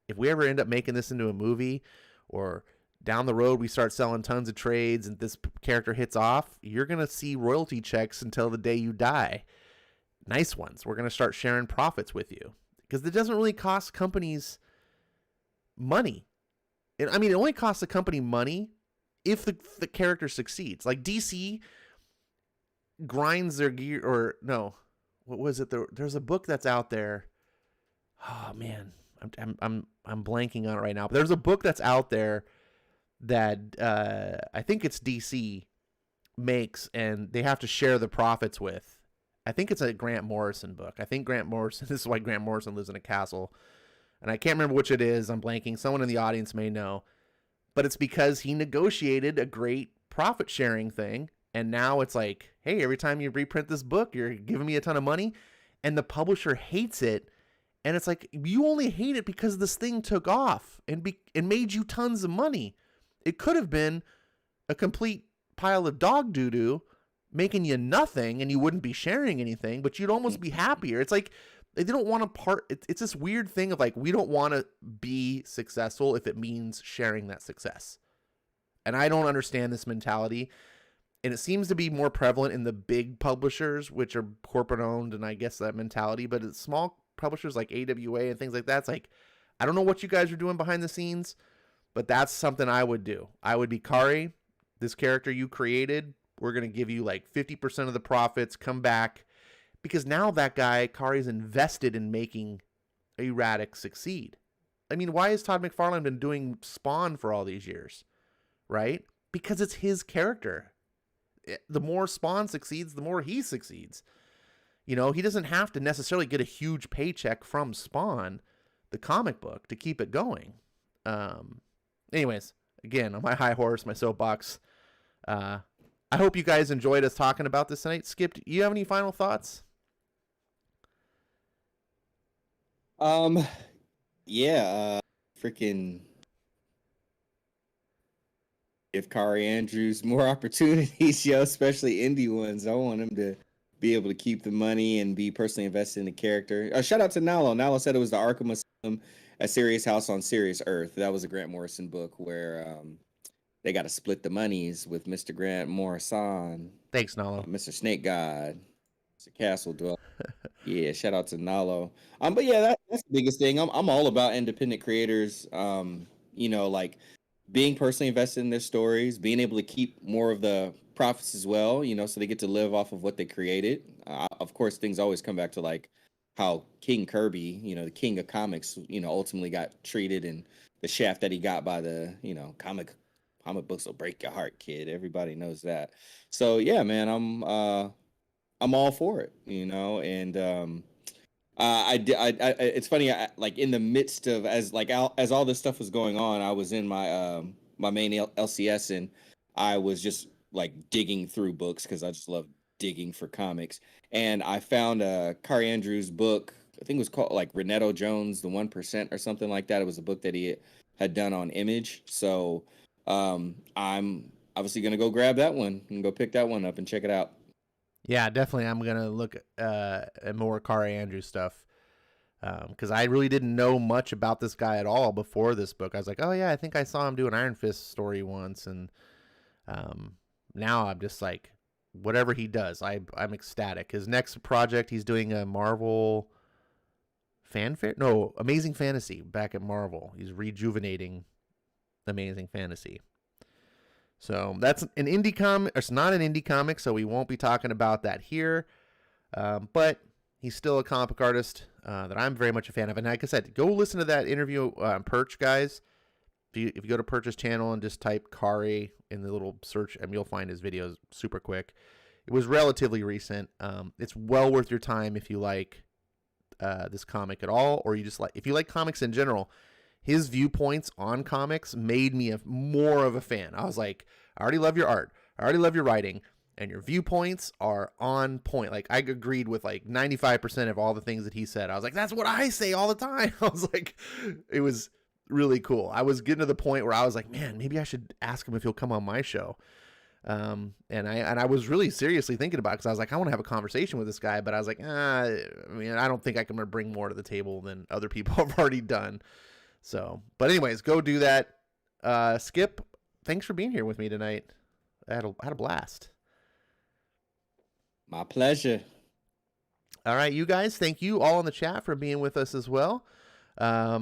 S2: if we ever end up making this into a movie, or down the road we start selling tons of trades and this character hits off, you're going to see royalty checks until the day you die. Nice ones. We're going to start sharing profits with you. Because it doesn't really cost companies money. It only costs a company money if the character succeeds. Like DC grinds their gear, or no, what was it? There's a book that's out there. Oh man, I'm blanking on it right now. But there's a book that's out there that I think it's DC makes, and they have to share the profits with. I think it's a Grant Morrison book. I think Grant Morrison, this is why Grant Morrison lives in a castle. And I can't remember which it is. I'm blanking. Someone in the audience may know. But it's because he negotiated a great profit sharing thing. And now it's like, hey, every time you reprint this book, you're giving me a ton of money. And the publisher hates it. And it's like, you only hate it because this thing took off and made you tons of money. It could have been a complete pile of dog doo-doo making you nothing, and you wouldn't be sharing anything, but you'd almost be happier. It's like they don't want to part. It's this weird thing of like, we don't want to be successful if it means sharing that success. And I don't understand this mentality. And it seems to be more prevalent in the big publishers, which are corporate owned, and I guess that mentality. But it's small publishers like AWA and things like that. It's like, I don't know what you guys are doing behind the scenes, but that's something I would do. I would be, Kari, this character you created, we're going to give you like 50% of the profits, come back. Because now that guy, Kari's invested in making E-Ratic succeed. I mean, why has Todd McFarlane been doing Spawn for all these years? Right? Because it's his character. The more Spawn succeeds, the more he succeeds. You know, he doesn't have to necessarily get a huge paycheck from Spawn, the comic book, to keep it going. Anyways, again, on my high horse, my soapbox, I hope you guys enjoyed us talking about this tonight. Skip, do you have any final thoughts?
S3: Yeah, freaking give Kari Andrews more opportunities, especially indie ones. I want him to be able to keep the money and be personally invested in the character. Shout out to Nalo. Nalo said it was the Arkham Asylum, a Serious House on Serious Earth. That was a Grant Morrison book where they got to split the monies with Mr. Grant Morrison.
S2: Thanks, Nalo.
S3: Mr. Snake God, Mr. Castle Dweller. Yeah, shout out to Nalo. But yeah, that's the biggest thing. I'm all about independent creators. Like being personally invested in their stories, being able to keep more of the profits as well. So they get to live off of what they created. Of course, things always come back to like how King Kirby, the king of comics, ultimately got treated, and the shaft that he got by the, comic books will break your heart, kid. Everybody knows that. So yeah, man, I'm all for it, and it's funny. Like in the midst of as all this stuff was going on, I was in my my main LCS, and I was just like digging through books because I just love digging for comics, and I found a Kari Andrews book. I think it was called like Renato Jones, The 1% or something like that. It was a book that he had done on Image. So I'm obviously gonna go grab that one and go pick that one up and check it out.
S2: Yeah, definitely. I'm gonna look at more Kari Andrews stuff because I really didn't know much about this guy at all before this book. I was like, oh yeah, I think I saw him do an Iron Fist story once, and now I'm just like, whatever he does, I'm ecstatic. His next project, he's doing a Marvel Amazing Fantasy back at Marvel. He's rejuvenating Amazing Fantasy. So that's an indie comic. It's not an indie comic, so we won't be talking about that here. But he's still a comic book artist that I'm very much a fan of. And like I said, go listen to that interview on Perch, guys. If you go to Perch's channel and just type Kari in the little search, and you'll find his videos super quick. It was relatively recent. It's well worth your time if you like this comic at all, or you just if you like comics in general. His viewpoints on comics made me more of a fan. I was like, I already love your art. I already love your writing. And your viewpoints are on point. Like, I agreed with like 95% of all the things that he said. I was like, that's what I say all the time. I was like, it was really cool. I was getting to the point where I was like, man, maybe I should ask him if he'll come on my show. And I was really seriously thinking about it, because I was like, I want to have a conversation with this guy, but I was like, I mean, I don't think I can bring more to the table than other people have already done. So, but anyways, go do that. Skip, thanks for being here with me tonight. I had a blast.
S3: My pleasure.
S2: All right, you guys, thank you all in the chat for being with us as well. I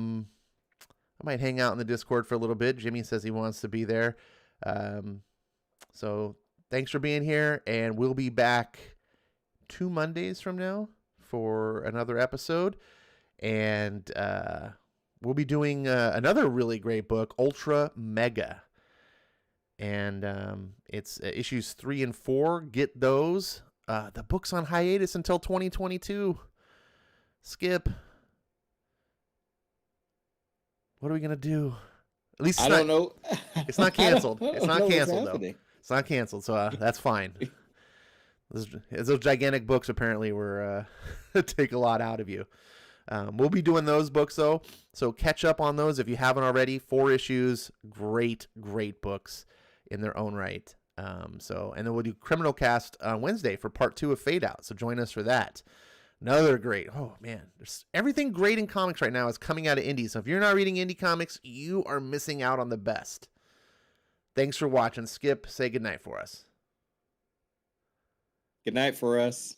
S2: might hang out in the Discord for a little bit. Jimmy says he wants to be there. So thanks for being here, and we'll be back 2 Mondays from now for another episode. And we'll be doing another really great book, ULTRAMEGA. And it's issues 3 and 4. Get those. The book's on hiatus until 2022. Skip. What are we going to do? At least
S3: I don't know.
S2: It's not canceled. It's not canceled, though.
S3: Happening.
S2: It's not canceled, so that's fine. Those gigantic books apparently were take a lot out of you. We'll be doing those books, though, so catch up on those if you haven't already. 4 issues, great books in their own right. And then we'll do Criminal Cast on Wednesday for part 2 of Fade Out. So join us for that. Another great. Oh man, there's everything great in comics right now is coming out of indie. So if you're not reading indie comics, you are missing out on the best. Thanks for watching. Skip, say goodnight for us.
S3: Good night for us.